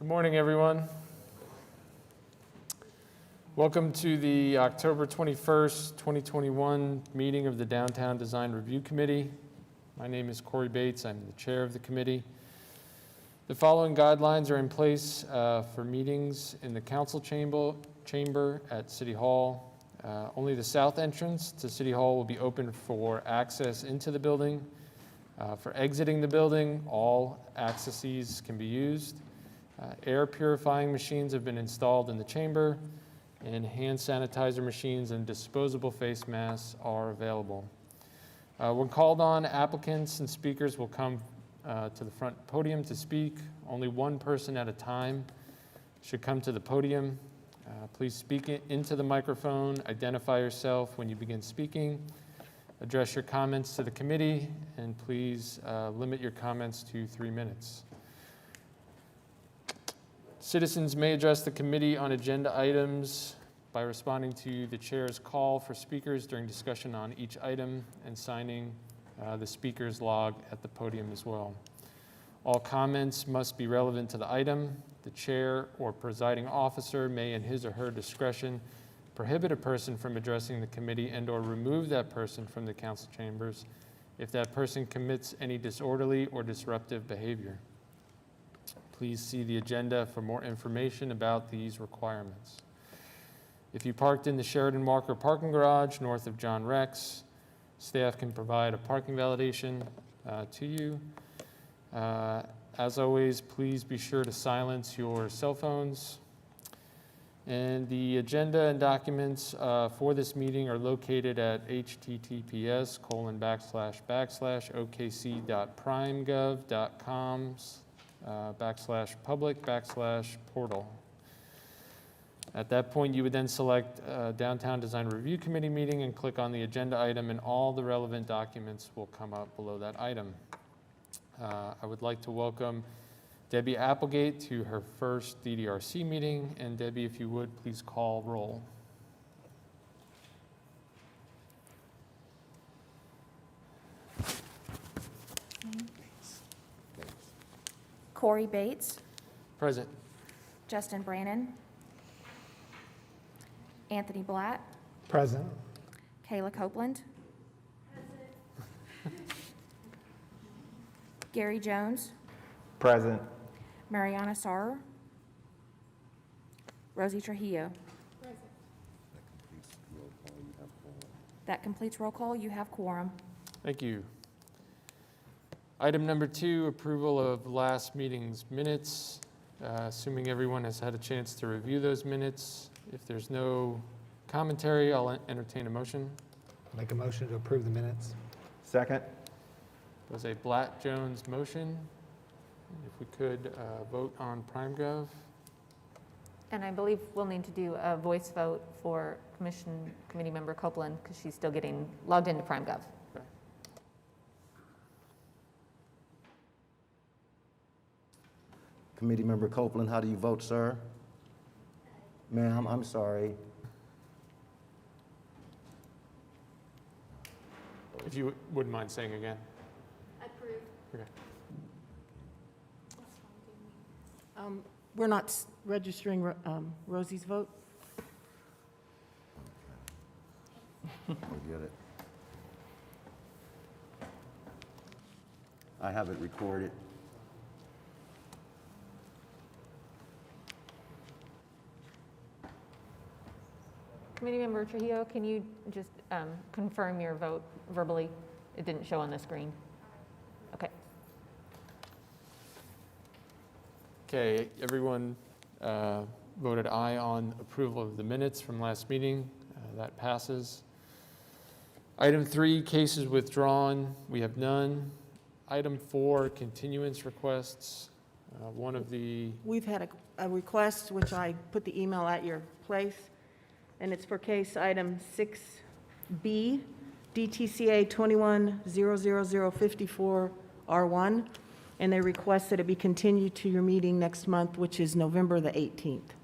Good morning, everyone. Welcome to the October 21st, 2021 meeting of the Downtown Design Review Committee. My name is Corey Bates. I'm the chair of the committee. The following guidelines are in place for meetings in the council chamber at City Hall. Only the south entrance to City Hall will be open for access into the building. For exiting the building, all accesses can be used. Air purifying machines have been installed in the chamber, and hand sanitizer machines and disposable face masks are available. When called on, applicants and speakers will come to the front podium to speak. Only one person at a time should come to the podium. Please speak into the microphone, identify yourself when you begin speaking, address your comments to the committee, and please limit your comments to 3 minutes. Citizens may address the committee on agenda items by responding to the chair's call for speakers during discussion on each item and signing the speaker's log at the podium as well. All comments must be relevant to the item. The chair or presiding officer may, in his or her discretion, prohibit a person from addressing the committee and/or remove that person from the council chambers if that person commits any disorderly or disruptive behavior. Please see the agenda for more information about these requirements. If you parked in the Sheridan Walker parking garage north of John Rex, staff can provide a parking validation to you. As always, please be sure to silence your cell phones. And the agenda and documents for this meeting are located at https://okc.primegov.com/public/portal. At that point, you would then select Downtown Design Review Committee meeting and click on the agenda item, and all the relevant documents will come up below that item. I would like to welcome Debbie Applegate to her first DDRC meeting. And Debbie, if you would, please call roll. Corey Bates. Present. Justin Brannon. Anthony Blatt. Present. Kayla Copeland. Gary Jones. Present. Mariana Sauer. Rosie Trujillo. That completes roll call. You have quorum. Thank you. Item number 2, approval of last meeting's minutes. Assuming everyone has had a chance to review those minutes, if there's no commentary, I'll entertain a motion. Make a motion to approve the minutes. Second. It was a Blatt-Jones motion. If we could vote on PrimeGov. And I believe we'll need to do a voice vote for committee member Copeland because she's still getting logged into PrimeGov. Okay. Committee Member Copeland, how do you vote, sir? Ma'am, I'm sorry. If you wouldn't mind saying again. Approve. Okay. We're not registering Rosie's vote. I get it. I have it recorded. Committee member Trujillo, can you just confirm your vote verbally? It didn't show on the screen. Okay. Okay, everyone voted aye on approval of the minutes from last meeting. That passes. Item 3, cases withdrawn. We have none. Item 4, continuance requests. One of the... We've had a request, which I put the email at your place, and it's for case item 6B, DTCA 21-00054R1, and they request that it be continued to your meeting next month, which is November the 18th.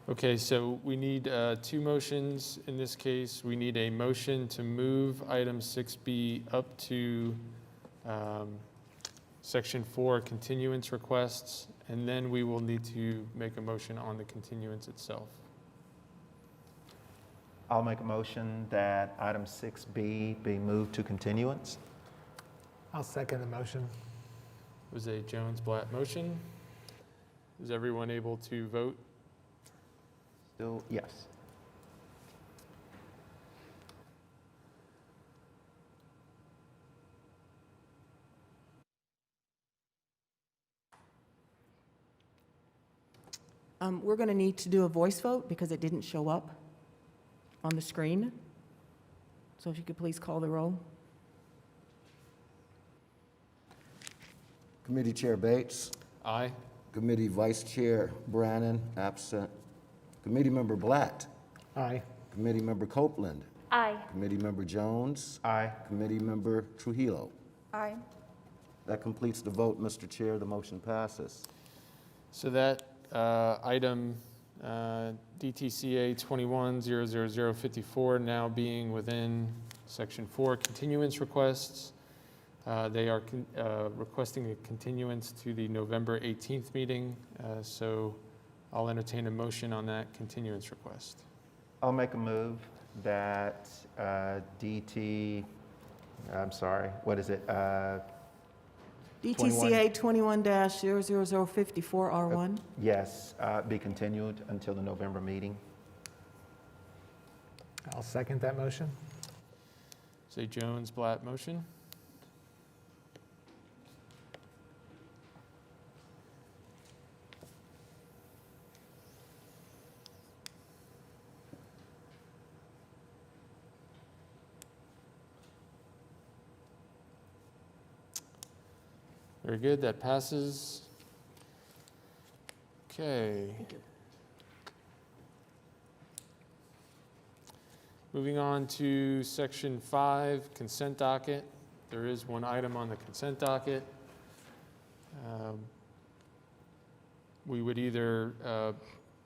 Okay, so we need 2 motions in this case. We need a motion to move item 6B up to Section 4, continuance requests, and then we will need to make a motion on the continuance itself. I'll make a motion that item 6B be moved to continuance. I'll second the motion. It was a Jones-Blatt motion. Is everyone able to vote? Still, yes. We're going to need to do a voice vote because it didn't show up on the screen. So if you could please call the roll. Committee Chair Bates. Aye. Committee Vice Chair Brannan, absent. Committee Member Blatt. Aye. Committee Member Copeland. Aye. Committee Member Jones. Aye. Committee Member Trujillo. Aye. That completes the vote, Mr. Chair. The motion passes. So that item DTCA 21-00054 now being within Section 4 continuance requests. They are requesting a continuance to the November 18th meeting, so I'll entertain a motion on that continuance request. I'll make a move that DTCA 21-00054R1. Yes, be continued until the November meeting. I'll second that motion. It's a Jones-Blatt motion. Very good, that passes. Okay. Moving on to Section 5, consent docket. There is one item on the consent docket. We would either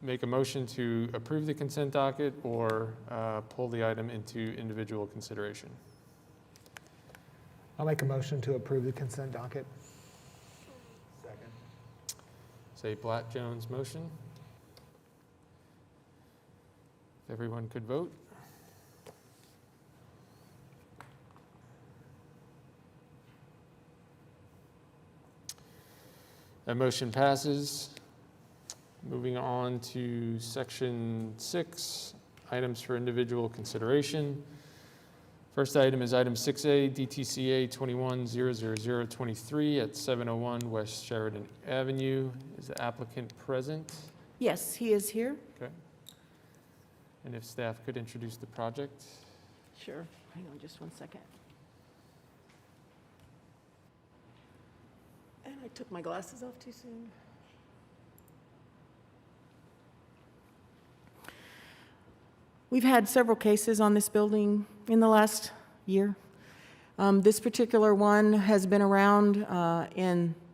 make a motion to approve the consent docket or pull the item into individual consideration. I'll make a motion to approve the consent docket. Say Blatt-Jones motion. If everyone could vote. That motion passes. Moving on to Section 6, items for individual consideration. First item is item 6A, DTCA 21-00023 at 701 West Sheridan Avenue. Is the applicant present? Yes, he is here. Okay. And if staff could introduce the project? Sure. Hang on just one second. And I took my glasses off too soon. We've had several cases on this building in the last year. This particular one has been around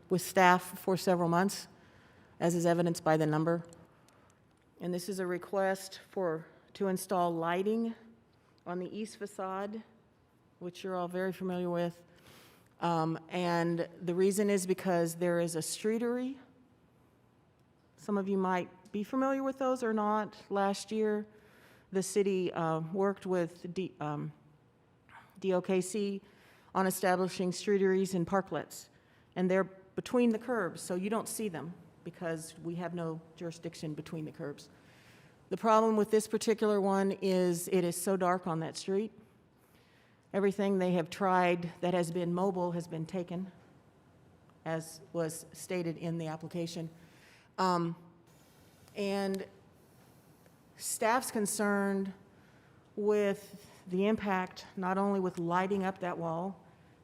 with staff for several months, as is evidenced by the number. And this is a request to install lighting on the east facade, which you're all very familiar with. And the reason is because there is a streetery. Some of you might be familiar with those or not. Last year, the city worked with DOKC on establishing streeteries and parklets. And they're between the curbs, so you don't see them because we have no jurisdiction between the curbs. The problem with this particular one is it is so dark on that street. Everything they have tried that has been mobile has been taken, as was stated in the application. And staff's concerned with the impact, not only with lighting up that wall,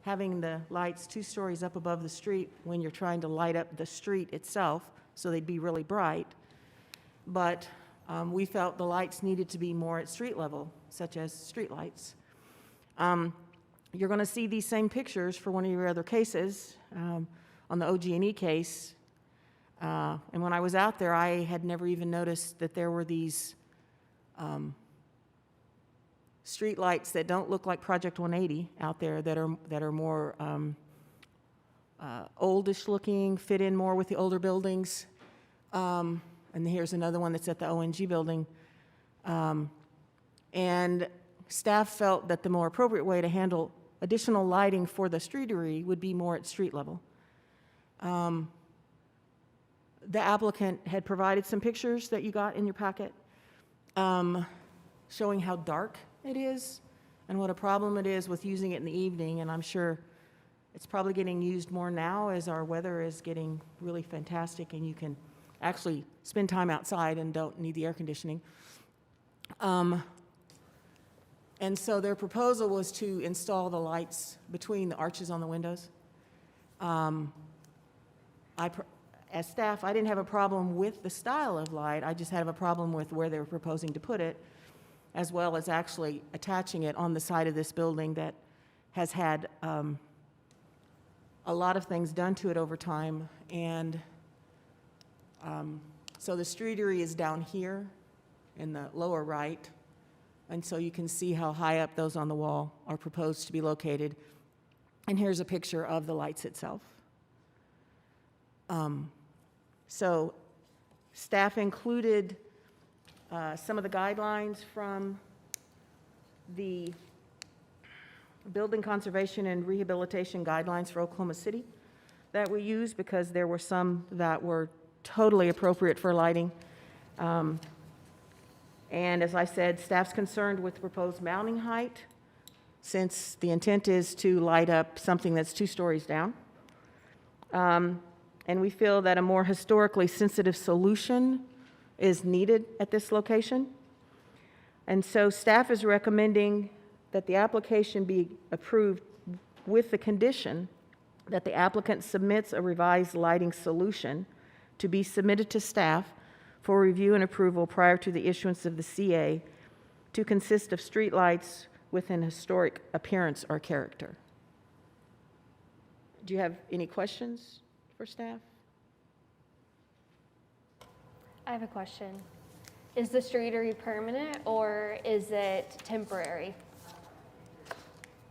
having the lights 2 stories up above the street when you're trying to light up the street itself, so they'd be really bright, but we felt the lights needed to be more at street level, such as street lights. You're going to see these same pictures for one of your other cases, on the OG&E case. And when I was out there, I had never even noticed that there were these street lights that don't look like Project 180 out there that are more oldish looking, fit in more with the older buildings. And here's another one that's at the ONG building. And staff felt that the more appropriate way to handle additional lighting for the streetery would be more at street level. The applicant had provided some pictures that you got in your packet, showing how dark it is and what a problem it is with using it in the evening, and I'm sure it's probably getting used more now as our weather is getting really fantastic and you can actually spend time outside and don't need the air conditioning. And so their proposal was to install the lights between the arches on the windows. As staff, I didn't have a problem with the style of light, I just had a problem with where they were proposing to put it, as well as actually attaching it on the side of this building that has had a lot of things done to it over time. And so the streetery is down here in the lower right. And so you can see how high up those on the wall are proposed to be located. And here's a picture of the lights itself. So staff included some of the guidelines from the Building Conservation and Rehabilitation Guidelines for Oklahoma City that we used, because there were some that were totally appropriate for lighting. And as I said, staff's concerned with the proposed mounting height, since the intent is to light up something that's 2 stories down. And we feel that a more historically sensitive solution is needed at this location. And so staff is recommending that the application be approved with the condition that the applicant submits a revised lighting solution to be submitted to staff for review and approval prior to the issuance of the CA, to consist of streetlights with an historic appearance or character. Do you have any questions for staff? I have a question. Is the streetery permanent or is it temporary?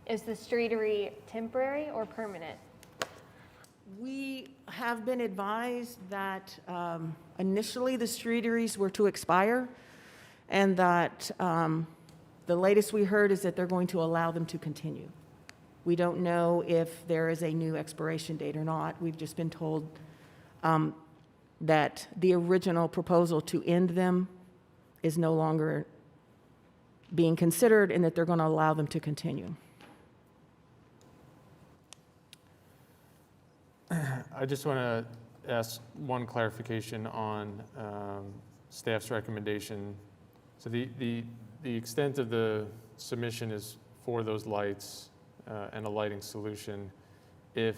Is the streetery temporary or permanent? We have been advised that initially the streeteries were to expire, and that the latest we heard is that they're going to allow them to continue. We don't know if there is a new expiration date or not. We've just been told that the original proposal to end them is no longer being considered, and that they're going to allow them to continue. I just want to ask one clarification on staff's recommendation. So the extent of the submission is for those lights and a lighting solution. If,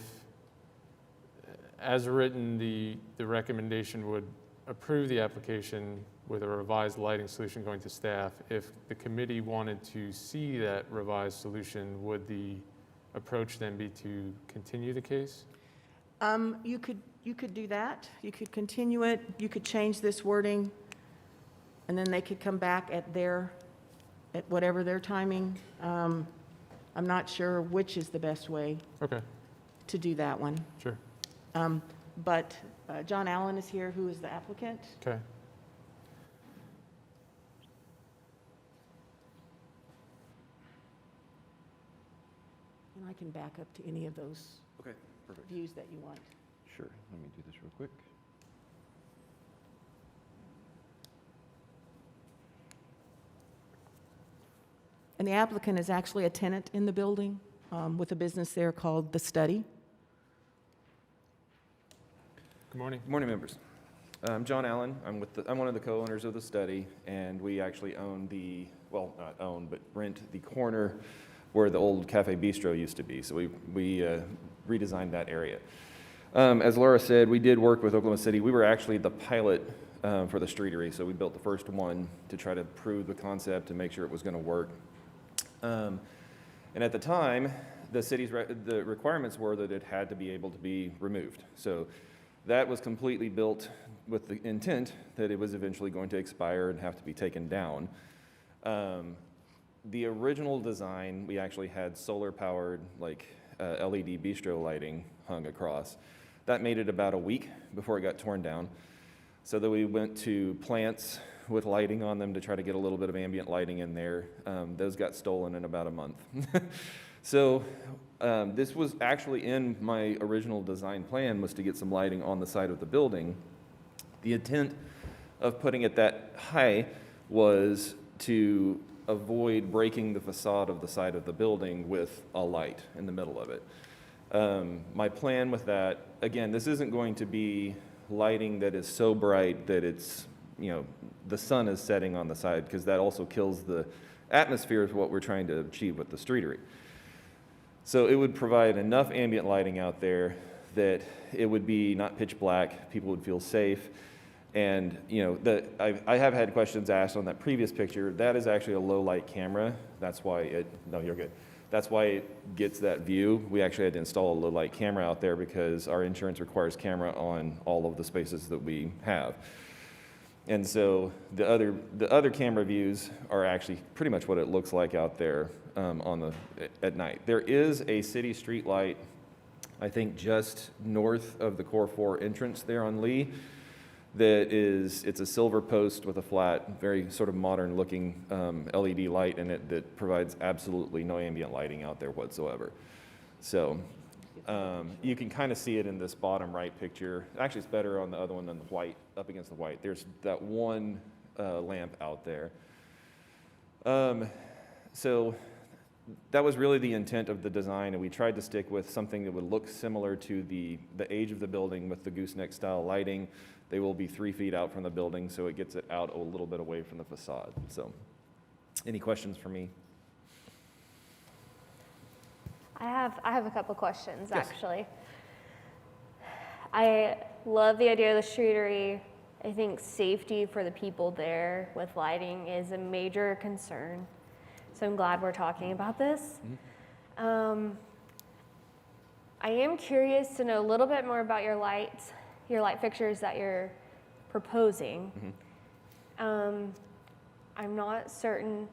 as written, the recommendation would approve the application with a revised lighting solution going to staff, if the committee wanted to see that revised solution, would the approach then be to continue the case? You could do that. You could continue it. You could change this wording, and then they could come back at whatever their timing. I'm not sure which is the best way Okay, to do that one. sure. But John Allen is here, who is the applicant. Okay. And I can back up to any of those Okay, perfect. views that you want. Sure, let me do this real quick. And the applicant is actually a tenant in the building with a business there called The Study. Good morning. Good morning, members. I'm John Allen. I'm one of the co-owners of The Study, and we actually own well, not own, but rent the corner where the old Cafe Bistro used to be. So we redesigned that area. As Laura said, we did work with Oklahoma City. We were actually the pilot for the streetery, so we built the first one to try to prove the concept and make sure it was going to work. And at the time, the requirements were that it had to be able to be removed. So that was completely built with the intent that it was eventually going to expire and have to be taken down. The original design, we actually had solar-powered, like LED bistro lighting hung across. That made it about a week before it got torn down. So then we went to plants with lighting on them to try to get a little bit of ambient lighting in there. Those got stolen in about a month. So this was actually in my original design plan, was to get some lighting on the side of the building. The intent of putting it that high was to avoid breaking the facade of the side of the building with a light in the middle of it. My plan with that, again, this isn't going to be lighting that is so bright that it's, the sun is setting on the side, because that also kills the atmosphere of what we're trying to achieve with the streetery. So it would provide enough ambient lighting out there that it would be not pitch black, people would feel safe. And I have had questions asked on that previous picture. That is actually a low light camera. That's why no, you're good. That's why it gets that view. We actually had to install a low light camera out there because our insurance requires camera on all of the spaces that we have. And so the other camera views are actually pretty much what it looks like out there at night. There is a city street light, I think just north of the Core 4 entrance there on Lee. It's a silver post with a flat, very sort of modern looking LED light in it that provides absolutely no ambient lighting out there whatsoever. So you can kind of see it in this bottom right picture. Actually, it's better on the other one than the white, up against the white. There's that one lamp out there. So that was really the intent of the design, and we tried to stick with something that would look similar to the age of the building with the gooseneck style lighting. They will be 3 feet out from the building, so it gets it out a little bit away from the facade. So, any questions for me? I have a couple questions, Yes. actually. I love the idea of the streetery. I think safety for the people there with lighting is a major concern. So I'm glad we're talking about this. I am curious to know a little bit more about your light fixtures that you're proposing. I'm not certain.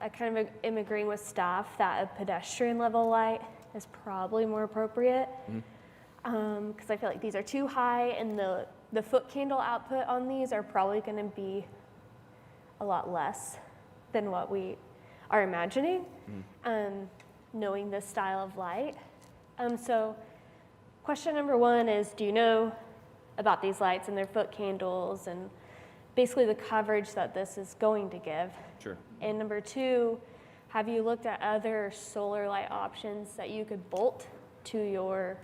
I kind of am agreeing with staff that a pedestrian level light is probably more appropriate, because I feel like these are too high, and the foot candle output on these are probably going to be a lot less than what we are imagining, knowing this style of light. So question number one is, do you know about these lights and their foot candles and basically the coverage that this is going to give? Sure. And number two, have you looked at other solar light options that you could bolt to your,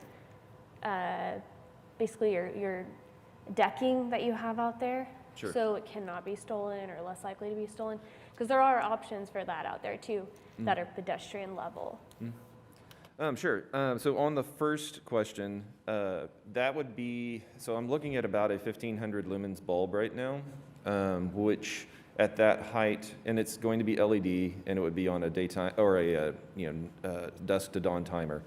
basically your decking that you have out there? Sure. So it cannot be stolen or less likely to be stolen? Because there are options for that out there too, that are pedestrian level. Sure. So on the first question, that would be, so I'm looking at about a 1500 lumens bulb right now, which at that height, and it's going to be LED, and it would be on a daytime or a dusk to dawn timer.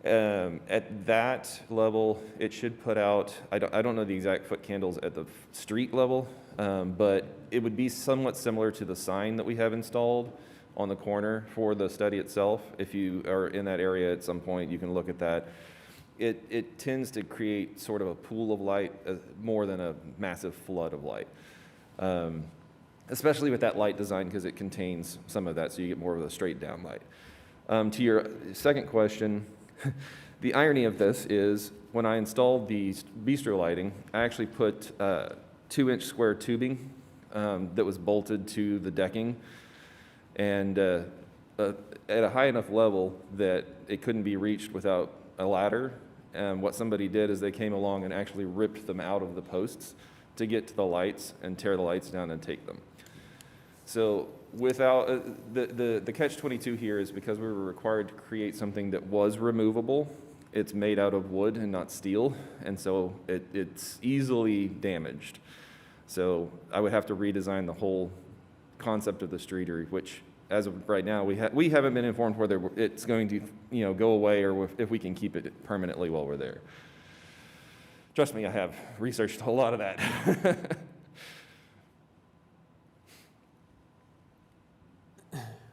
At that level, it should put out, I don't know the exact foot candles at the street level, but it would be somewhat similar to the sign that we have installed on the corner for the study itself. If you are in that area at some point, you can look at that. It tends to create sort of a pool of light more than a massive flood of light, especially with that light design, because it contains some of that, so you get more of a straight down light. To your second question, the irony of this is when I installed the bistro lighting, I actually put 2-inch square tubing that was bolted to the decking, and at a high enough level that it couldn't be reached without a ladder. And what somebody did is they came along and actually ripped them out of the posts to get to the lights and tear the lights down and take them. So without the catch-22 here is because we were required to create something that was removable. It's made out of wood and not steel, and so it's easily damaged. So I would have to redesign the whole concept of the streetery, which as of right now, we haven't been informed whether it's going to go away or if we can keep it permanently while we're there. Trust me, I have researched a lot of that.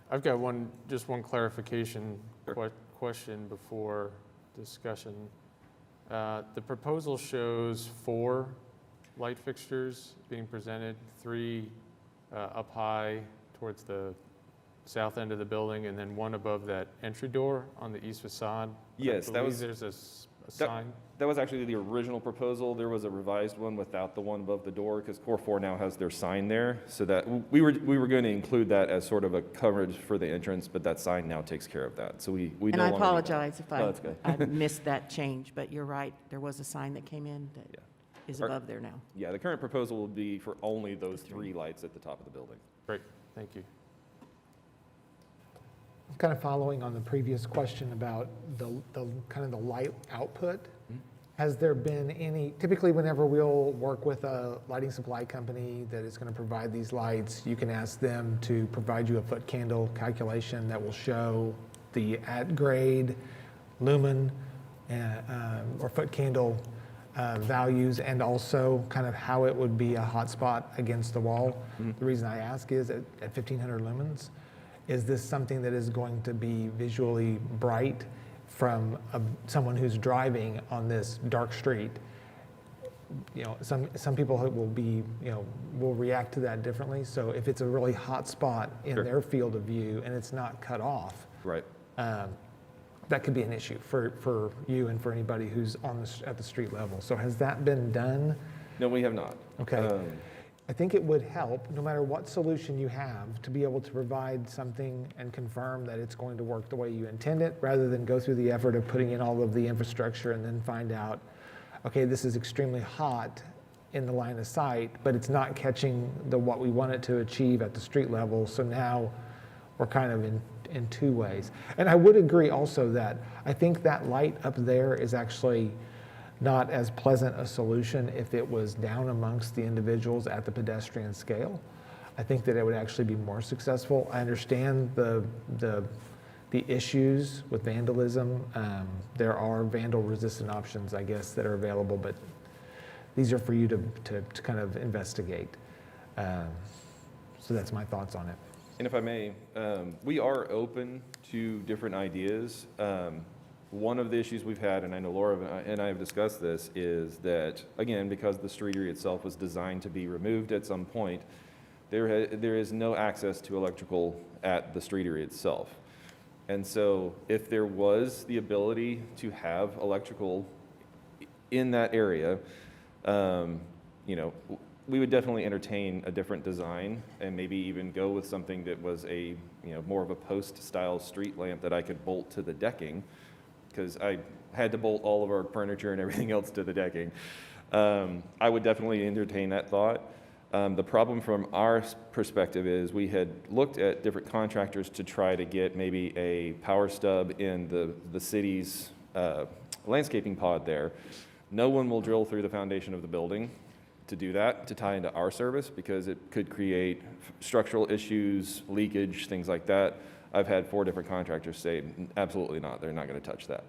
I've got just one clarification question before discussion. The proposal shows 4 light fixtures being presented, 3 up high towards the south end of the building, and then 1 above that entry door on the east facade. Yes, I that believe was- there's a sign. That was actually the original proposal. There was a revised one without the one above the door, because Core 4 now has their sign there. So that, we were going to include that as sort of a coverage for the entrance, but that sign now takes care of that. So we no And longer I need that. apologize if No, I that's good. I missed that change, but you're right, there was a sign that came in that Yeah. is Or- above there now. Yeah, the current proposal will be for only those 3 lights at the top of the building. Great, thank you. Kind of following on the previous question about the kind of the light output. Has there been any, typically whenever we'll work with a lighting supply company that is going to provide these lights, you can ask them to provide you a foot candle calculation that will show the at grade lumen or foot candle values, and also kind of how it would be a hotspot against the wall. The reason I ask is at 1,500 lumens, is this something that is going to be visually bright from someone who's driving on this dark street? You know, some people will be, you know, will react to that differently. So if it's a really hot spot in Sure. their field of view and it's not cut off, Right. that could be an issue for you and for anybody who's at the street level. So has that been done? No, we have not. Okay. I think it would help, no matter what solution you have, to be able to provide something and confirm that it's going to work the way you intend it, rather than go through the effort of putting in all of the infrastructure and then find out, okay, this is extremely hot in the line of sight, but it's not catching what we want it to achieve at the street level. So now we're kind of in 2 ways. And I would agree also that I think that light up there is actually not as pleasant a solution if it was down amongst the individuals at the pedestrian scale. I think that it would actually be more successful. I understand the issues with vandalism. There are vandal-resistant options, I guess, that are available, but these are for you to kind of investigate. So that's my thoughts on it. And if I may, we are open to different ideas. One of the issues we've had, and I know Laura and I have discussed this, is that, again, because the streetery itself was designed to be removed at some point, there is no access to electrical at the streetery itself. And so if there was the ability to have electrical in that area, you know, we would definitely entertain a different design and maybe even go with something that was a, you know, more of a post-style street lamp that I could bolt to the decking, because I had to bolt all of our furniture and everything else to the decking. I would definitely entertain that thought. The problem from our perspective is we had looked at different contractors to try to get maybe a power stub in the city's landscaping pod there. No one will drill through the foundation of the building to do that, to tie into our service, because it could create structural issues, leakage, things like that. I've had 4 different contractors say, absolutely not, they're not going to touch that.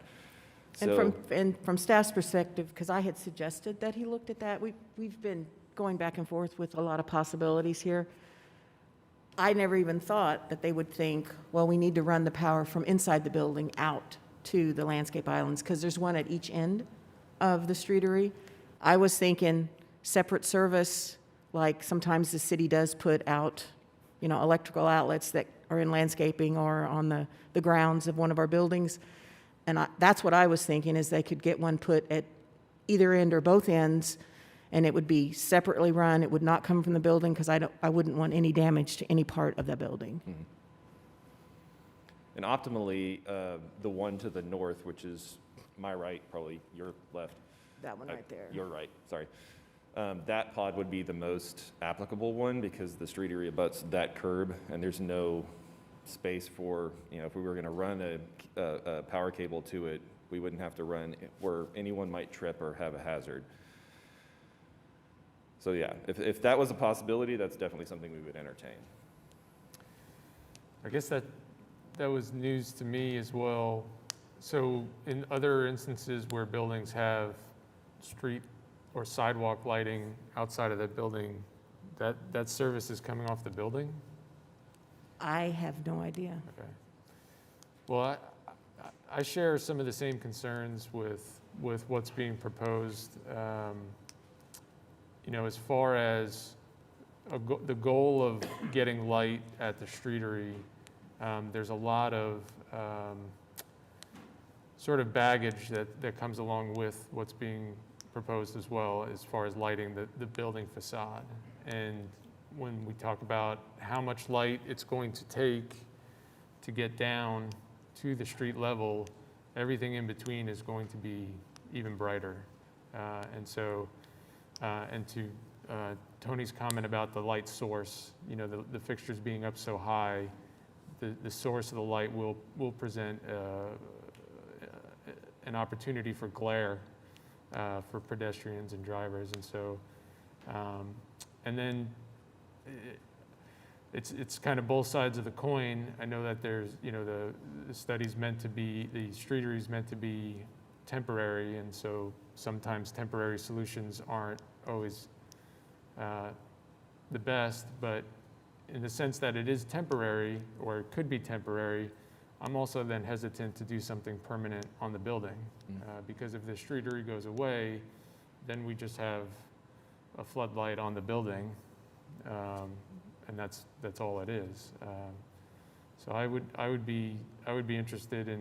And from staff's perspective, because I had suggested that he looked at that, we've been going back and forth with a lot of possibilities here. I never even thought that they would think, well, we need to run the power from inside the building out to the landscape islands, because there's one at each end of the streetery. I was thinking separate service, like sometimes the city does put out, you know, electrical outlets that are in landscaping or on the grounds of one of our buildings. And that's what I was thinking, is they could get one put at either end or both ends, and it would be separately run. It would not come from the building, because I wouldn't want any damage to any part of the building. Mm-hmm. And optimally, the one to the north, which is my right, probably your left. That one right there. Your right, sorry. That pod would be the most applicable one, because the streetery abuts that curb, and there's no space for, you know, if we were going to run a power cable to it, we wouldn't have to run where anyone might trip or have a hazard. So yeah, if that was a possibility, that's definitely something we would entertain. I guess that was news to me as well. So in other instances where buildings have street or sidewalk lighting outside of that building, that service is coming off the building? I have no idea. Okay. Well, I share some of the same concerns with what's being proposed. You know, as far as the goal of getting light at the streetery, there's a lot of sort of baggage that comes along with what's being proposed as well, as far as lighting the building facade. And when we talk about how much light it's going to take to get down to the street level, everything in between is going to be even brighter. And so, and to Tony's comment about the light source, you know, the fixtures being up so high, the source of the light will present an opportunity for glare for pedestrians and drivers. And so, and then it's kind of both sides of the coin. I know that there's, you know, the study's meant to be, the streetery's meant to be temporary, and so sometimes temporary solutions aren't always the best, but in the sense that it is temporary, or it could be temporary, I'm also then hesitant to do something permanent on the building. Because if the streetery goes away, then we just have a floodlight on the building, and that's all it is. So I would be interested in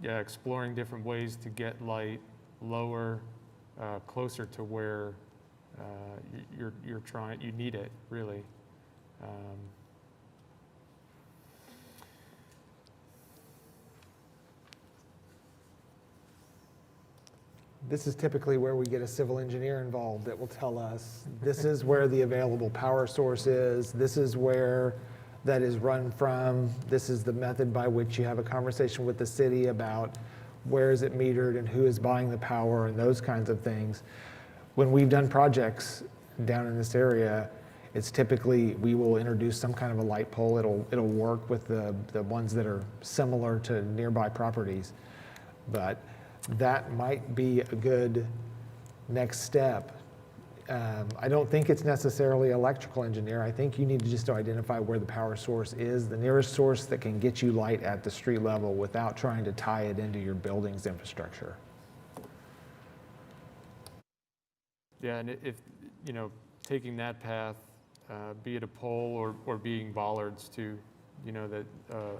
exploring different ways to get light lower, closer to where you need it, really. This is typically where we get a civil engineer involved that will tell us, this is where the available power source is, this is where that is run from, this is the method by which you have a conversation with the city about where is it metered and who is buying the power and those kinds of things. When we've done projects down in this area, it's typically, we will introduce some kind of a light pole. It'll work with the ones that are similar to nearby properties. But that might be a good next step. I don't think it's necessarily electrical engineer. I think you need to just identify where the power source is, the nearest source that can get you light at the street level without trying to tie it into your building's infrastructure. Yeah, and if, you know, taking that path, be it a pole or being bollards too, you know, that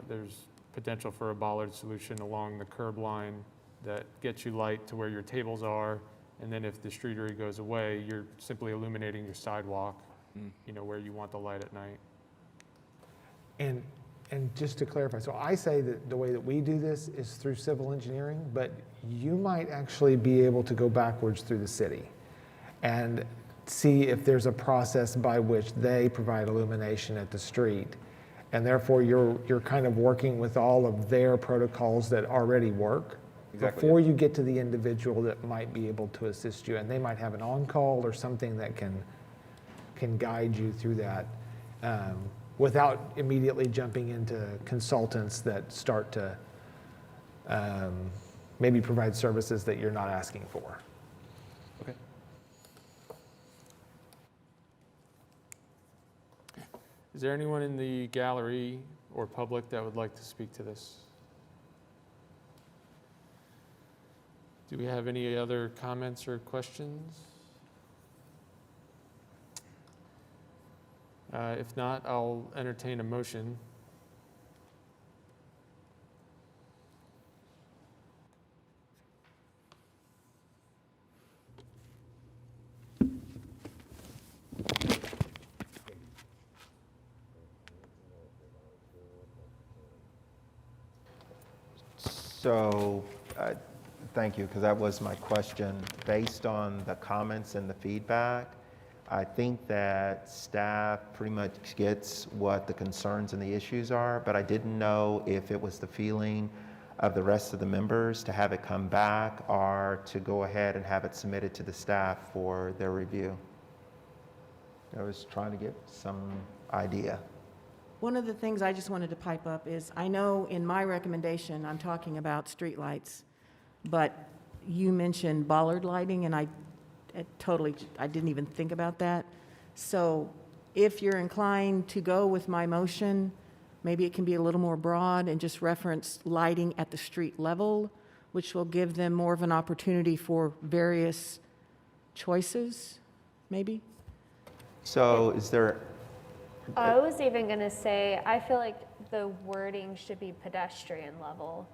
there's potential for a bollard solution along the curb line that gets you light to where your tables are, and then if the streetery goes away, you're simply illuminating your sidewalk, you know, where you want the light at night. And just to clarify, so I say that the way that we do this is through civil engineering, but you might actually be able to go backwards through the city and see if there's a process by which they provide illumination at the street. And therefore, you're kind of working with all of their protocols that already work. Exactly, Before you get to the individual that might be able to assist you, and they might have an on-call or something that can guide you through that without immediately jumping into consultants that start to maybe provide services that you're not asking for. Okay. Is there anyone in the gallery or public that would like to speak to this? Do we have any other comments or questions? If not, I'll entertain a motion. So, thank you, because that was my question. Based on the comments and the feedback, I think that staff pretty much gets what the concerns and the issues are, but I didn't know if it was the feeling of the rest of the members to have it come back or to go ahead and have it submitted to the staff for their review. I was trying to get some idea. One of the things I just wanted to pipe up is, I know in my recommendation, I'm talking about streetlights, but you mentioned Bollard Lighting, and I didn't even think about that. So if you're inclined to go with my motion, maybe it can be a little more broad and just reference lighting at the street level, which will give them more of an opportunity for various choices, maybe? So is there, I was even gonna say, I feel like the wording should be pedestrian level.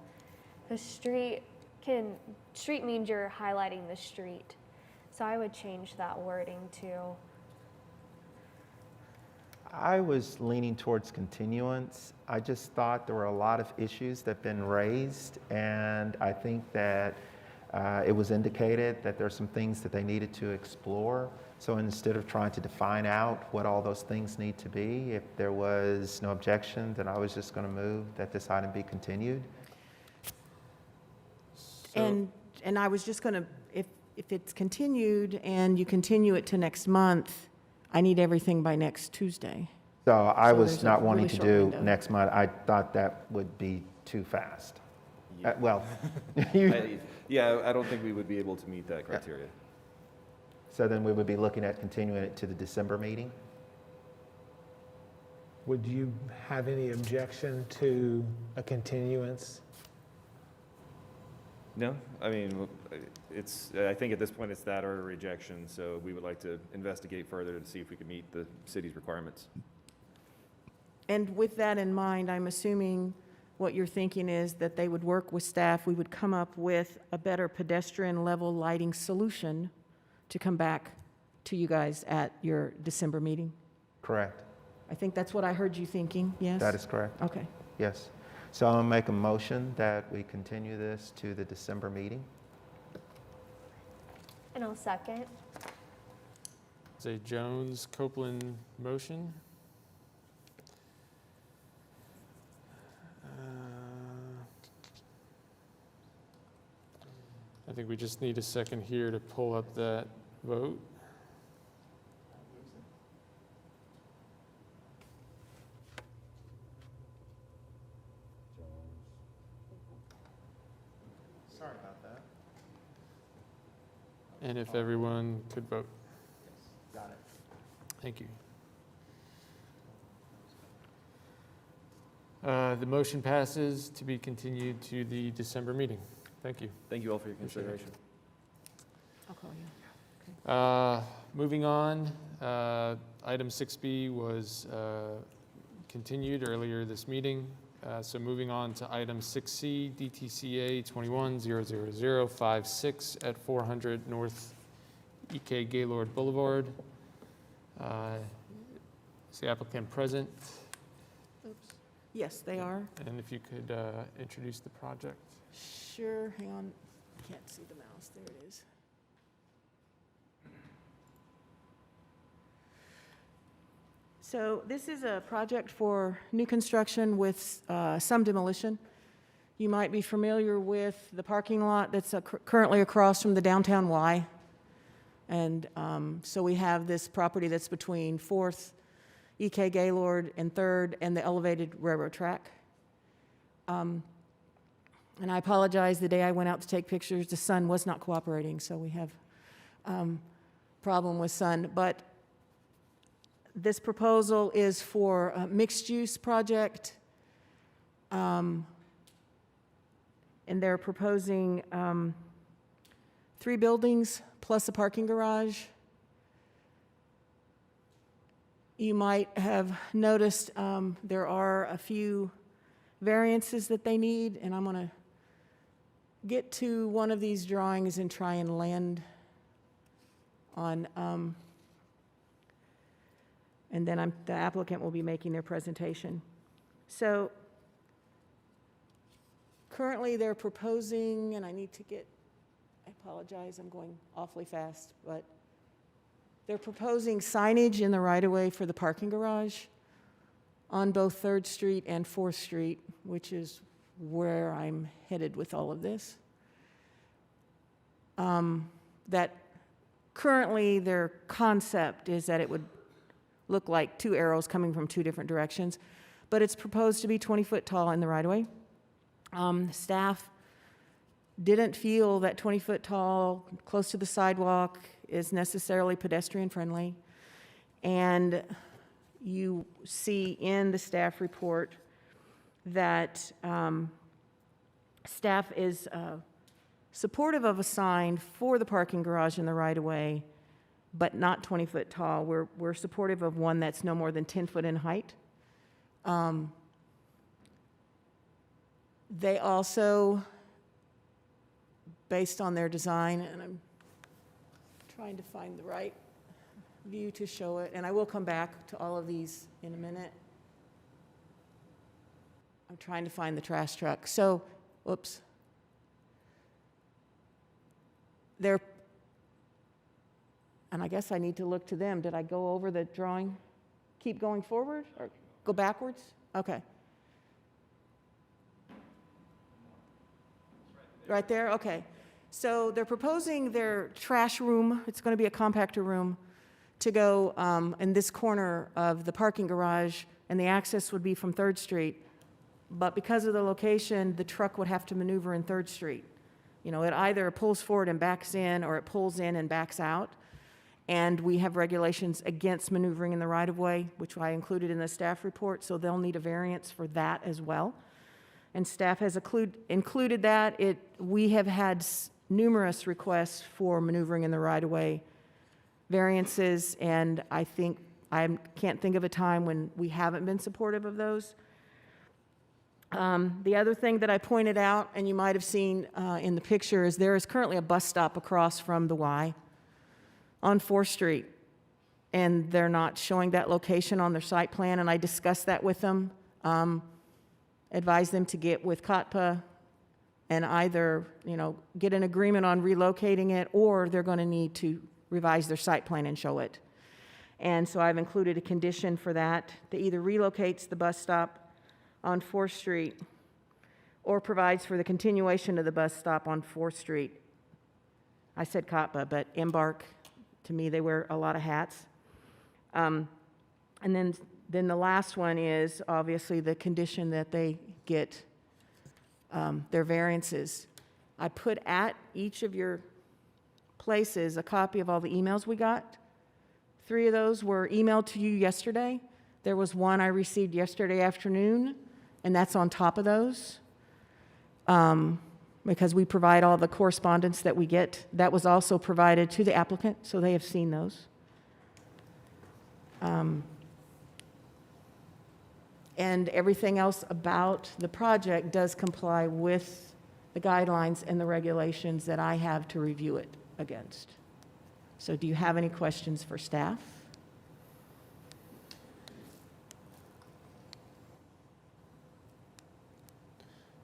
The street means you're highlighting the street. So I would change that wording too. I was leaning towards continuance. I just thought there were a lot of issues that have been raised, and I think that it was indicated that there are some things that they needed to explore. So instead of trying to define out what all those things need to be, if there was no objection, then I was just going to move that this item be continued. So- And I was just going to, if it's continued and you continue it to next month, I need everything by next Tuesday. So I So was there's a not wanting really to short do window. next month. I thought that would be too fast. Yeah. Well, you- Yeah, I don't think we would be able to meet that criteria. so then we would be looking at continuing it to the December meeting? Would you have any objection to a continuance? No, I mean, I think at this point it's that or a rejection, so we would like to investigate further to see if we can meet the city's requirements. And with that in mind, I'm assuming what you're thinking is that they would work with staff, we would come up with a better pedestrian level lighting solution to come back to you guys at your December meeting? Correct. I think that's what I heard you thinking, yes? That is correct. Okay. Yes. So I'll make a motion that we continue this to the December meeting. And I'll second. It's a Jones-Copeland motion. I think we just need a second here to pull up that vote. Sorry about that. And if everyone could vote. Got it. Thank you. The motion passes to be continued to the December meeting. Thank you. Thank you all for your Appreciate it. consideration. I'll call you. Moving on, item 6B was continued earlier this meeting. So moving on to item 6C, DTCA 21-00056 at 400 North E.K. Gaylord Boulevard. Is the applicant present? Oops. Yes, they are. And if you could introduce the project. Sure, hang on. Can't see the mouse. There it is. So this is a project for new construction with some demolition. You might be familiar with the parking lot that's currently across from the downtown Y. And so we have this property that's between 4th, E.K. Gaylord, and 3rd, and the elevated railroad track. And I apologize, the day I went out to take pictures, the sun was not cooperating, so we have problem with sun. But this proposal is for a mixed-use project, and they're proposing 3 buildings plus a parking garage. You might have noticed there are a few variances that they need, and I'm going to get to one of these drawings and try and land on, and then the applicant will be making their presentation. So currently they're proposing, and I apologize, I'm going awfully fast, but they're proposing signage in the right-of-way for the parking garage on both 3rd Street and 4th Street, which is where I'm headed with all of this. That currently their concept is that it would look like 2 arrows coming from 2 different directions, but it's proposed to be 20 foot tall in the right-of-way. Staff didn't feel that 20 foot tall, close to the sidewalk, is necessarily pedestrian friendly. And you see in the staff report that staff is supportive of a sign for the parking garage in the right-of-way, but not 20-foot tall. We're supportive of one that's no more than 10 foot in height. They also, based on their design, and I'm trying to find the right view to show it, and I will come back to all of these in a minute. I'm trying to find the trash truck. So, whoops. They're, and I guess I need to look to them. Did I go over the drawing? Keep going forward or go backwards? Okay. Right there? Okay. So they're proposing their trash room, it's going to be a compactor room, to go in this corner of the parking garage, and the access would be from 3rd Street. But because of the location, the truck would have to maneuver in 3rd Street. You know, it either pulls forward and backs in, or it pulls in and backs out. And we have regulations against maneuvering in the right-of-way, which I included in the staff report, so they'll need a variance for that as well. And staff has included that. We have had numerous requests for maneuvering in the right-of-way variances, and I can't think of a time when we haven't been supportive of those. The other thing that I pointed out, and you might have seen in the picture, is there is currently a bus stop across from the Y on 4th Street, and they're not showing that location on their site plan, and I discussed that with them. Advise them to get with COTPA and either, get an agreement on relocating it, or they're going to need to revise their site plan and show it. And so I've included a condition for that either relocates the bus stop on 4th Street or provides for the continuation of the bus stop on 4th Street. I said COTPA, but Embark, to me, they wear a lot of hats. And then the last one is obviously the condition that they get their variances. I put at each of your places a copy of all the emails we got. 3 of those were emailed to you yesterday. There was one I received yesterday afternoon, and that's on top of those because we provide all the correspondence that we get. That was also provided to the applicant, so they have seen those. And everything else about the project does comply with the guidelines and the regulations that I have to review it against. So do you have any questions for staff?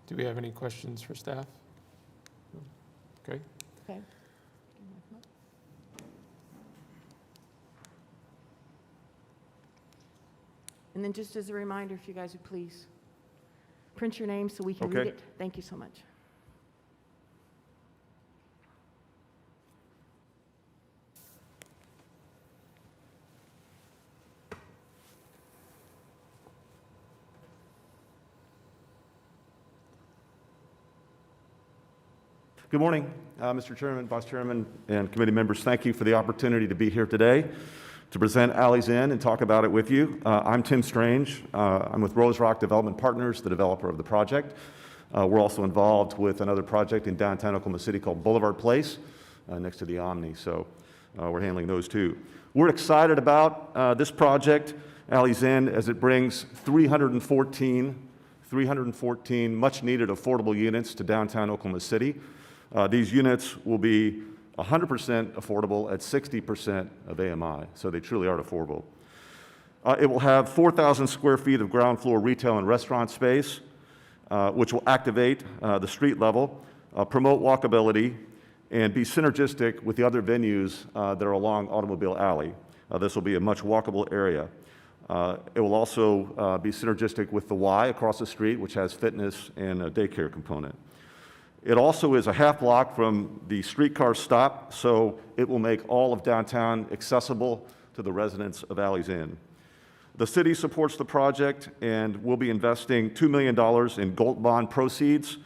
Do we have any questions for staff? Okay. Okay. And then just as a reminder, if you guys would please print your name so we can read Okay. it. Thank you so much. Good morning, Mr. Chairman, Vice Chairman, and committee members. Thank you for the opportunity to be here today to present Alley's Inn and talk about it with you. I'm Tim Strange. I'm with Rose Rock Development Partners, the developer of the project. We're also involved with another project in downtown Oklahoma City called Boulevard Place, next to the Omni, so we're handling those too. We're excited about this project, Alley's Inn, as it brings 314 much-needed affordable units to downtown Oklahoma City. These units will be 100% affordable at 60% of AMI, so they truly are affordable. It will have 4,000 square feet of ground floor retail and restaurant space, which will activate the street level, promote walkability, and be synergistic with the other venues that are along Automobile Alley. This will be a much walkable area. It will also be synergistic with the Y across the street, which has fitness and a daycare component. It also is a half block from the streetcar stop, so it will make all of downtown accessible to the residents of Alley's Inn. The city supports the project and will be investing $2 million in gold bond proceeds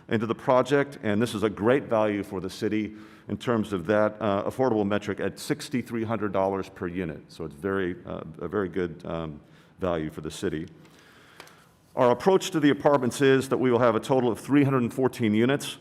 into the project, and this is a great value for the city in terms of that affordable metric at $6,300 per unit. So it's a very good value for the city. Our approach to the apartments is that we will have a total of 314 units.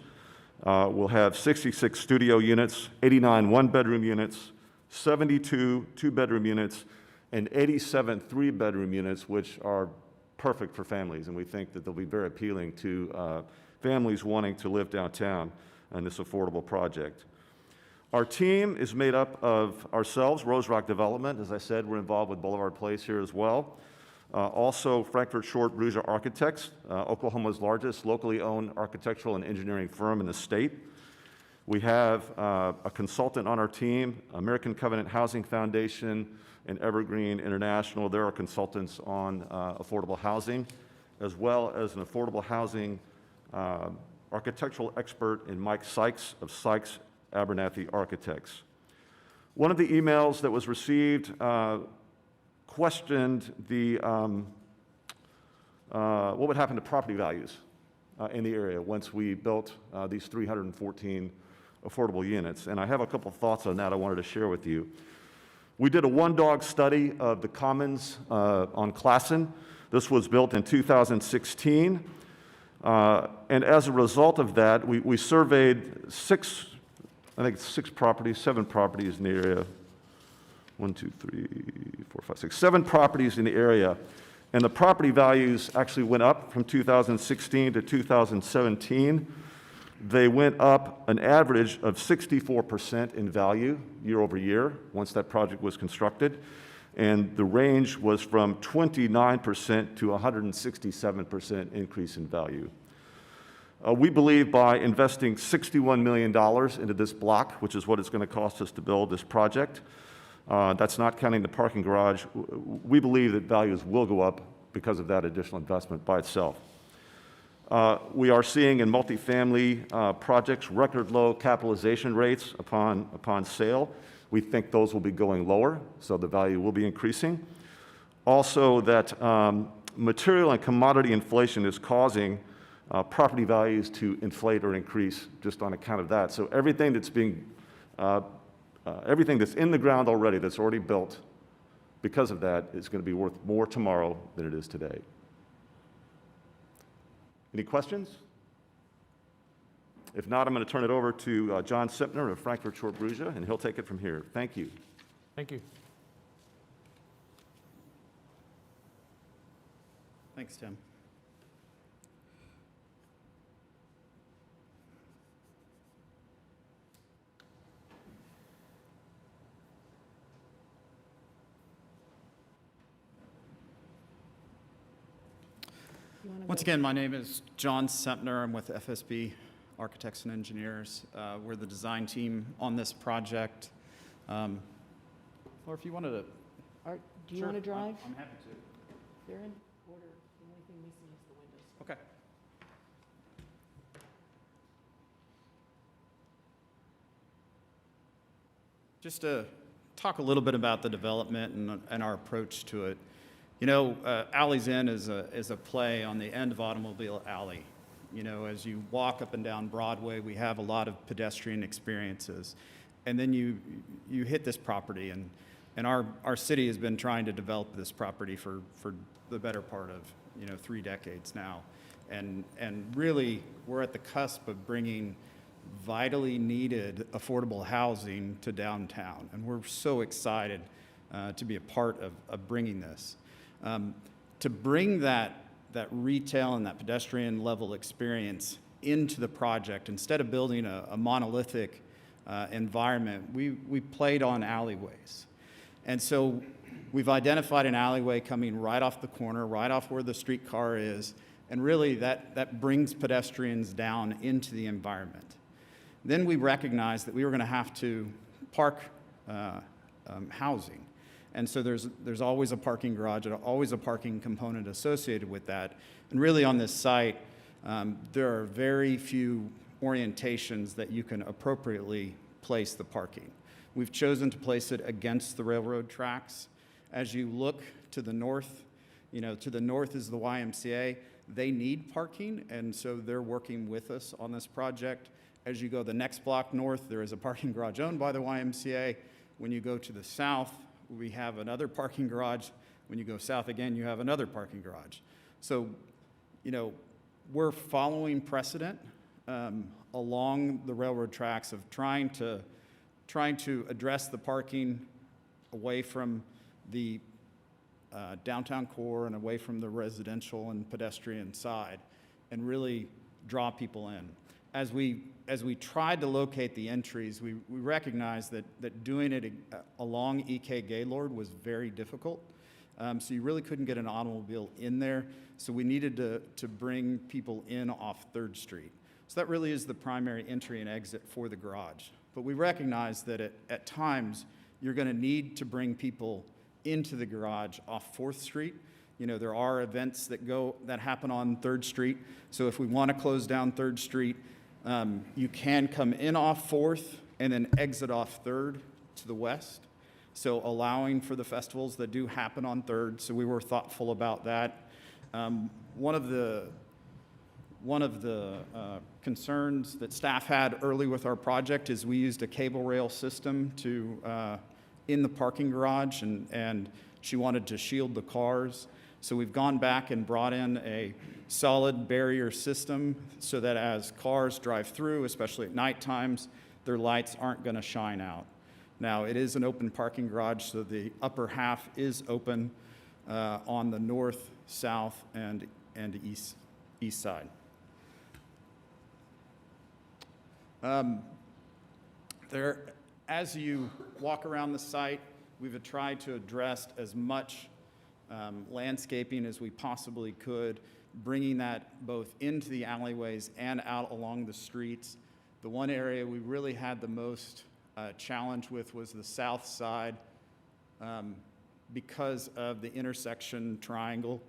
We'll have 66 studio units, 89 one-bedroom units, 72 two-bedroom units, and 87 three-bedroom units, which are perfect for families, and we think that they'll be very appealing to families wanting to live downtown in this affordable project. Our team is made up of ourselves, Rose Rock Development. As I said, we're involved with Boulevard Place here as well. Also, Frankfurt Short Bruger Architects, Oklahoma's largest locally owned architectural and engineering firm in the state. We have a consultant on our team, American Covenant Housing Foundation and Evergreen International. They're our consultants on affordable housing, as well as an affordable housing architectural expert in Mike Sykes of Sykes Abernathy Architects. One of the emails that was received questioned the what would happen to property values in the area once we built these 314 affordable units. And I have a couple thoughts on that I wanted to share with you. We did a one-dog study of the Commons on Classen. This was built in 2016. And as a result of that, we surveyed seven properties in the area. 7 properties in the area. And the property values actually went up from 2016 to 2017. They went up an average of 64% in value year over year once that project was constructed. And the range was from 29% to 167% increase in value. We believe by investing $61 million into this block, which is what it's going to cost us to build this project, that's not counting the parking garage, we believe that values will go up because of that additional investment by itself. We are seeing in multifamily projects record low capitalization rates upon sale. We think those will be going lower, so the value will be increasing. Also, that material and commodity inflation is causing property values to inflate or increase just on account of that. So everything that's everything that's in the ground already, that's already built, because of that, is going to be worth more tomorrow than it is today. Any questions? If not, I'm going to turn it over to John Sipner of Frankfurt Short Bruger, and he'll take it from here. Thank you. Thank you. Thanks, Tim. Once again, my name is John Sempner. I'm with FSB Architects and Engineers. We're the design team on this project. Or if you wanted to... Do you Sure, want to drive? I'm happy to. They're in order. The only thing missing is the windows. Okay. Just to talk a little bit about the development and our approach to it. You know, Alley's Inn is a play on the end of Automobile Alley. You know, as you walk up and down Broadway, we have a lot of pedestrian experiences. And then you hit this property, and our city has been trying to develop this property for the better part of, 3 decades now. And really, we're at the cusp of bringing vitally needed affordable housing to downtown. And we're so excited to be a part of bringing this. To bring that retail and that pedestrian level experience into the project, instead of building a monolithic environment, we played on alleyways. And so we've identified an alleyway coming right off the corner, right off where the streetcar is, and really that brings pedestrians down into the environment. Then we recognized that we were going to have to park housing. And so there's always a parking garage, and always a parking component associated with that. And really on this site, there are very few orientations that you can appropriately place the parking. We've chosen to place it against the railroad tracks. As you look to the north, to the north is the YMCA. They need parking, and so they're working with us on this project. As you go the next block north, there is a parking garage owned by the YMCA. When you go to the south, we have another parking garage. When you go south again, you have another parking garage. So you know, we're following precedent along the railroad tracks of trying to address the parking away from the downtown core and away from the residential and pedestrian side, and really draw people in. As we tried to locate the entries, we recognized that doing it along EK Gaylord was very difficult. So you really couldn't get an automobile in there. So we needed to bring people in off 3rd Street. So that really is the primary entry and exit for the garage. But we recognize that at times you're going to need to bring people into the garage off 4th Street. You know, there are events that happen on 3rd Street. So if we want to close down 3rd Street, you can come in off 4th and then exit off 3rd to the west. So allowing for the festivals that do happen on 3rd. So we were thoughtful about that. One of the concerns that staff had early with our project is we used a cable rail system in the parking garage, and she wanted to shield the cars. So we've gone back and brought in a solid barrier system so that as cars drive through, especially at night times, their lights aren't going to shine out. Now, it is an open parking garage, so the upper half is open on the north, south, and east side. As you walk around the site, we've tried to address as much landscaping as we possibly could, bringing that both into the alleyways and out along the streets. The one area we really had the most challenge with was the south side because of the intersection triangle.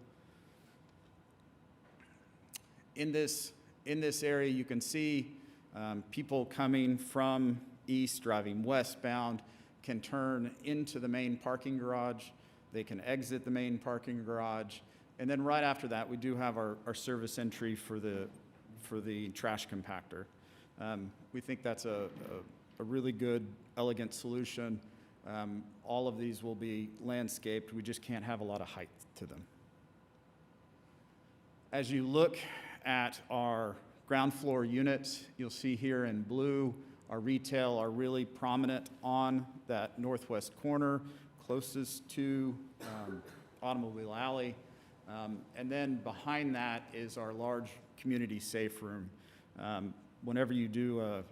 In this area, you can see people coming from east, driving westbound, can turn into the main parking garage. They can exit the main parking garage. And then right after that, we do have our service entry for the trash compactor. We think that's a really good, elegant solution. All of these will be landscaped. We just can't have a lot of height to them. As you look at our ground floor units, you'll see here in blue, our retail are really prominent on that northwest corner, closest to Automobile Alley. And then behind that is our large community safe room. Whenever you do a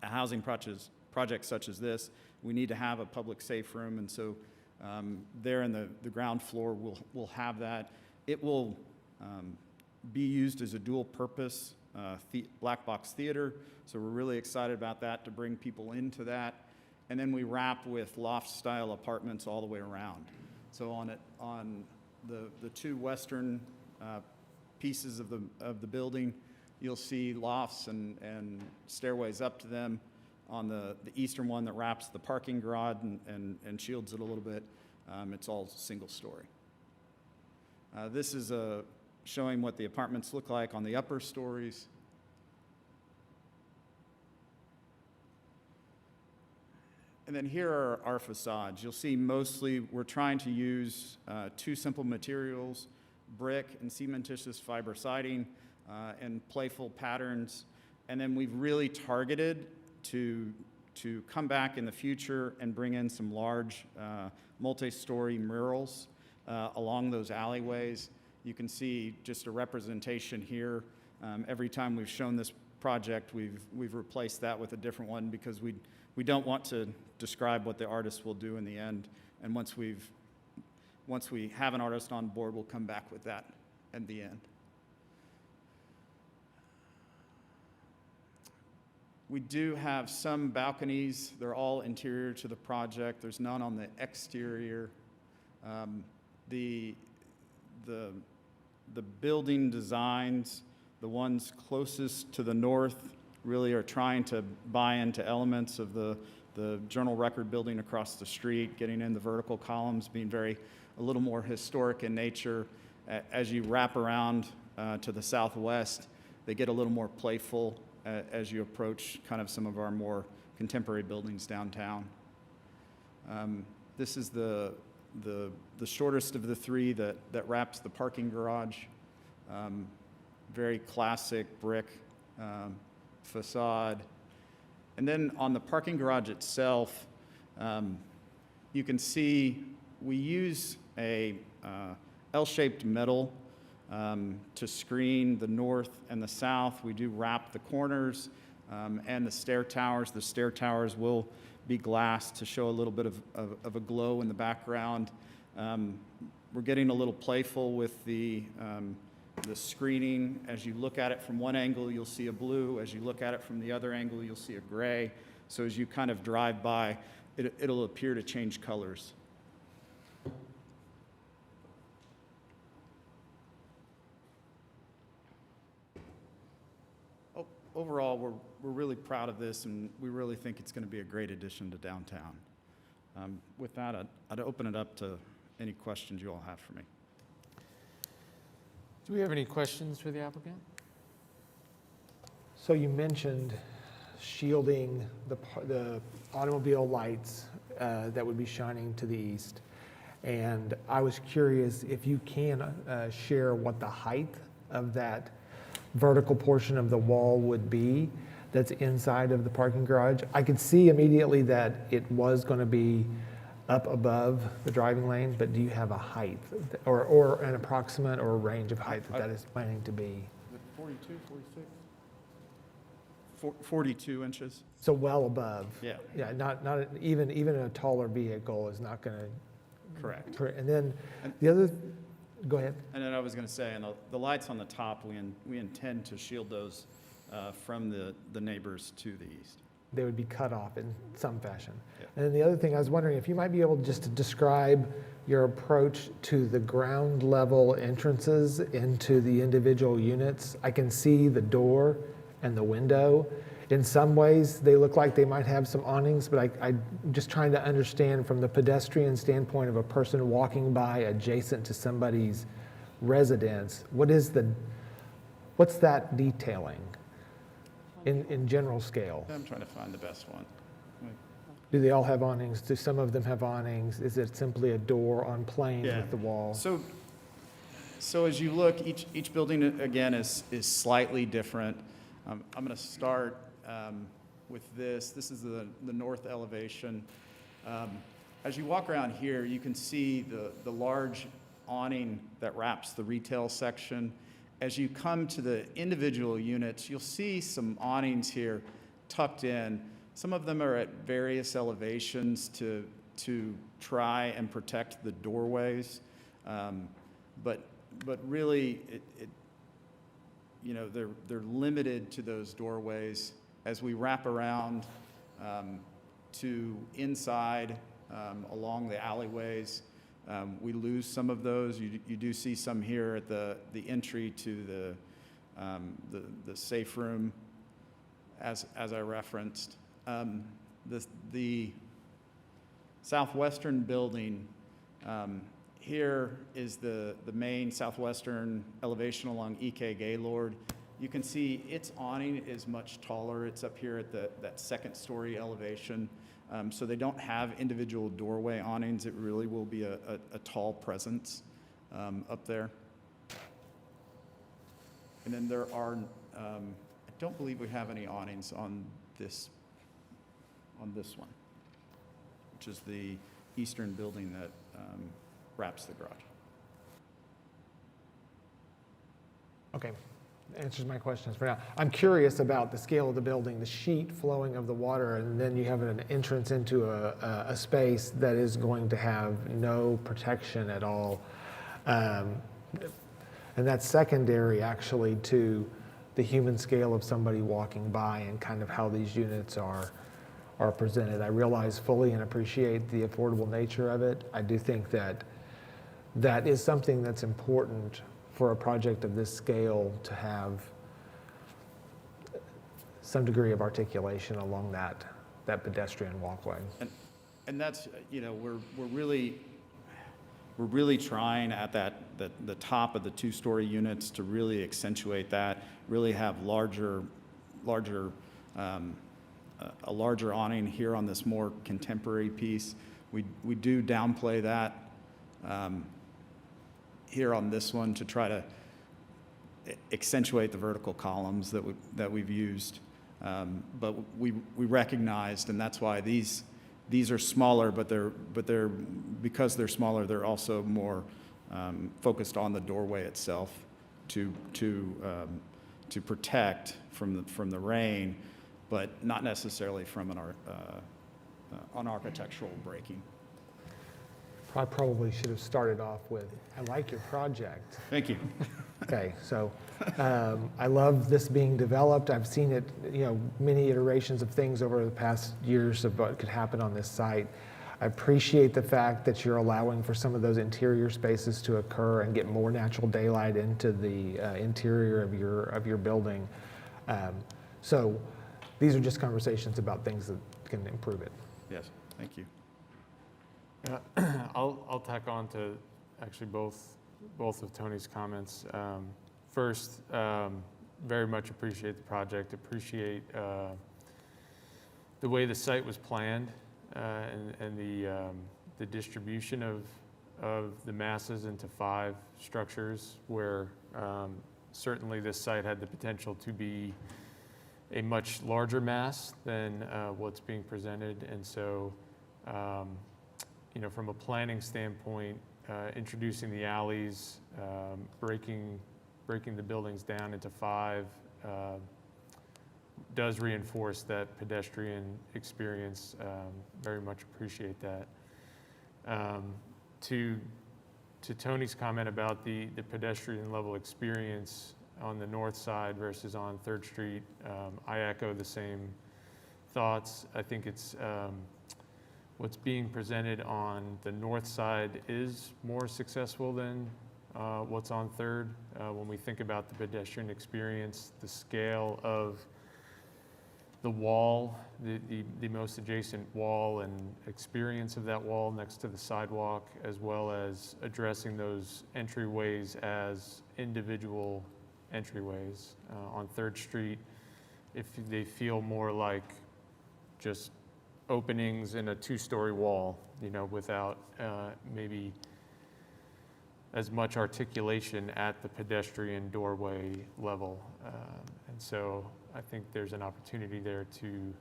housing project such as this, we need to have a public safe room, and so there in the ground floor we'll have that. It will be used as a dual purpose black box theater, so we're really excited about that to bring people into that. And then we wrap with loft-style apartments all the way around. So on the two western pieces of the building, you'll see lofts and stairways up to them. On the eastern one that wraps the parking garage and shields it a little bit, it's all single story. This is showing what the apartments look like on the upper stories. And then here are our facades. You'll see mostly we're trying to use two simple materials, brick and cementitious fiber siding, and playful patterns. And then we've really targeted to come back in the future and bring in some large multi-story murals along those alleyways. You can see just a representation here. Every time we've shown this project, we've replaced that with a different one because we don't want to describe what the artist will do in the end. And once we have an artist on board, we'll come back with that at the end. We do have some balconies. They're all interior to the project. There's none on the exterior. The building designs, the ones closest to the north, really are trying to buy into elements of the journal record building across the street, getting in the vertical columns, being a little more historic in nature. As you wrap around to the southwest, they get a little more playful as you approach kind of some of our more contemporary buildings downtown. This is the the shortest of the three that wraps the parking garage. Very classic brick facade. And then on the parking garage itself, you can see we use a L-shaped metal to screen the north and the south. We do wrap the corners and the stair towers. The stair towers will be glass to show a little bit of a glow in the background. We're getting a little playful with the screening. As you look at it from one angle, you'll see a blue. As you look at it from the other angle, you'll see a gray. So as you kind of drive by, it'll appear to change colors. Overall, we're really proud of this, and we really think it's going to be a great addition to downtown. With that, I'd open it up to any questions you all have for me. Do we have any questions for the applicant? So you mentioned shielding the automobile lights that would be shining to the east. And I was curious if you can share what the height of that vertical portion of the wall would be that's inside of the parking garage. I could see immediately that it was going to be up above the driving lanes, but do you have a height or an approximate or a range of height that is planning to be? 42, 46? 42 inches. So well above. Yeah. Yeah, not even a taller vehicle is not going to. Correct. And then the other, go ahead. And then I was going to say, and the lights on the top, we intend to shield those from the neighbors to the east. They would be cut off in some fashion. Yeah. And then the other thing, I was wondering if you might be able just to describe your approach to the ground level entrances into the individual units. I can see the door and the window. In some ways, they look like they might have some awnings, but I'm just trying to understand from the pedestrian standpoint of a person walking by adjacent to somebody's residence, what's that detailing in general scale? I'm trying to find the best one. Do they all have awnings? Do some of them have awnings? Is it simply a door on plane with the wall? So as you look, each building, again, is slightly different. I'm going to start with this. This is the north elevation. As you walk around here, you can see the large awning that wraps the retail section. As you come to the individual units, you'll see some awnings here tucked in. Some of them are at various elevations to try and protect the doorways. But really, they're limited to those doorways. As we wrap around to inside along the alleyways, we lose some of those. You do see some here at the entry to the safe room, as I referenced. The southwestern building, here is the main southwestern elevation along E.K. Gaylord. You can see its awning is much taller. It's up here at that second story elevation. So they don't have individual doorway awnings. It really will be a tall presence up there. And then there are, I don't believe we have any awnings on this one, which is the eastern building that wraps the garage. Okay, answers my questions for now. I'm curious about the scale of the building, the sheet flowing of the water, and then you have an entrance into a space that is going to have no protection at all. And that's secondary actually to the human scale of somebody walking by and kind of how these units are presented. I realize fully and appreciate the affordable nature of it. I do think that is something that's important for a project of this scale, to have some degree of articulation along that pedestrian walkway. And that's, we're really trying at the top of the two-story units to really accentuate that, really have a larger awning here on this more contemporary piece. We do downplay that here on this one to try to accentuate the vertical columns that we've used. But we recognized, and that's why these are smaller, but they're because they're smaller, they're also more focused on the doorway itself to protect from the rain, but not necessarily from an architectural breaking. I probably should have started off with, I like your project. Thank you. Okay, so I love this being developed. I've seen it, many iterations of things over the past years of what could happen on this site. I appreciate the fact that you're allowing for some of those interior spaces to occur and get more natural daylight into the interior of your building. So these are just conversations about things that can improve it. Yes, thank you. I'll tack on to actually both of Tony's comments. First, very much appreciate the project, appreciate the way the site was planned and the distribution of the masses into 5 structures where certainly this site had the potential to be a much larger mass than what's being presented. And so, from a planning standpoint, introducing the alleys, breaking the buildings down into 5 does reinforce that pedestrian experience. Very much appreciate that. To Tony's comment about the pedestrian level experience on the north side versus on 3rd Street, I echo the same thoughts. I think it's what's being presented on the north side is more successful than what's on 3rd. When we think about the pedestrian experience, the scale of the wall, the most adjacent wall and experience of that wall next to the sidewalk, as well as addressing those entryways as individual entryways on 3rd Street, if they feel more like just openings in a 2-story wall, without maybe as much articulation at the pedestrian doorway level. And so I think there's an opportunity there to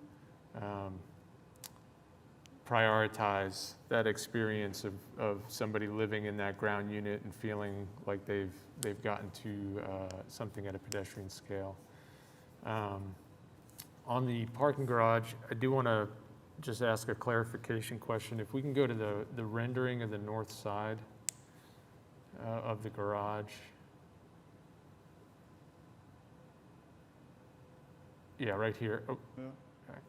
prioritize that experience of somebody living in that ground unit and feeling like they've gotten to something at a pedestrian scale. On the parking garage, I do want to just ask a clarification question. If we can go to the rendering of the north side of the garage. Yeah, right here. Oh, Yeah. back.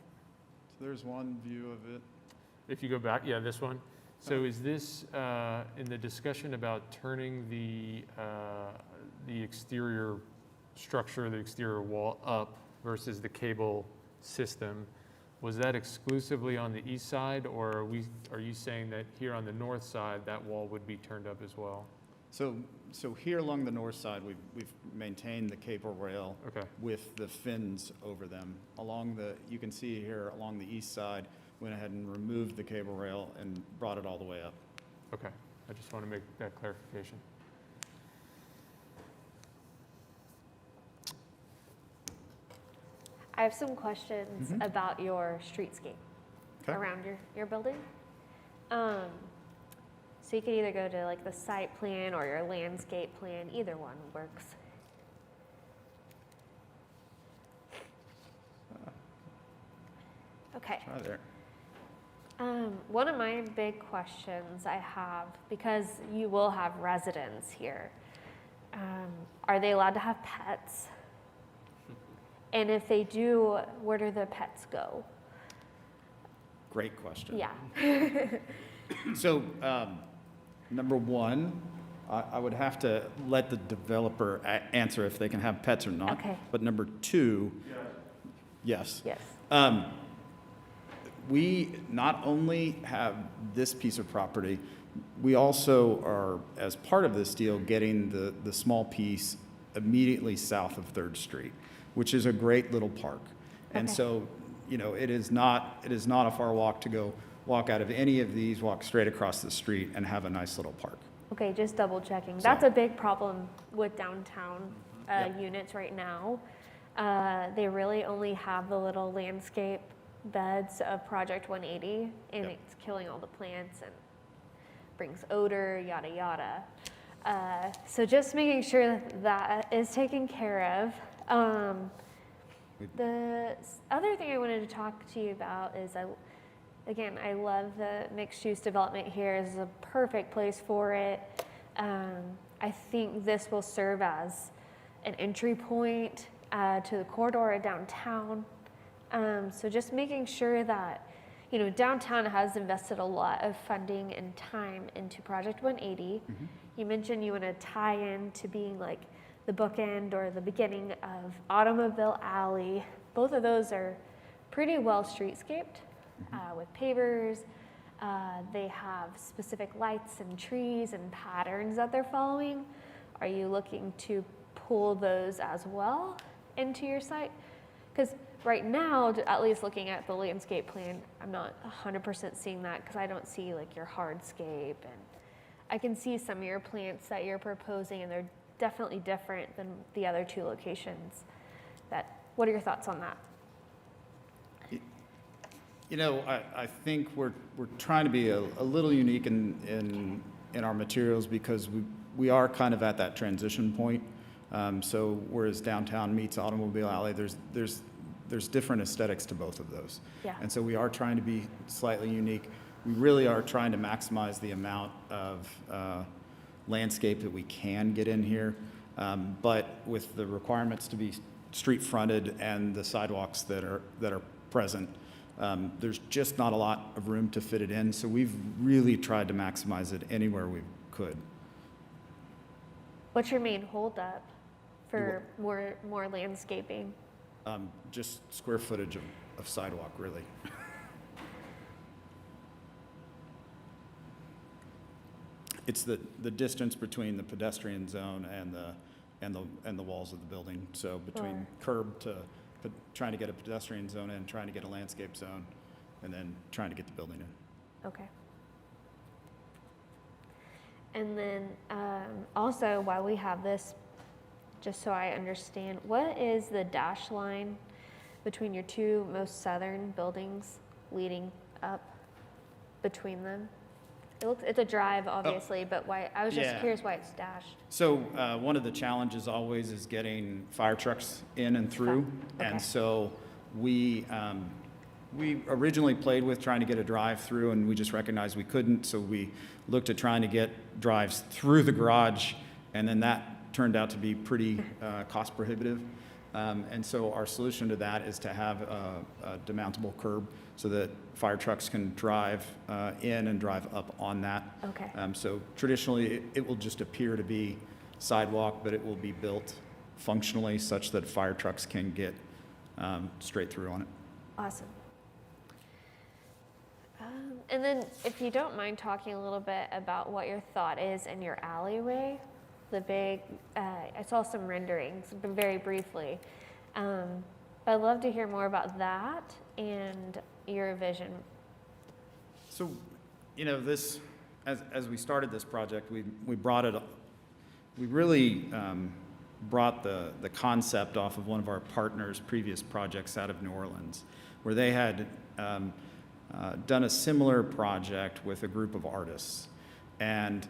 So there's one view of it. If you go back, yeah, this one. So is this, in the discussion about turning the exterior structure, the exterior wall up versus the cable system, was that exclusively on the east side, or are you saying that here on the north side, that wall would be turned up as well? So here along the north side, we've maintained the cable rail Okay. with the fins over them. You can see here along the east side, went ahead and removed the cable rail and brought it all the way up. Okay, I just want to make that clarification. I have some questions about your streetscape Okay. around your building. So you could either go to like the site plan or your landscape plan, either one works. Okay. Try there. One of my big questions I have, because you will have residents here, are they allowed to have pets? And if they do, where do the pets go? Great question. Yeah. So, number one, I would have to let the developer answer if they can have pets or not. Okay. But number two, yes. Yes. We not only have this piece of property, we also are, as part of this deal, getting the small piece immediately south of 3rd Street, which is a great little park. And Okay. so, it is not a far walk to go walk out of any of these, walk straight across the street, and have a nice little park. Okay, just double checking. That's a big problem with downtown units right now. They really only have the little landscape beds of Project 180, and it's killing all the plants and brings odor, yada, yada. So just making sure that is taken care of. The other thing I wanted to talk to you about is, I love the mixed-use development here. This is a perfect place for it. I think this will serve as an entry point to the corridor downtown. So just making sure that, downtown has invested a lot of funding and time into Project 180. You mentioned you want to tie in to being like the bookend or the beginning of Automobile Alley. Both of those are pretty well streetscaped with pavers. They have specific lights and trees and patterns that they're following. Are you looking to pull those as well into your site? Because right now, at least looking at the landscape plan, I'm not 100% seeing that, because I don't see like your hardscape, and I can see some of your plants that you're proposing, and they're definitely different than the other two locations. What are your thoughts on that? I think we're trying to be a little unique in our materials, because we are kind of at that transition point. So whereas downtown meets Automobile Alley, there's different aesthetics to both of those. Yeah. And so we are trying to be slightly unique. We really are trying to maximize the amount of landscape that we can get in here. But with the requirements to be street fronted and the sidewalks that are present, there's just not a lot of room to fit it in. So we've really tried to maximize it anywhere we could. What's your main holdup for more landscaping? Just square footage of sidewalk, really. It's the distance between the pedestrian zone and the walls of the building. So between curb to trying to get a pedestrian zone in, trying to get a landscape zone, and then trying to get the building in. Okay. And then also, while we have this, just so I understand, what is the dash line between your two most southern buildings leading up between them? It's a drive, obviously, but why? I was just curious why it's dashed. So one of the challenges always is getting fire trucks in and through. Okay. And so we originally played with trying to get a drive through, and we just recognized we couldn't. So we looked at trying to get drives through the garage, and then that turned out to be pretty cost prohibitive. And so our solution to that is to have a demountable curb so that fire trucks can drive in and drive up on that. Okay. So traditionally, it will just appear to be sidewalk, but it will be built functionally such that fire trucks can get straight through on it. Awesome. And then, if you don't mind talking a little bit about what your thought is in your alleyway, the big, I saw some renderings, but very briefly. But I'd love to hear more about that and your vision. So, this, as we started this project, we brought it, we really brought the concept off of one of our partners' previous projects out of New Orleans, where they had done a similar project with a group of artists. And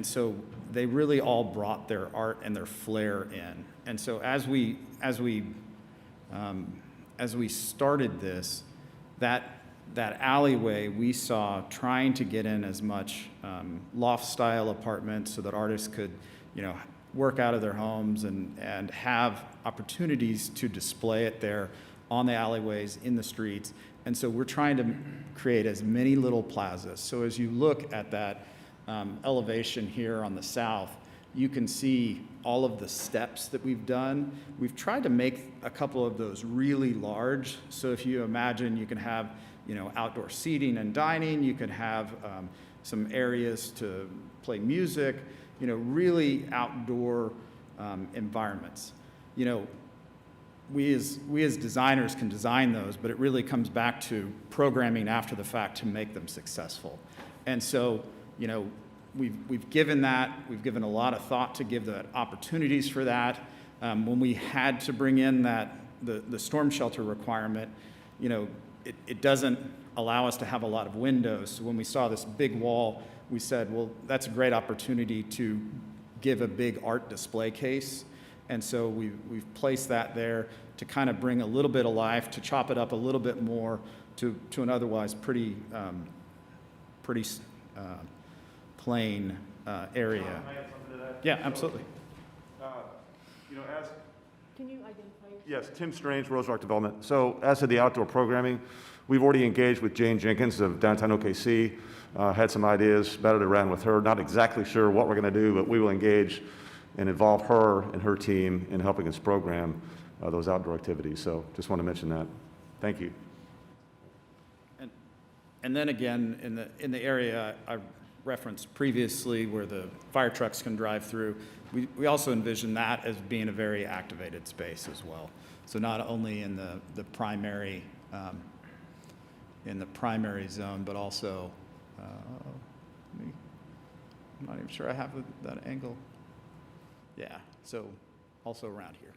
so they really all brought their art and their flair in. And so as we started this, that alleyway we saw trying to get in as much loft-style apartments so that artists could, work out of their homes and have opportunities to display it there on the alleyways, in the streets. And so we're trying to create as many little plazas. So as you look at that elevation here on the south, you can see all of the steps that we've done. We've tried to make a couple of those really large. So if you imagine, you can have, outdoor seating and dining. You can have some areas to play music, we as designers can design those, but it really comes back to programming after the fact to make them successful. And so, you know, we've given a lot of thought to give the opportunities for that. When we had to bring in the storm shelter requirement, you know, it doesn't allow us to have a lot of windows. So when we saw this big wall, we said, well, that's a great opportunity to give a big art display case. And so we've placed that there to kind of bring a little bit of life, to chop it up a little bit more to an otherwise pretty plain area. Can I add something to that? Yeah, absolutely. You know, as Can you identify yourself? Yes, Tim Strange, Rose Rock Development. So as to the outdoor programming, we've already engaged with Jane Jenkins of Downtown OKC, had some ideas, batted around with her. Not exactly sure what we're going to do, but we will engage and involve her and her team in helping us program those outdoor activities. So just want to mention that. Thank you. And then again, in the area I referenced previously where the fire trucks can drive through, we also envision that as being a very activated space as well. So not only in the primary zone, but also, I'm not even sure I have that angle. Yeah, so also around here.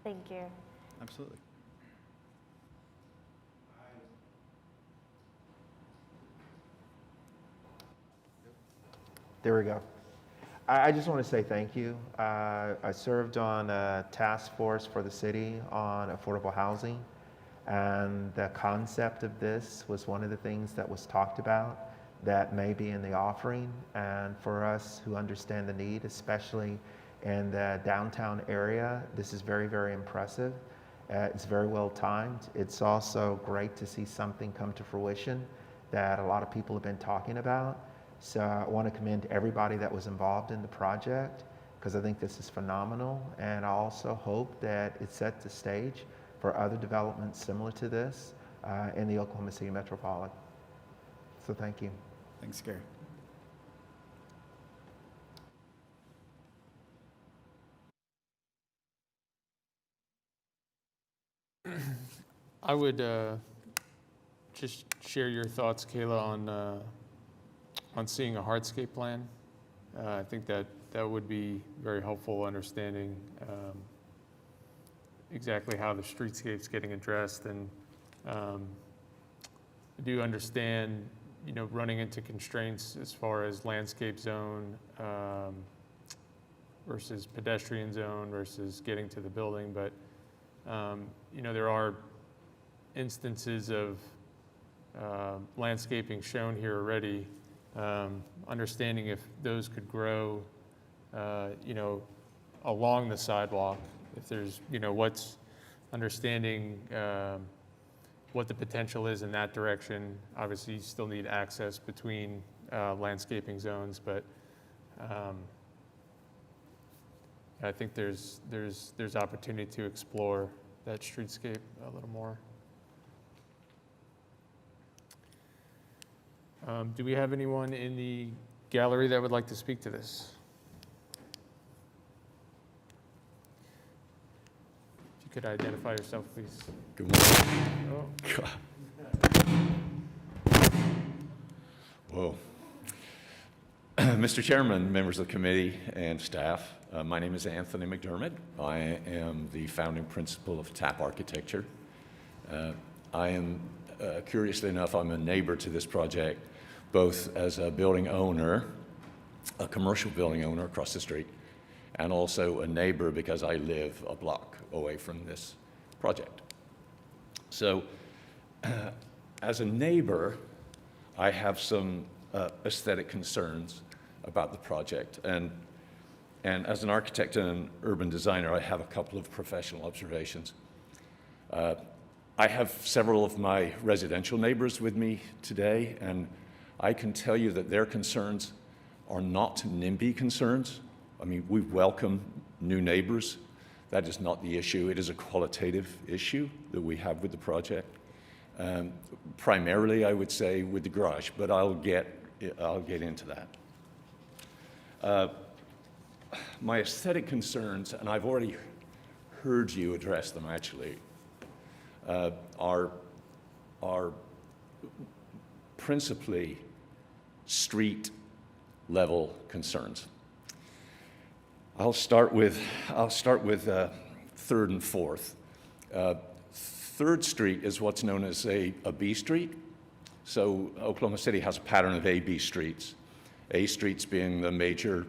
Thank you. Absolutely. There we go. I just want to say thank you. I served on a task force for the city on affordable housing, and the concept of this was one of the things that was talked about that may be in the offering. And for us who understand the need, especially in the downtown area, this is very, very impressive. It's very well timed. It's also great to see something come to fruition that a lot of people have been talking about. So I want to commend everybody that was involved in the project, because I think this is phenomenal. And I also hope that it sets the stage for other developments similar to this in the Oklahoma City metropolitan. So thank you. Thanks, Gary. I would just share your thoughts, Kayla, on seeing a hardscape plan. I think that would be very helpful, understanding exactly how the streetscape's getting addressed. And I do understand, you know, running into constraints as far as landscape zone versus pedestrian zone versus getting to the building. But, you know, there are instances of landscaping shown here already. Understanding if those could grow, you know, along the sidewalk, if there's, you know, what's understanding what the potential is in that direction. Obviously, you still need access between landscaping zones, but I think there's opportunity to explore that streetscape a little more. Do we have anyone in the gallery that would like to speak to this? If you could identify yourself, please. Good morning. Oh. Whoa. Mr. Chairman, members of the committee and staff, my name is Anthony Mcdermott. I am the founding principal of TAP Architecture. I am, curiously enough, I'm a neighbor to this project, both as a building owner, a commercial building owner across the street, and also a neighbor because I live a block away from this project. So as a neighbor, I have some aesthetic concerns about the project. And as an architect and an urban designer, I have a couple of professional observations. I have several of my residential neighbors with me today, and I can tell you that their concerns are not NIMBY concerns. I mean, we welcome new neighbors. That is not the issue. It is a qualitative issue that we have with the project. Primarily, I would say, with the garage, but I'll get I'll get into that. My aesthetic concerns, and I've already heard you address them actually, are principally street level concerns. I'll start with 3rd and 4th. 3rd Street is what's known as a B street. So Oklahoma City has a pattern of A-B streets. A streets being the major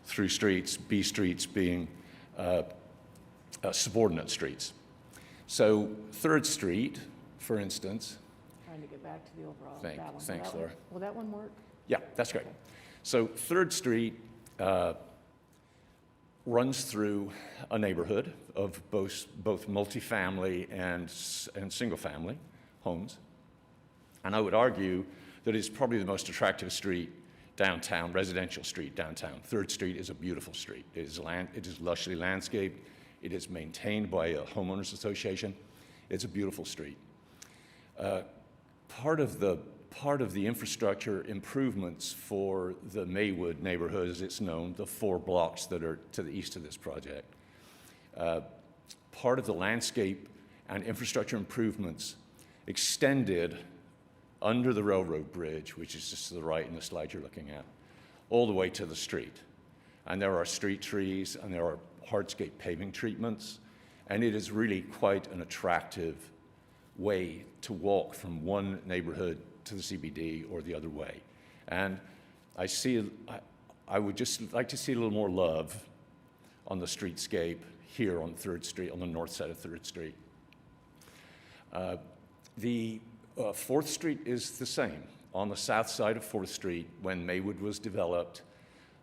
through streets, B streets being subordinate streets. So 3rd Street, for instance. Trying to get back to the overall. Thanks, Laura. Will that one work? Yeah, that's great. So 3rd Street runs through a neighborhood of both multifamily and single-family homes. And I would argue that it's probably the most attractive street downtown, residential street downtown. 3rd Street is a beautiful street. It is lushly landscaped. It is maintained by a homeowners association. It's a beautiful street. Part of the infrastructure improvements for the Maywood neighborhood, as it's known, the 4 blocks that are to the east of this project, part of the landscape and infrastructure improvements extended under the railroad bridge, which is just to the right in the slide you're looking at, all the way to the street. And there are street trees and there are hardscape paving treatments, and it is really quite an attractive way to walk from one neighborhood to the CBD or the other way. And I would just like to see a little more love on the streetscape here on 3rd Street, on the north side of 3rd Street. The 4th Street is the same. On the south side of 4th Street, when Maywood was developed,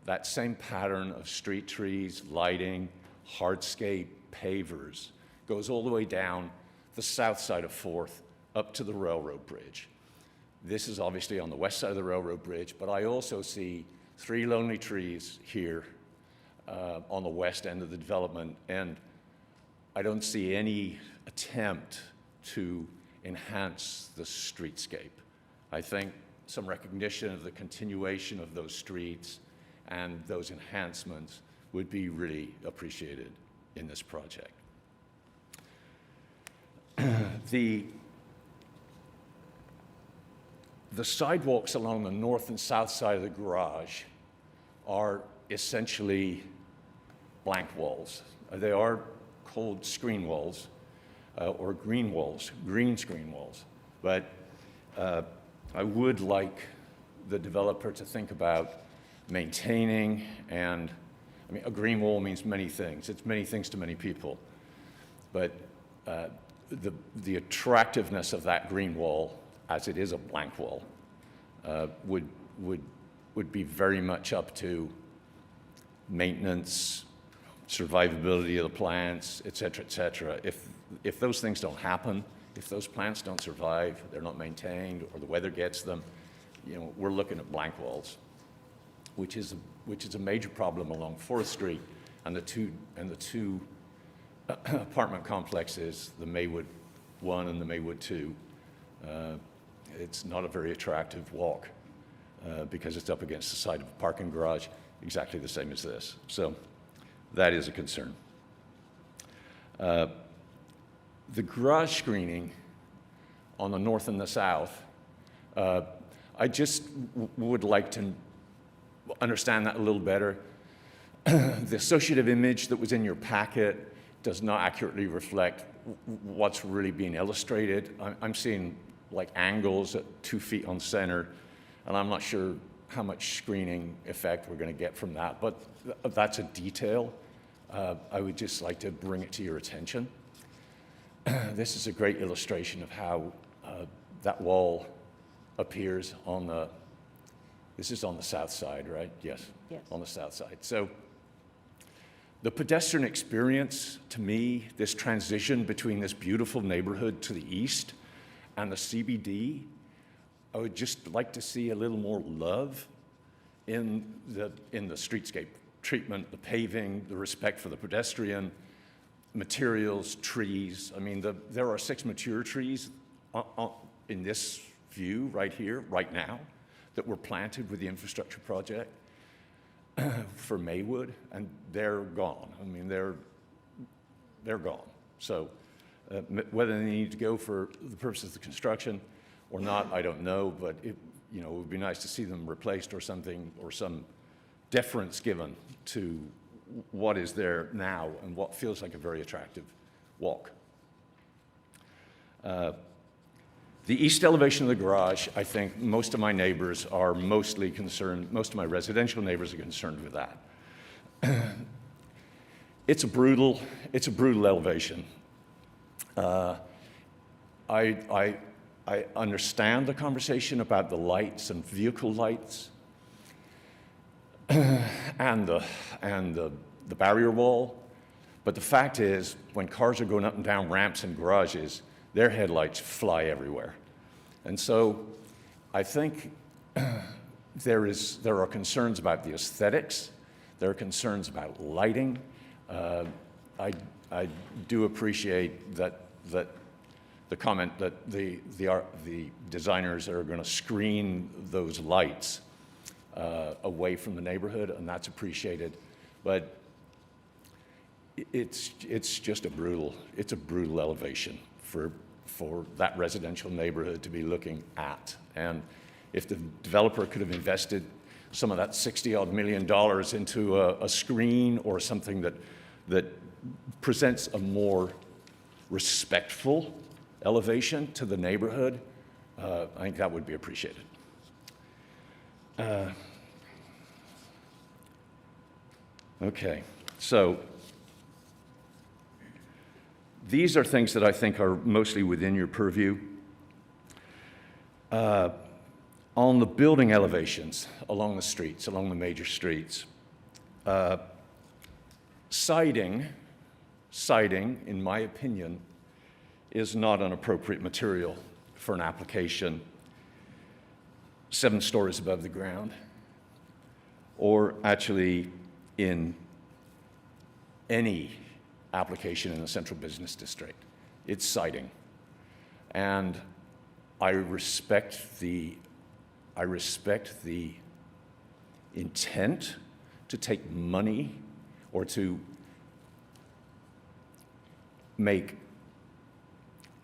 that same pattern of street trees, lighting, hardscape, pavers goes all the way down the south side of 4th up to the railroad bridge. This is obviously on the west side of the railroad bridge, but I also see 3 lonely trees here on the west end of the development, and I don't see any attempt to enhance the streetscape. I think some recognition of the continuation of those streets and those enhancements would be really appreciated in this project. The sidewalks along the north and south side of the garage are essentially blank walls. They are called screen walls or green walls, green screen walls. But I would like the developer to think about maintaining, and I mean, a green wall means many things. It's many things to many people. But the attractiveness of that green wall, as it is a blank wall, would be very much up to maintenance, survivability of the plants, et cetera, et cetera. If those things don't happen, if those plants don't survive, they're not maintained, or the weather gets them, you know, we're looking at blank walls, which is a major problem along 4th Street and the two apartment complexes, the Maywood 1 and the Maywood 2. It's not a very attractive walk because it's up against the side of a parking garage, exactly the same as this. So that is a concern. The garage screening on the north and the south, I just would like to understand that a little better. The associative image that was in your packet does not accurately reflect what's really being illustrated. I'm seeing like angles at 2 feet on center, and I'm not sure how much screening effect we're going to get from that, but that's a detail. I would just like to bring it to your attention. This is a great illustration of how that wall appears on the, this is on the south side, right? Yes. Yes. On the south side. So the pedestrian experience, to me, this transition between this beautiful neighborhood to the east and the CBD, I would just like to see a little more love in the streetscape treatment, the paving, the respect for the pedestrian, materials, trees. I mean, there are 6 mature trees in this view right here, right now. that were planted with the infrastructure project for Maywood, and they're gone. I mean, they're gone. So whether they need to go for the purposes of the construction or not, I don't know, but it would be nice to see them replaced or something, or some deference given to what is there now and what feels like a very attractive walk. The east elevation of the garage, I think most of my neighbors are mostly concerned, most of my residential neighbors are concerned with that. It's a brutal elevation. I understand the conversation about the lights and vehicle lights and the barrier wall, but the fact is, when cars are going up and down ramps and garages, their headlights fly everywhere. And so I think there are concerns about the aesthetics, there are concerns about lighting. I do appreciate that the comment that the designers are going to screen those lights away from the neighborhood, and that's appreciated. But it's just a brutal elevation for that residential neighborhood to be looking at. And if the developer could have invested some of that $60-odd million into a screen or something that presents a more respectful elevation to the neighborhood, I think that would be appreciated. Okay, so these are things that I think are mostly within your purview. On the building elevations along the streets, along the major streets, siding, in my opinion, is not an appropriate material for an application 7 stories above the ground, or actually in any application in the central business district. It's siding. And I respect the intent to take money or to make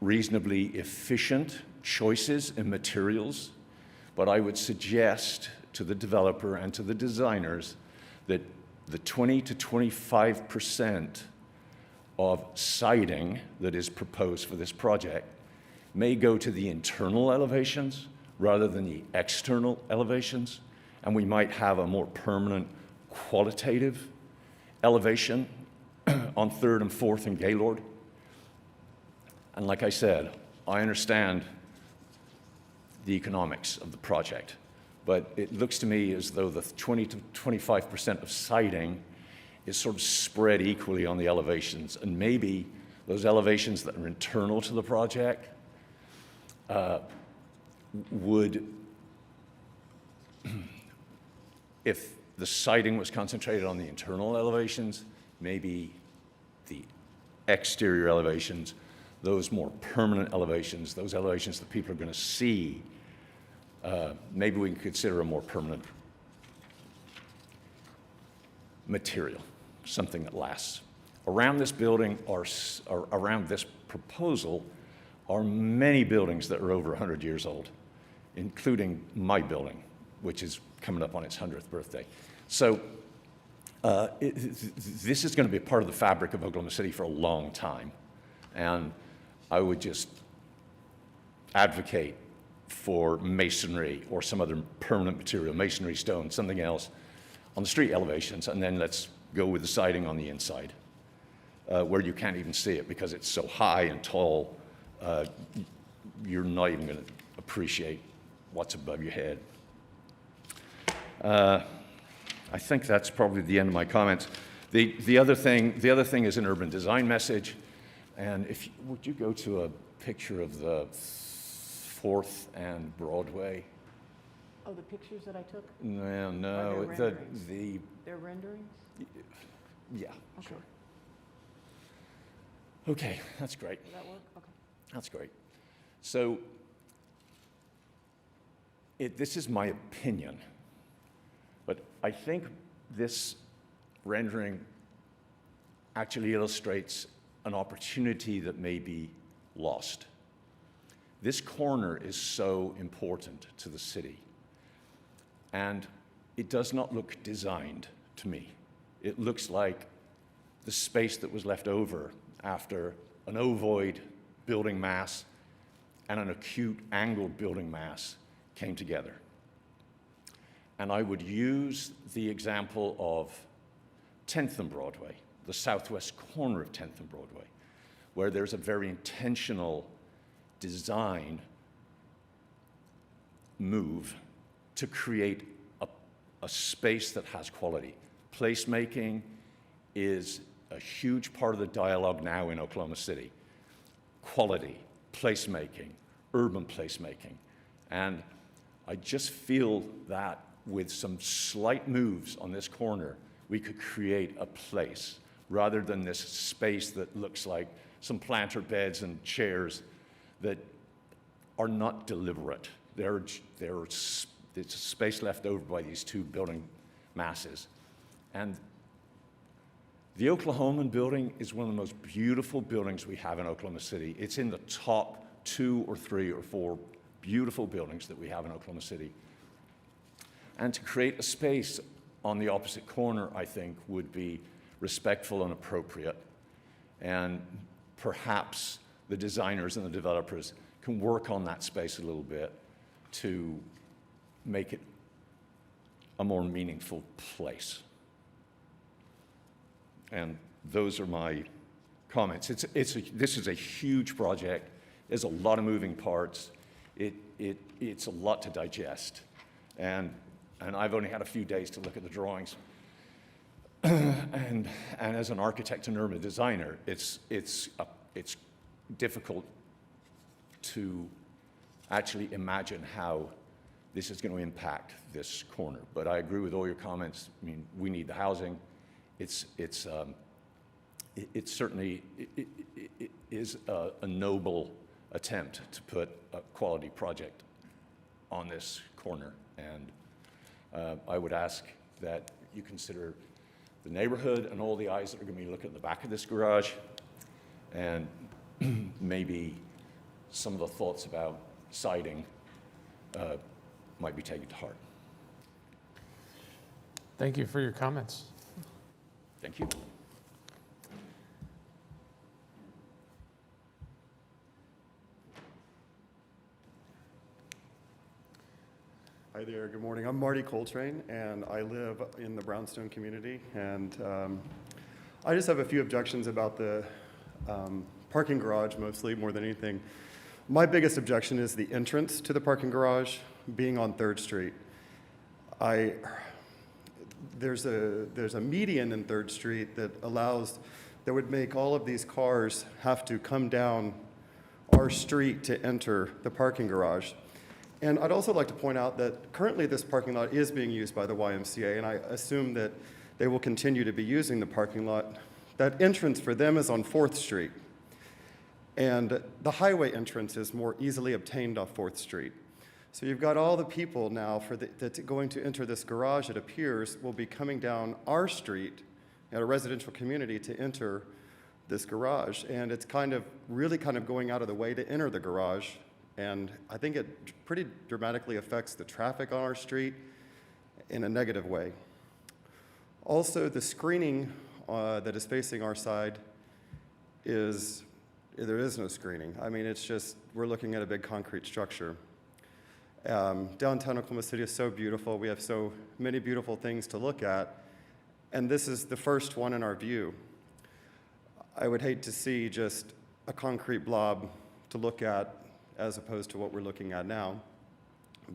reasonably efficient choices in materials, but I would suggest to the developer and to the designers that the 20 to 25% of siding that is proposed for this project may go to the internal elevations rather than the external elevations, and we might have a more permanent qualitative elevation on 3rd and 4th and Gaylord. And like I said, I understand the economics of the project, but it looks to me as though the 20 to 25% of siding is sort of spread equally on the elevations, and maybe those elevations that are internal to the project would, if the siding was concentrated on the internal elevations, maybe the exterior elevations, those more permanent elevations, those elevations that people are going to see, maybe we can consider a more permanent material, something that lasts. Around this building, or around this proposal, are many buildings that are over 100 years old, including my building, which is coming up on its 100th birthday. So this is going to be a part of the fabric of Oklahoma City for a long time. And I would just advocate for masonry or some other permanent material, masonry, stone, something else, on the street elevations, and then let's go with the siding on the inside, where you can't even see it because it's so high and tall, you're not even going to appreciate what's above your head. I think that's probably the end of my comments. The other thing is an urban design message. And would you go to a picture of the 4th and Broadway? Oh, the pictures that I took? No. They're renderings? Yeah, Okay. sure. Okay, that's great. Does that work? Okay. That's great. So this is my opinion, but I think this rendering actually illustrates an opportunity that may be lost. This corner is so important to the city, and it does not look designed to me. It looks like the space that was left over after an ovoid building mass and an acute angled building mass came together. And I would use the example of 10th and Broadway, the southwest corner of 10th and Broadway, where there's a very intentional design move to create a space that has quality. Placemaking is a huge part of the dialogue now in Oklahoma City. Quality, placemaking, urban placemaking. And I just feel that with some slight moves on this corner, we could create a place rather than this space that looks like some planter beds and chairs that are not deliberate. It's a space left over by these two building masses. And the Oklahoman building is one of the most beautiful buildings we have in Oklahoma City. It's in the top 2 or 3 or 4 beautiful buildings that we have in Oklahoma City. And to create a space on the opposite corner, I think, would be respectful and appropriate. And perhaps the designers and the developers can work on that space a little bit to make it a more meaningful place. And those are my comments. This is a huge project. There's a lot of moving parts. It's a lot to digest. And I've only had a few days to look at the drawings. and as an architect and urban designer, it's difficult to actually imagine how this is going to impact this corner. But I agree with all your comments. I mean, we need the housing. It certainly is a noble attempt to put a quality project on this corner. And I would ask that you consider the neighborhood and all the eyes that are going to be looking at the back of this garage, and maybe some of the thoughts about siding might be taken to heart. Thank you for your comments. Thank you. Hi there, good morning. I'm Marty Coltrane, and I live in the Brownstone community. And I just have a few objections about the parking garage, mostly, more than anything. My biggest objection is the entrance to the parking garage being on 3rd Street. There's a median in 3rd Street that would make all of these cars have to come down our street to enter the parking garage. And I'd also like to point out that currently this parking lot is being used by the YMCA, and I assume that they will continue to be using the parking lot. That entrance for them is on 4th Street. And the highway entrance is more easily obtained off 4th Street. So you've got all the people now that's going to enter this garage, it appears, will be coming down our street at a residential community to enter this garage. And it's really going out of the way to enter the garage. And I think it pretty dramatically affects the traffic on our street in a negative way. Also, the screening that is facing our side there is no screening. I mean, it's just, we're looking at a big concrete structure. Downtown Oklahoma City is so beautiful. We have so many beautiful things to look at. And this is the first one in our view. I would hate to see just a concrete blob to look at as opposed to what we're looking at now.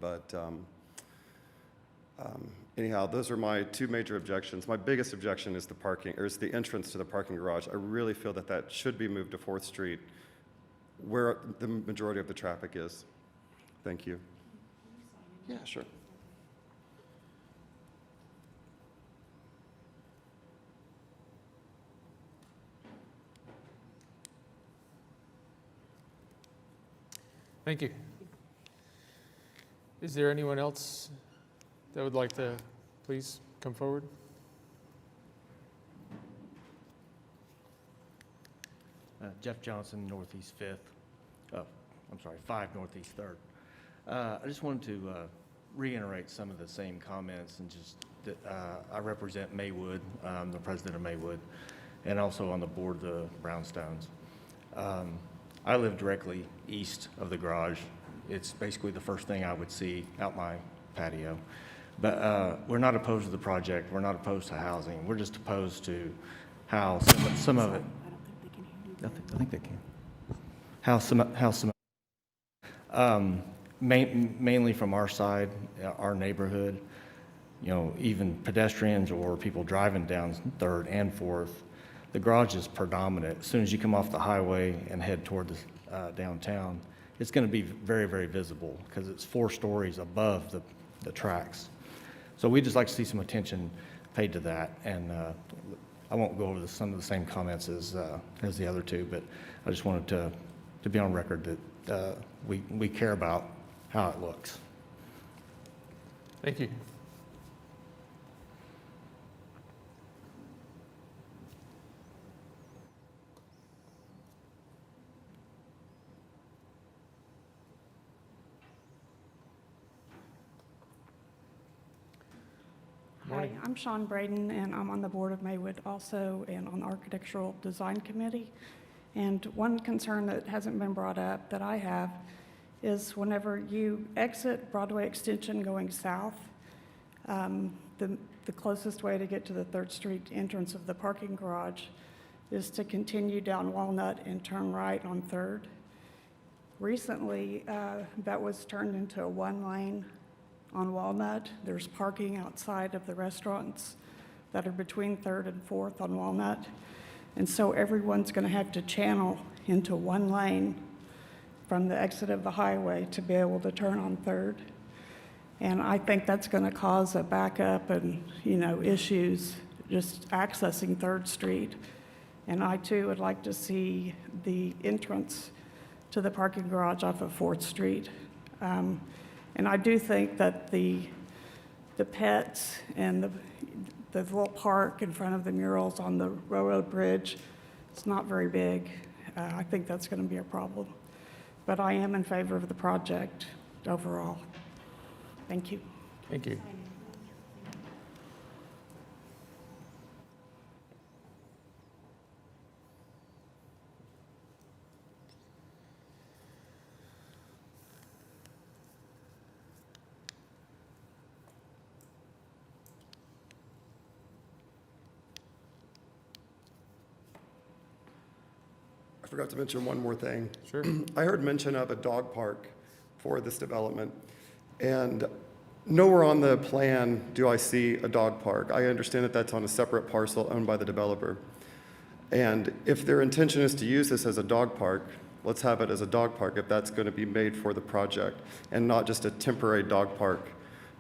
But anyhow, those are my 2 major objections. My biggest objection is the entrance to the parking garage. I really feel that should be moved to 4th Street, where the majority of the traffic is. Thank you. Yeah, sure. Thank you. Is there anyone else that would like to please come forward? Jeff Johnson, Northeast 5th. I'm sorry, 5 Northeast 3rd. I just wanted to reiterate some of the same comments and just that I represent Maywood, the president of Maywood, and also on the board of the Brownstones. I live directly east of the garage. It's basically the first thing I would see out my patio. But we're not opposed to the project. We're not opposed to housing. We're just opposed to how some of it. I think they can. How some mainly from our side, our neighborhood, you know, even pedestrians or people driving down 3rd and 4th, the garage is predominant. As soon as you come off the highway and head toward the downtown, it's going to be very, very visible because it's 4 stories above the tracks. So we just like to see some attention paid to that. And I won't go over some of the same comments as the other two, but I just wanted to be on record that we care about how it looks. Thank you. Hi, I'm Sean Braden, and I'm on the board of Maywood also, and on the Architectural Design Committee. And one concern that hasn't been brought up that I have is whenever you exit Broadway Extension going south, the closest way to get to the 3rd Street entrance of the parking garage is to continue down Walnut and turn right on 3rd. Recently, that was turned into a 1-lane on Walnut. There's parking outside of the restaurants that are between 3rd and 4th on Walnut. And so everyone's going to have to channel into 1 lane from the exit of the highway to be able to turn on 3rd. And I think that's going to cause a backup and, you know, issues just accessing 3rd Street. And I too would like to see the entrance to the parking garage off of 4th Street. And I do think that the pets and the little park in front of the murals on the railroad bridge, it's not very big. I think that's going to be a problem. But I am in favor of the project overall. Thank you. Thank you. I forgot to mention one more thing. Sure. I heard mention of a dog park for this development, and nowhere on the plan do I see a dog park. I understand that that's on a separate parcel owned by the developer. And if their intention is to use this as a dog park, let's have it as a dog park if that's going to be made for the project, and not just a temporary dog park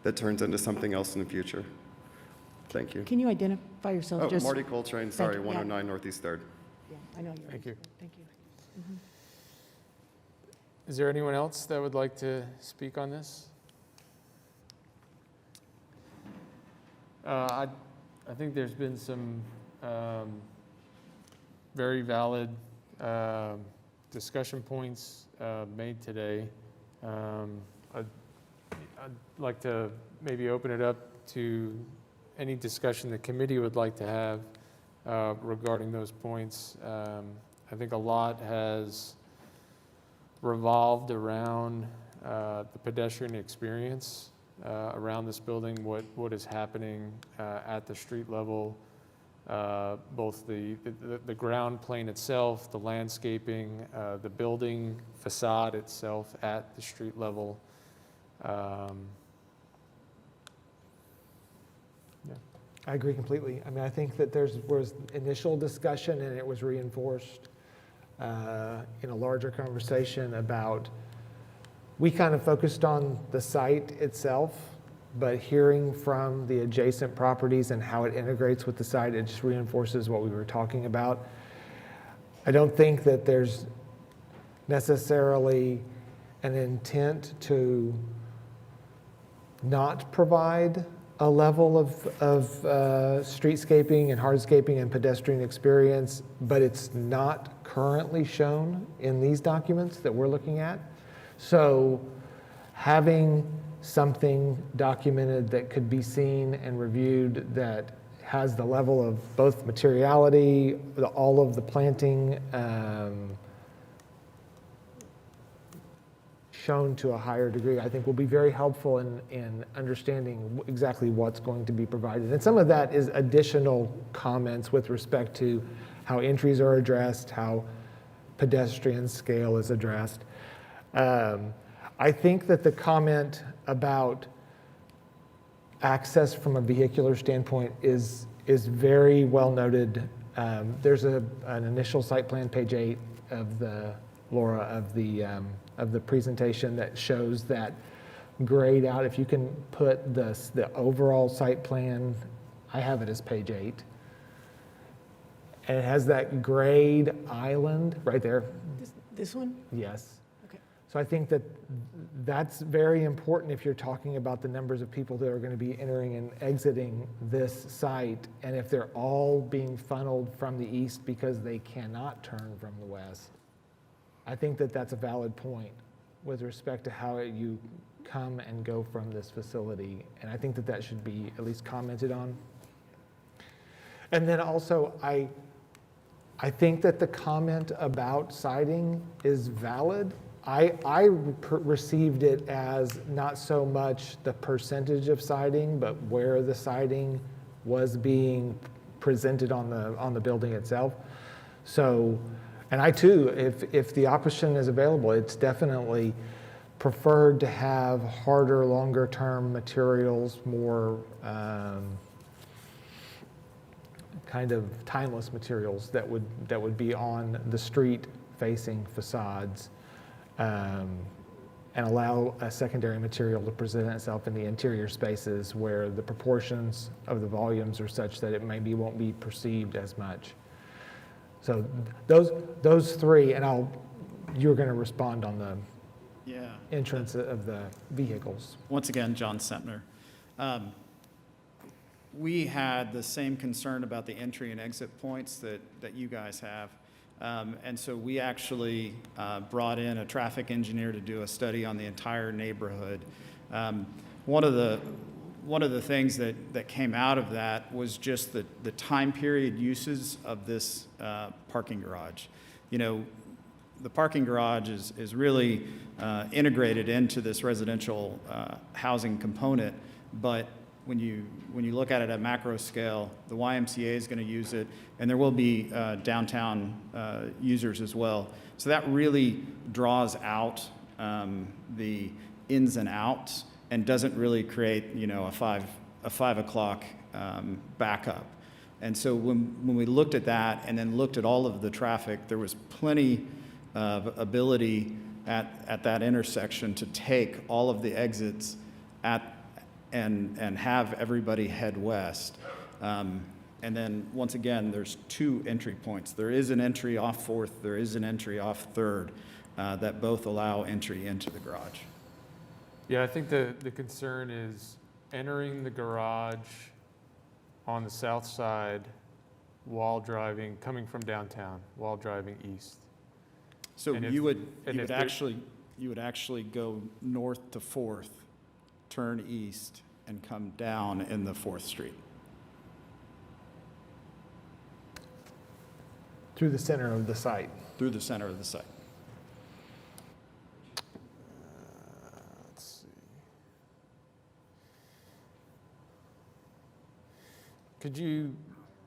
that turns into something else in the future. Thank you. Can you identify yourself? Oh, just Marty Coltrane, sorry, you. 109 Northeast 3rd. Yeah, I know you're. Thank you. Thank you. Is there anyone else that would like to speak on this? I think there's been some very valid discussion points made today. I'd like to maybe open it up to any discussion the committee would like to have regarding those points. I think a lot has revolved around the pedestrian experience around this building, what is happening at the street level, both the ground plane itself, the landscaping, the building facade itself at the street level. I agree completely. I mean, I think that was initial discussion and it was reinforced in a larger conversation about, we kind of focused on the site itself, but hearing from the adjacent properties and how it integrates with the site, it just reinforces what we were talking about. I don't think that there's necessarily an intent to not provide a level of streetscaping and hardscaping and pedestrian experience, but it's not currently shown in these documents that we're looking at. So having something documented that could be seen and reviewed that has the level of both materiality, all of the planting, shown to a higher degree, I think will be very helpful in understanding exactly what's going to be provided. And some of that is additional comments with respect to how entries are addressed, how pedestrian scale is addressed. I think that the comment about access from a vehicular standpoint is very well noted. There's an initial site plan, page 8 of the Laura of the presentation that shows that grayed out. If you can put the overall site plan, I have it as page 8. And it has that grayed island right there. This one? Yes. Okay. So I think that that's very important if you're talking about the numbers of people that are going to be entering and exiting this site. And if they're all being funneled from the east because they cannot turn from the west, I think that that's a valid point with respect to how you come and go from this facility. And I think that that should be at least commented on. And then also, I think that the comment about siding is valid. I received it as not so much the percentage of siding, but where the siding was being presented on the building itself. So, and I too, if the option is available, it's definitely preferred to have harder, longer term materials, more kind of timeless materials that would be on the street facing facades, and allow a secondary material to present itself in the interior spaces where the proportions of the volumes are such that it maybe won't be perceived as much. So those three, and you're going to respond on the entrance of the vehicles. Once again, John Sempner. We had the same concern about the entry and exit points that you guys have. And so we actually brought in a traffic engineer to do a study on the entire neighborhood. One of the things that came out of that was just the time period uses of this parking garage. You know, the parking garage is really integrated into this residential housing component, but when you look at it at macro scale, the YMCA is going to use it, and there will be downtown users as well. So that really draws out the ins and outs and doesn't really create, you know, a 5 o'clock backup. And so when we looked at that and then looked at all of the traffic, there was plenty of ability at that intersection to take all of the exits and have everybody head west. And then once again, there's 2 entry points. There is an entry off 4th, there is an entry off 3rd that both allow entry into the garage. Yeah, I think the concern is entering the garage on the south side while driving, coming from downtown, while driving east. So you would actually go north to 4th, turn east, and come down in the 4th Street. Through the center of the site. Through the center of the site. Let's see. Could you?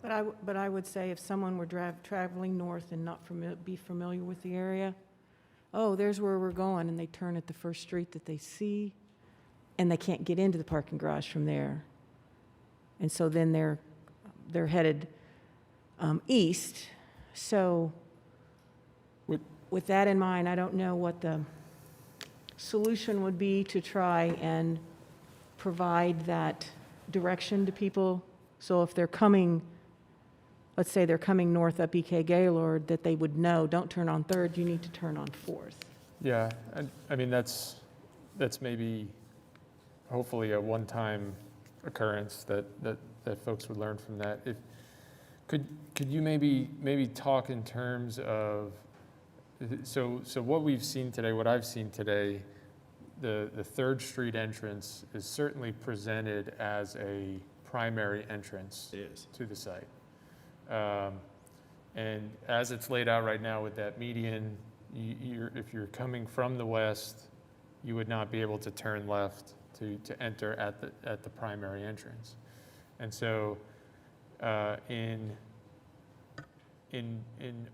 But I would say if someone were traveling north and not be familiar with the area, oh, there's where we're going, and they turn at the first street that they see, and they can't get into the parking garage from there. And so then they're headed east. So with that in mind, I don't know what the solution would be to try and provide that direction to people. So if they're coming, let's say they're coming north up E.K. Gaylord, that they would know, don't turn on 3rd, you need to turn on 4th. Yeah, I mean, that's maybe hopefully a one-time occurrence that folks would learn from that. Could you maybe talk in terms of, so what we've seen today, what I've seen today, the 3rd Street entrance is certainly presented as a primary entrance to the site. And as it's laid out right now with that median, if you're coming from the west, you would not be able to turn left to enter at the primary entrance. And so in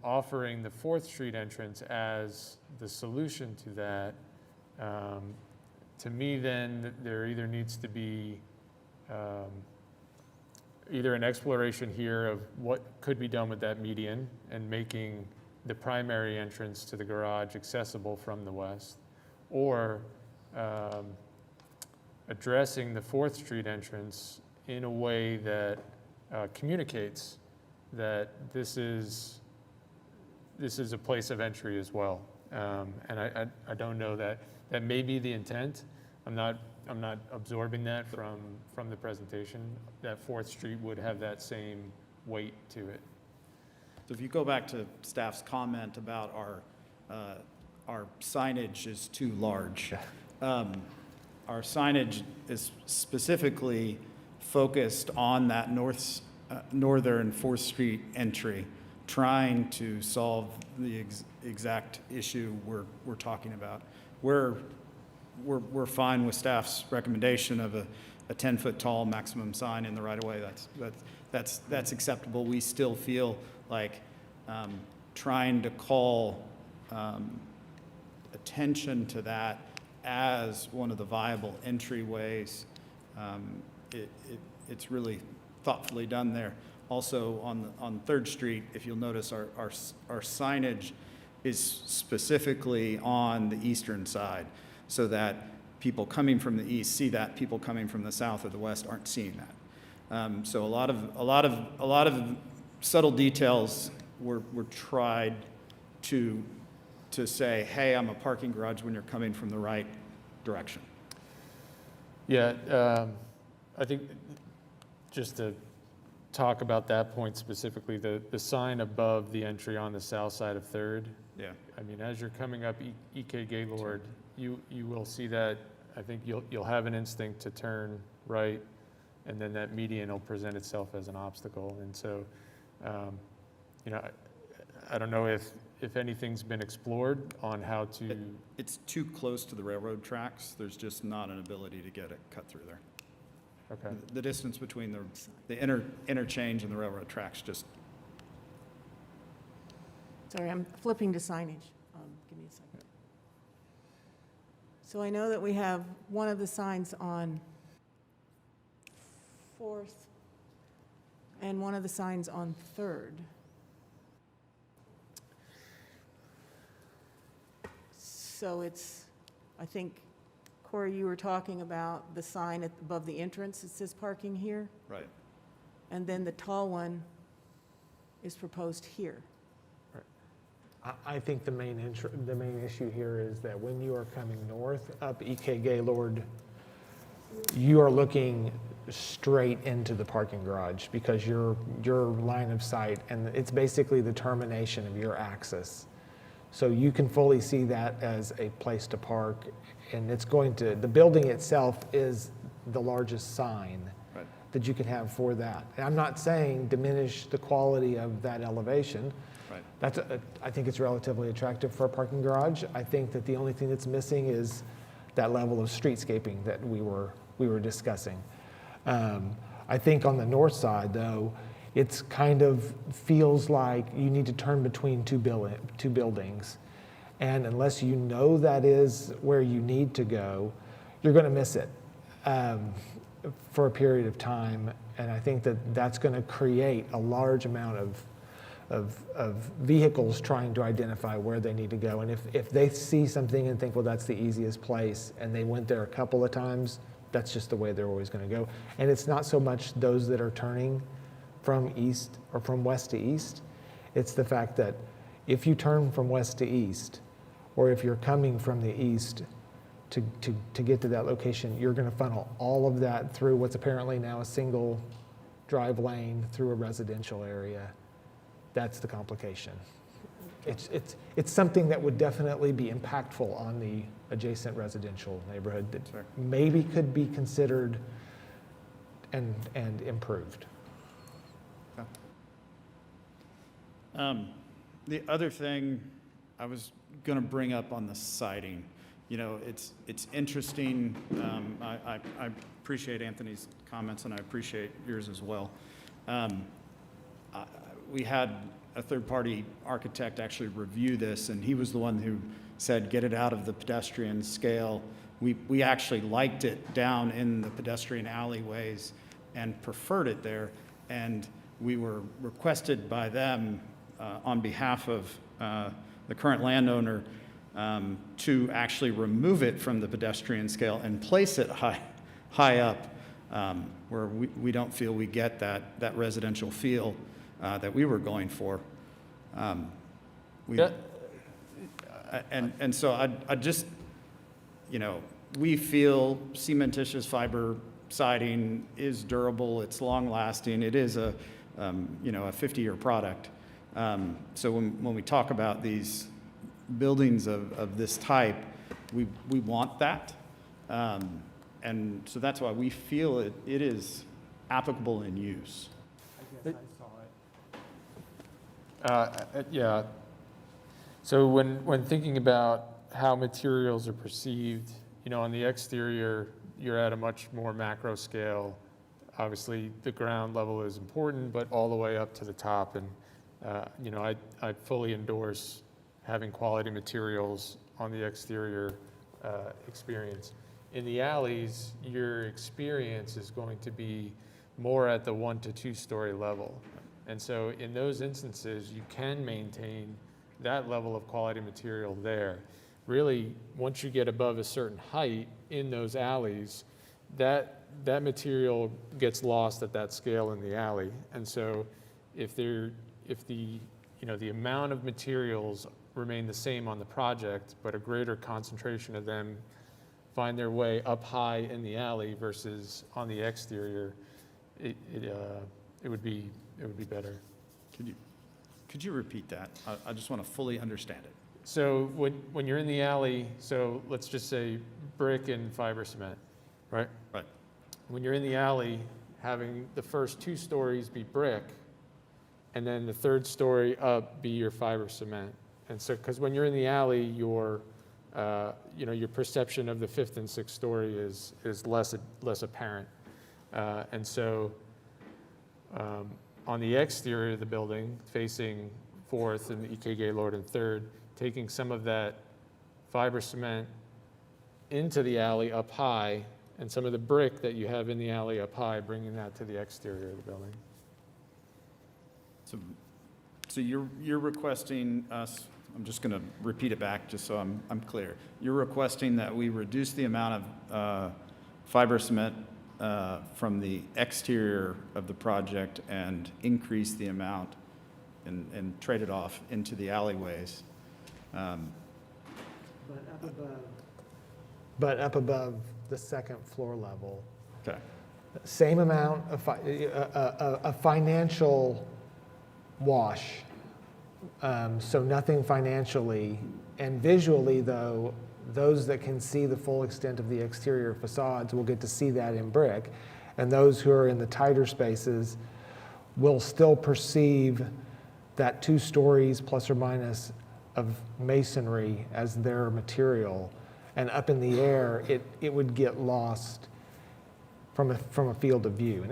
offering the 4th Street entrance as the solution to that, to me then there either needs to be either an exploration here of what could be done with that median and making the primary entrance to the garage accessible from the west, or addressing the 4th Street entrance in a way that communicates that this is a place of entry as well. And I don't know that may be the intent. I'm not absorbing that from the presentation, that 4th Street would have that same weight to it. So if you go back to staff's comment about our signage is too large. Our signage is specifically focused on that northern 4th Street entry, trying to solve the exact issue we're talking about. We're fine with staff's recommendation of a 10-foot tall maximum sign in the right-of-way. That's acceptable. We still feel like trying to call attention to that as one of the viable entryways. It's really thoughtfully done there. Also on 3rd Street, if you'll notice, our signage is specifically on the eastern side, so that people coming from the east see that, people coming from the south or the west aren't seeing that. So a lot of subtle details were tried to say, hey, I'm a parking garage when you're coming from the right direction. Yeah, I think just to talk about that point specifically, the sign above the entry on the south side of 3rd. Yeah. I mean, as you're coming up E.K. Gaylord, you will see that. I think you'll have an instinct to turn right, and then that median will present itself as an obstacle. And so, I don't know if anything's been explored on how to. It's too close to the railroad tracks. There's just not an ability to get it cut through there. Okay. The distance between the interchange and the railroad tracks just. Sorry, I'm flipping to signage. Give me a second. So I know that we have one of the signs on 4th and one of the signs on 3rd. So it's, I think, Corey, you were talking about the sign above the entrance that says parking here? Right. And then the tall one is proposed here. I think the main issue here is that when you are coming north up E.K. Gaylord, you are looking straight into the parking garage because your line of sight, and it's basically the termination of your axis. So you can fully see that as a place to park, and the building itself is the largest sign that you can have for that. And I'm not saying diminish the quality of that elevation. Right. I think it's relatively attractive for a parking garage. I think that the only thing that's missing is that level of streetscaping that we were discussing. I think on the north side, though, it's kind of feels like you need to turn between two buildings. And unless you know that is where you need to go, you're going to miss it for a period of time. And I think that that's going to create a large amount of vehicles trying to identify where they need to go. And if they see something and think, well, that's the easiest place, and they went there a couple of times, that's just the way they're always going to go. And it's not so much those that are turning from east or from west to east. It's the fact that if you turn from west to east, or if you're coming from the east, to get to that location, you're going to funnel all of that through what's apparently now a single drive lane through a residential area. That's the complication. It's something that would definitely be impactful on the adjacent residential neighborhood that maybe could be considered and improved. The other thing I was going to bring up on the siding, you know, it's interesting. I appreciate Anthony's comments, and I appreciate yours as well. We had a third-party architect actually review this, and he was the one who said, get it out of the pedestrian scale. We actually liked it down in the pedestrian alleyways and preferred it there, and we were requested by them on behalf of the current landowner to actually remove it from the pedestrian scale and place it high up where we don't feel we get that residential feel that we were going for. And so I just, you know, we feel cementitious fiber siding is durable, it's long-lasting, it is a 50-year product. So when we talk about these buildings of this type, we want that. And so that's why we feel it is applicable in use. Yeah. So when thinking about how materials are perceived, you know, on the exterior, you're at a much more macro scale. Obviously, the ground level is important, but all the way up to the top. And, you know, I fully endorse having quality materials on the exterior experience. In the alleys, your experience is going to be more at the 1 to 2 story level. And so in those instances, you can maintain that level of quality material there. Really, once you get above a certain height in those alleys, that material gets lost at that scale in the alley. And so if the amount of materials remain the same on the project, but a greater concentration of them find their way up high in the alley versus on the exterior, it would be better. Could you repeat that? I just want to fully understand it. So when you're in the alley, so let's just say brick and fiber cement, right? Right. When you're in the alley, having the first 2 stories be brick, and then the 3rd story up be your fiber cement. And so, because when you're in the alley, your perception of the 5th and 6th story is less apparent. And so, on the exterior of the building, facing 4th and E.K. Gaylord and 3rd, taking some of that fiber cement into the alley up high, and some of the brick that you have in the alley up high, bringing that to the exterior of the building. So you're requesting us, I'm just going to repeat it back just so I'm clear. You're requesting that we reduce the amount of fiber cement from the exterior of the project and increase the amount and trade it off into the alleyways. But up above the 2nd floor level. Okay. Same amount of a financial wash. So nothing financially. And visually, though, those that can see the full extent of the exterior facades will get to see that in brick. And those who are in the tighter spaces will still perceive that 2 stories plus or minus of masonry as their material. And up in the air, it would get lost from a field of view. And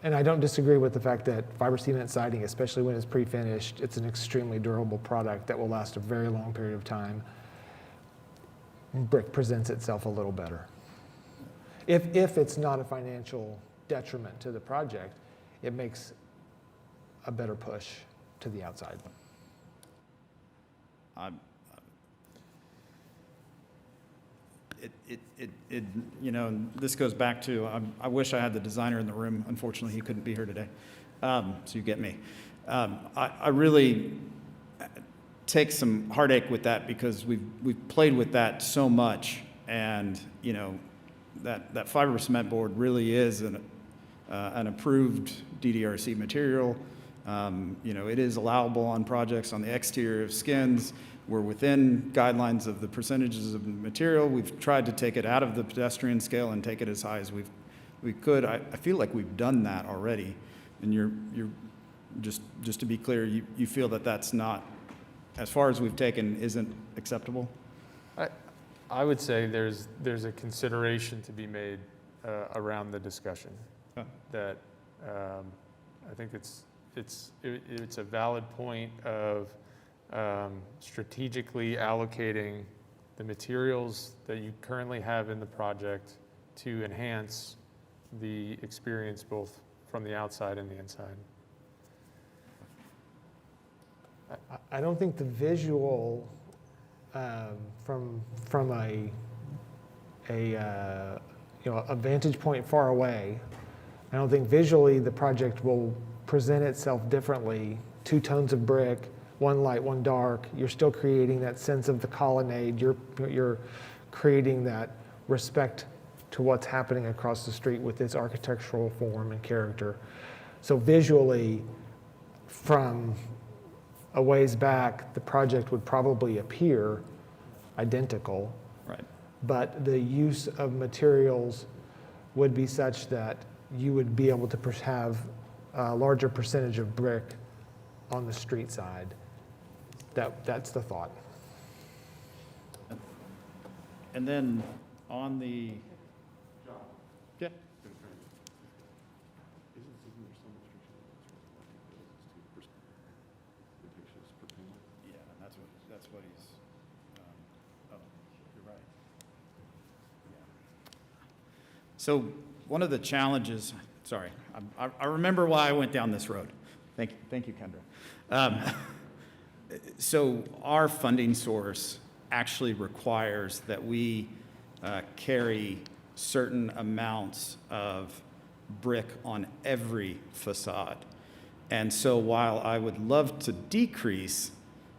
and I don't disagree with the fact that fiber cement siding, especially when it's pre-finished, it's an extremely durable product that will last a very long period of time. Brick presents itself a little better. If it's not a financial detriment to the project, it makes a better push to the outside. This goes back to, I wish I had the designer in the room. Unfortunately, he couldn't be here today. So you get me. I really take some heartache with that because we've played with that so much And, you know, that fiber cement board really is an approved DDRC material. You know, it is allowable on projects on the exterior of skins. We're within guidelines of the percentages of the material. We've tried to take it out of the pedestrian scale and take it as high as we could. I feel like we've done that already. And you're just to be clear, you feel that that's not, as far as we've taken, isn't acceptable? I would say there's a consideration to be made around the discussion. Huh. That I think it's a valid point of strategically allocating the materials that you currently have in the project to enhance the experience both from the outside and the inside. I don't think the visual from a you know, a vantage point far away, I don't think visually the project will present itself differently. 2 tones of brick, one light, one dark. You're still creating that sense of the colonnade. You're creating that respect to what's happening across the street with its architectural form and character. So visually, from a ways back, the project would probably appear identical. Right. But the use of materials would be such that you would be able to have a larger percentage of brick on the street side. That's the thought. And then on the, yeah. Yeah, that's what he's, oh, you're right. Yeah. So one of the challenges, sorry, I remember why I went down this road. Thank you, Kendra. So our funding source actually requires that we carry certain amounts of brick on every facade. And so while I would love to decrease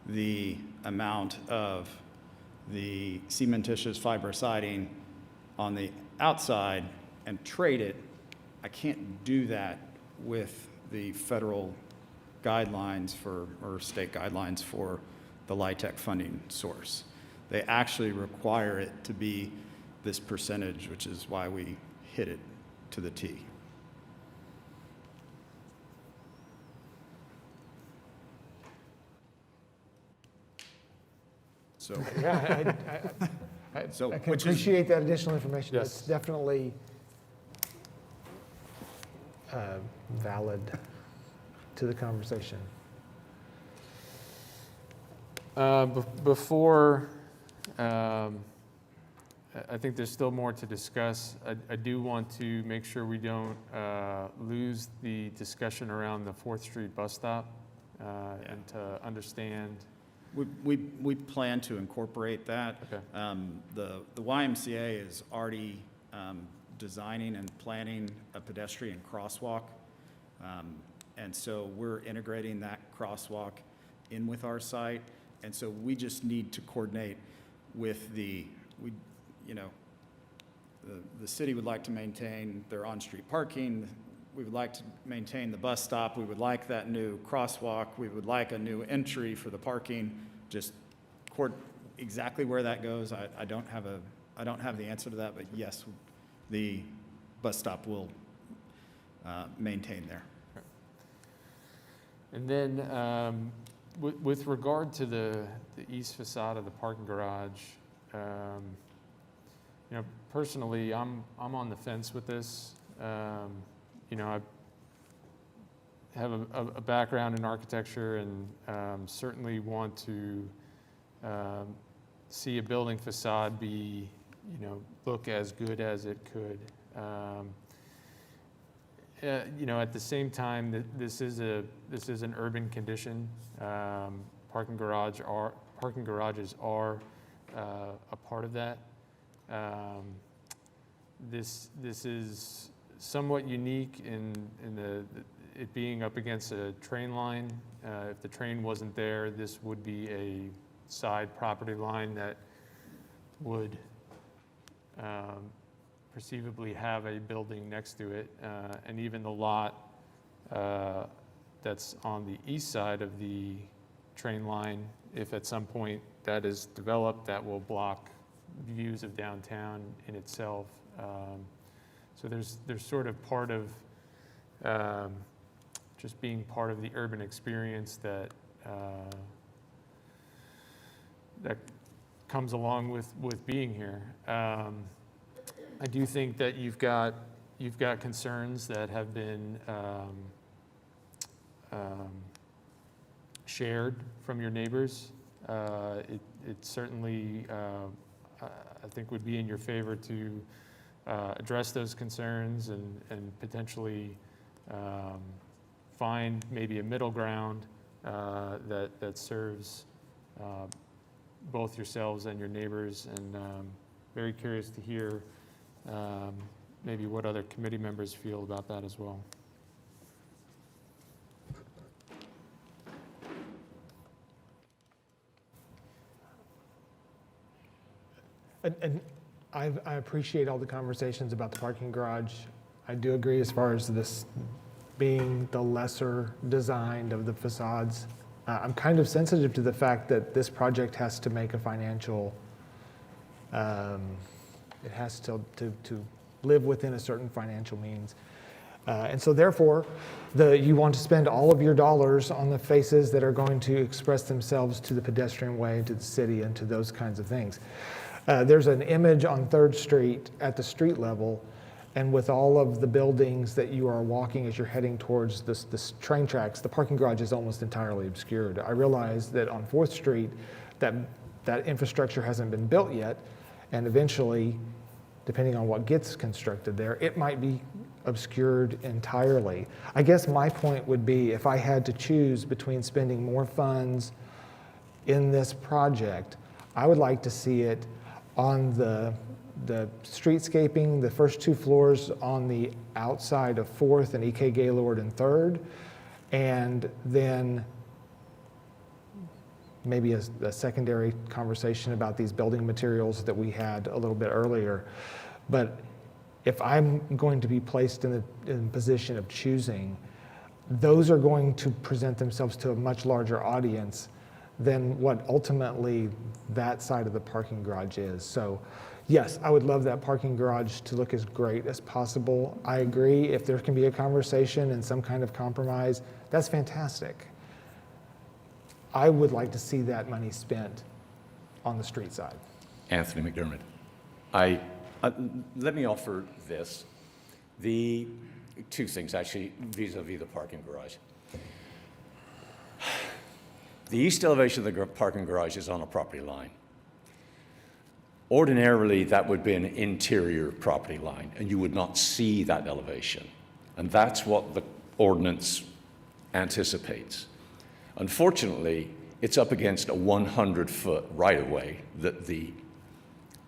the amount of the cementitious fiber siding on the outside and trade it, I can't do that with the federal guidelines or state guidelines for the LIHTC funding source. They actually require it to be this percentage, which is why we hit it to the T. So, Yeah, I can appreciate that additional information. Yes. It's definitely valid to the conversation. Before, I think there's still more to discuss. I do want to make sure we don't lose the discussion around the 4th Street bus stop and to understand. We plan to incorporate that. Okay. The YMCA is already designing and planning a pedestrian crosswalk. And so we're integrating that crosswalk in with our site. And so we just need to coordinate with the city would like to maintain their on-street parking. We would like to maintain the bus stop. We would like that new crosswalk. We would like a new entry for the parking. Just exactly where that goes, I don't have the answer to that, but yes, the bus stop will maintain there. And then with regard to the east facade of the parking garage, personally, I'm on the fence with this. I have a background in architecture and certainly want to see a building facade be, look as good as it could. At the same time, this is an urban condition. Parking garages are a part of that. This is somewhat unique in it being up against a train line. If the train wasn't there, this would be a side property line that would perceivably have a building next to it, and even the lot that's on the east side of the train line, if at some point that is developed, that will block views of downtown in itself. So there's sort of part of just being part of the urban experience that that comes along with being here. I do think that you've got concerns that have been shared from your neighbors. It certainly, I think, would be in your favor to address those concerns and potentially find maybe a middle ground that serves both yourselves and your neighbors. And very curious to hear maybe what other committee members feel about that as well. And I appreciate all the conversations about the parking garage. I do agree as far as this being the lesser designed of the facades. I'm kind of sensitive to the fact that this project has to make a financial, it has to live within a certain financial means. And so therefore, you want to spend all of your dollars on the faces that are going to express themselves to the pedestrian way, to the city, and to those kinds of things. There's an image on 3rd Street at the street level, and with all of the buildings that you are walking as you're heading towards this train tracks, the parking garage is almost entirely obscured. I realize that on 4th Street, that infrastructure hasn't been built yet, and eventually, depending on what gets constructed there, it might be obscured entirely. I guess my point would be, if I had to choose between spending more funds in this project, I would like to see it on the streetscaping, the first 2 floors on the outside of 4th and E.K. Gaylord and 3rd, and then maybe a secondary conversation about these building materials that we had a little bit earlier. But if I'm going to be placed in the position of choosing, those are going to present themselves to a much larger audience than what ultimately that side of the parking garage is. So yes, I would love that parking garage to look as great as possible. I agree, if there can be a conversation and some kind of compromise, that's fantastic. I would like to see that money spent on the street side. Anthony McDermott. Let me offer this. The 2 things, actually, vis-a-vis the parking garage. The east elevation of the parking garage is on a property line. Ordinarily, that would be an interior property line, and you would not see that elevation. And that's what the ordinance anticipates. Unfortunately, it's up against a 100-foot right-of-way that the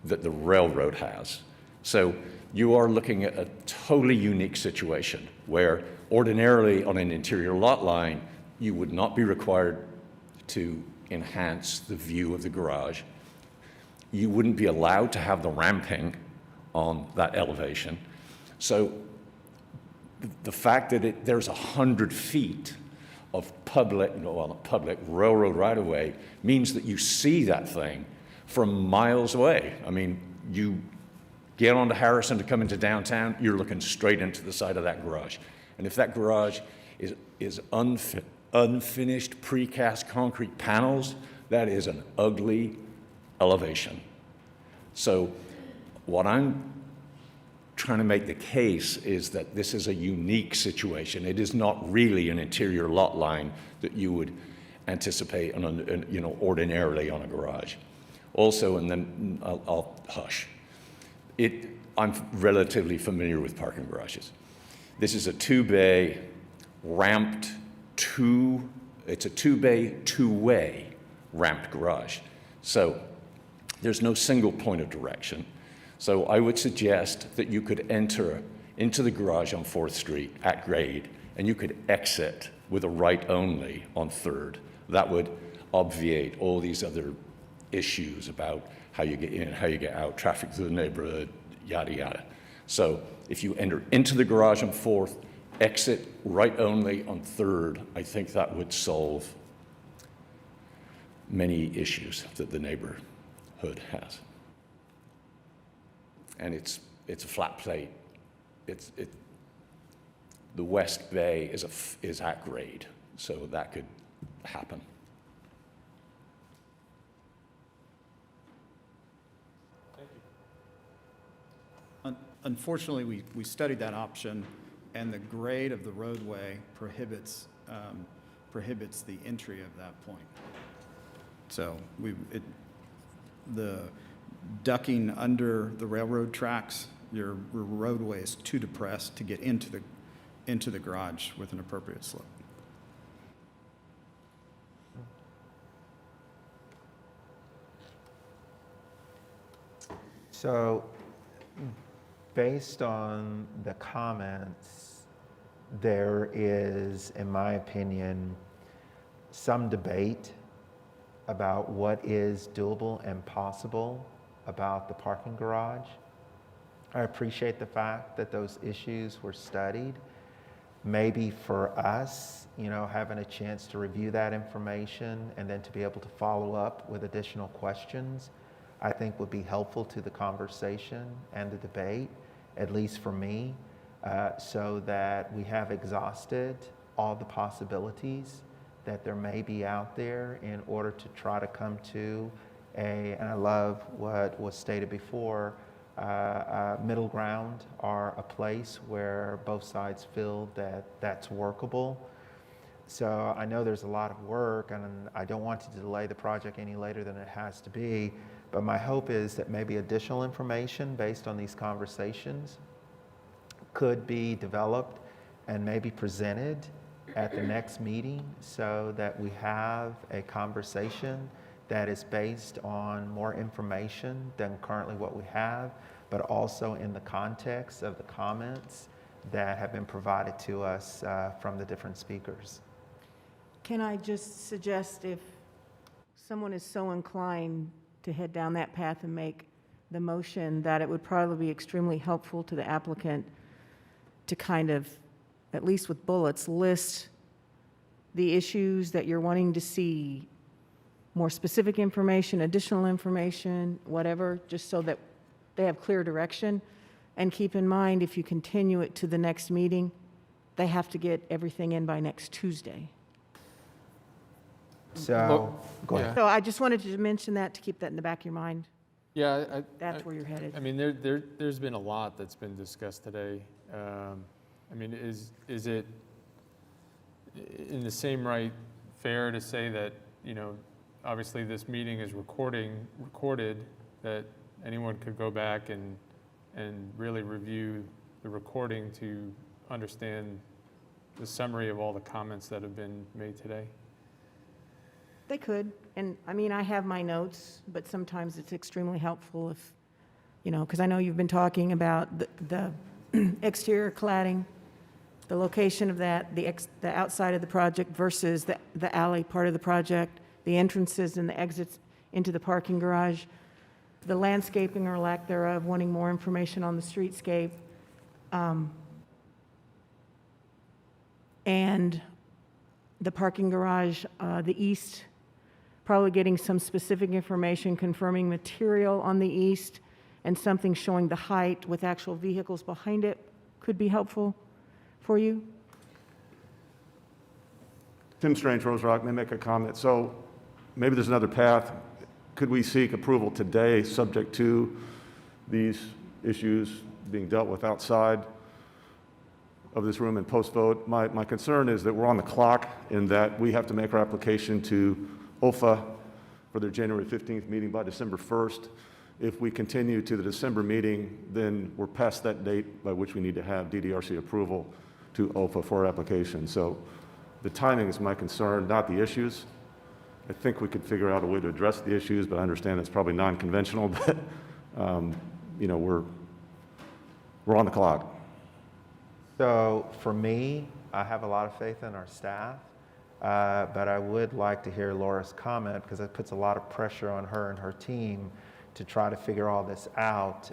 railroad has. So you are looking at a totally unique situation where ordinarily on an interior lot line, you would not be required to enhance the view of the garage. You wouldn't be allowed to have the ramping on that elevation. So the fact that there's 100 feet of public railroad right-of-way means that you see that thing from miles away. I mean, you get onto Harrison to come into downtown, you're looking straight into the side of that garage. And if that garage is unfinished precast concrete panels, that is an ugly elevation. So what I'm trying to make the case is that this is a unique situation. It is not really an interior lot line that you would anticipate ordinarily on a garage. Also, and then I'll hush. I'm relatively familiar with parking garages. This is a 2-bay ramped it's a 2-bay, 2-way ramped garage. So there's no single point of direction. So I would suggest that you could enter into the garage on 4th Street at grade, and you could exit with a right only on 3rd. That would obviate all these other issues about how you get in, how you get out, traffic through the neighborhood, yada, yada. So if you enter into the garage on 4th, exit right only on 3rd, I think that would solve many issues that the neighborhood has. And it's a flat plate. The west bay is at grade, so that could happen. Unfortunately, we studied that option, and the grade of the roadway prohibits the entry of that point. So the ducking under the railroad tracks, your roadway is too depressed to get into the garage with an appropriate slope. So, based on the comments, there is, in my opinion, some debate about what is doable and possible about the parking garage. I appreciate the fact that those issues were studied. Maybe for us, having a chance to review that information and then to be able to follow up with additional questions, I think would be helpful to the conversation and the debate, at least for me, so that we have exhausted all the possibilities that there may be out there in order to try to come to and I love what was stated before, middle ground, or a place where both sides feel that that's workable. So I know there's a lot of work, and I don't want to delay the project any later than it has to be, but my hope is that maybe additional information based on these conversations could be developed and maybe presented at the next meeting so that we have a conversation that is based on more information than currently what we have, but also in the context of the comments that have been provided to us from the different speakers. Can I just suggest, if someone is so inclined to head down that path and make the motion, that it would probably be extremely helpful to the applicant to kind of, at least with bullets, list the issues that you're wanting to see, more specific information, additional information, whatever, just so that they have clear direction. And keep in mind, if you continue it to the next meeting, they have to get everything in by next Tuesday. So, go ahead. So I just wanted to mention that, to keep that in the back of your mind. Yeah, That's where you're headed. I mean, there's been a lot that's been discussed today. I mean, is it in the same right fair to say that, obviously this meeting is recorded, that anyone could go back and really review the recording to understand the summary of all the comments that have been made today? They could, and I mean, I have my notes, but sometimes it's extremely helpful if, because I know you've been talking about the exterior cladding, the location of that, the outside of the project versus the alley part of the project, the entrances and the exits into the parking garage, the landscaping or lack thereof, wanting more information on the streetscape, and the parking garage, the east, probably getting some specific information confirming material on the east, and something showing the height with actual vehicles behind it could be helpful for you. Tim Strange, Rose Rock, may make a comment. So maybe there's another path. Could we seek approval today, subject to these issues being dealt with outside of this room and post-vote? My concern is that we're on the clock in that we have to make our application to OFA for their January 15th meeting by December 1st. If we continue to the December meeting, then we're past that date by which we need to have DDRC approval to OFA for our application. So the timing is my concern, not the issues. I think we could figure out a way to address the issues, but I understand it's probably non-conventional, but we're on the clock. So for me, I have a lot of faith in our staff, but I would like to hear Laura's comment, because it puts a lot of pressure on her and her team to try to figure all this out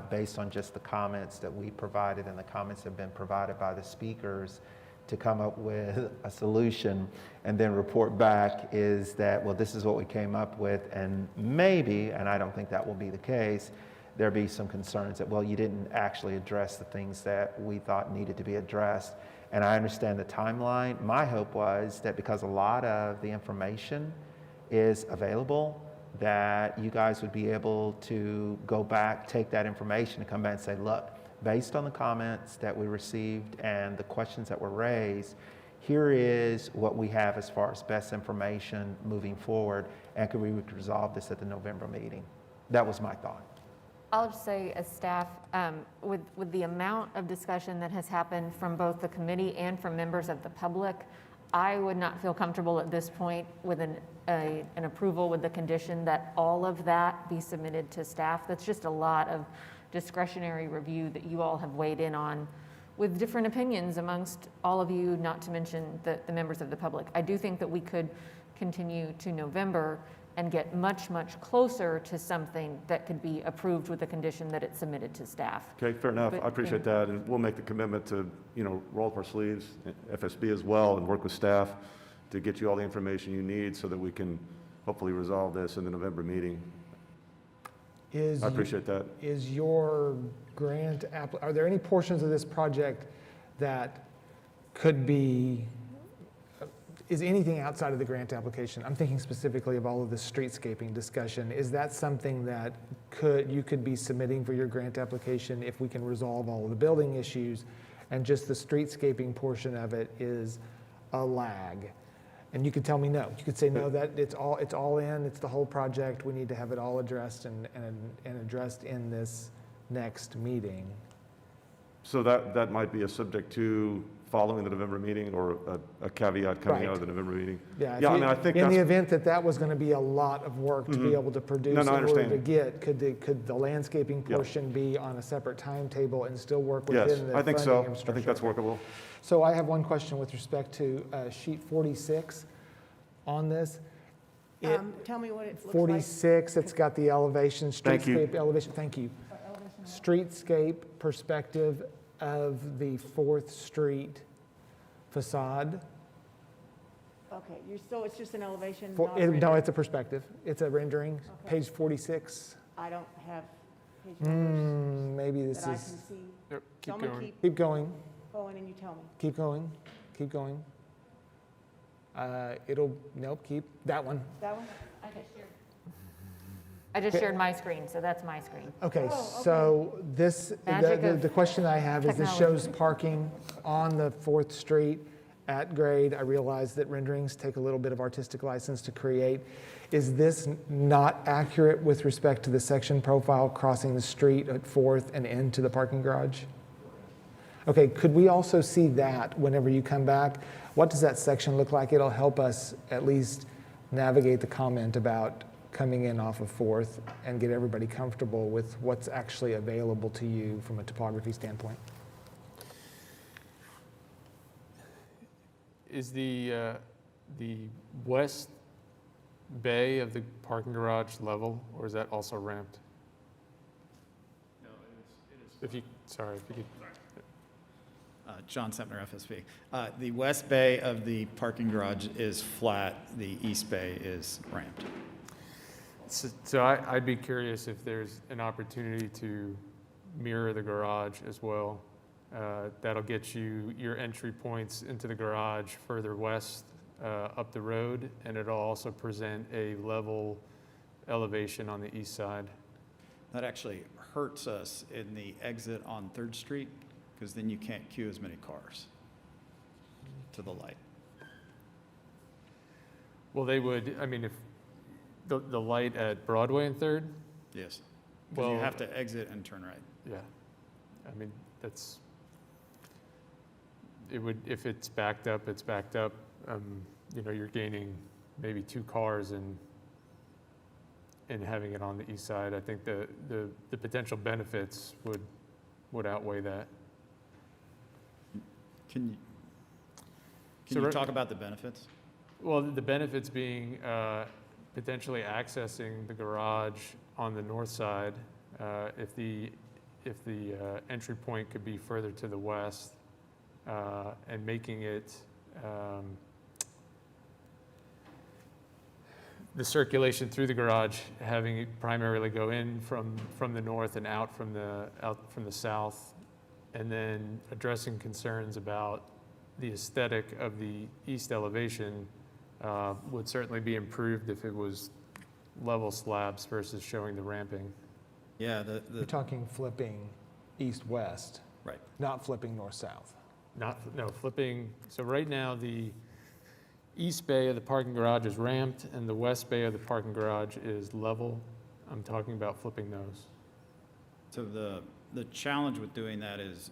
based on just the comments that we provided and the comments that have been provided by the speakers, to come up with a solution and then report back is that, well, this is what we came up with, and maybe, and I don't think that will be the case, there'll be some concerns that, well, you didn't actually address the things that we thought needed to be addressed. And I understand the timeline. My hope was that because a lot of the information is available, that you guys would be able to go back, take that information and come back and say, look, based on the comments that we received and the questions that were raised, here is what we have as far as best information moving forward, and could we resolve this at the November meeting? That was my thought. I'll just say, as staff, with the amount of discussion that has happened from both the committee and from members of the public, I would not feel comfortable at this point with an approval with the condition that all of that be submitted to staff. That's just a lot of discretionary review that you all have weighed in on with different opinions amongst all of you, not to mention the members of the public. I do think that we could continue to November and get much, much closer to something that could be approved with the condition that it's submitted to staff. Okay, fair enough. But, I appreciate that, and we'll make the commitment to, roll up our sleeves, FSB as well, and work with staff to get you all the information you need so that we can hopefully resolve this in the November meeting. I appreciate that. Is your grant, are there any portions of this project that could be, is anything outside of the grant application? I'm thinking specifically of all of the streetscaping discussion. Is that something that you could be submitting for your grant application if we can resolve all of the building issues, and just the streetscaping portion of it is a lag? And you could tell me no. You could say no, that it's all in, it's the whole project. We need to have it all addressed and addressed in this next meeting. So that might be a subject to following the November meeting, or a caveat coming out of the November meeting. Yeah, I think in the event that was going to be a lot of work to be able to produce in order to get, could the landscaping portion be on a separate timetable and still work within the funding I think so. infrastructure? I think that's workable. So I have one question with respect to sheet 46 on this. Tell me what it looks like. 46, it's got the elevation, Thank you. streetscape elevation, thank you. Streetscape perspective of the 4th Street facade. Okay, it's just an elevation, No, not it's a perspective. It's a rendering, page 46. I don't have page numbers Maybe this that I is, can see. Yep, So keep I'm gonna going. keep going, going and you tell me. keep going, keep going. Keep, that one. That one? I just shared my screen, so that's my screen. Okay, so this, Magic of the question I have is, this technology. shows parking on the 4th Street at grade. I realize that renderings take a little bit of artistic license to create. Is this not accurate with respect to the section profile crossing the street at 4th and into the parking garage? Okay, could we also see that whenever you come back? What does that section look like? It'll help us at least navigate the comment about coming in off of 4th and get everybody comfortable with what's actually available to you from a topography standpoint. Is the west bay of the parking garage level, or is that also ramped? No, it is. If you could. John Sempner, FSB. The west bay of the parking garage is flat. The east bay is ramped. So I'd be curious if there's an opportunity to mirror the garage as well. That'll get you your entry points into the garage further west up the road, and it'll also present a level elevation on the east side. That actually hurts us in the exit on 3rd Street, because then you can't queue as many cars to the light. Well, they would, if the light at Broadway and 3rd? Yes. Because you Well, have to exit and turn right. Yeah, if it's backed up, it's backed up. You're gaining maybe 2 cars and having it on the east side. I think the potential benefits would outweigh that. Can So you right- talk about the benefits? Well, the benefits being potentially accessing the garage on the north side, if the entry point could be further to the west, and making it the circulation through the garage, having it primarily go in from the north and out from the south, and then addressing concerns about the aesthetic of the east elevation would certainly be improved if it was level slabs versus showing the ramping. Yeah, You're talking flipping east-west, right. not flipping north-south. No, flipping, so right now, the east bay of the parking garage is ramped, and the west bay of the parking garage is level. I'm talking about flipping those. So the challenge with doing that is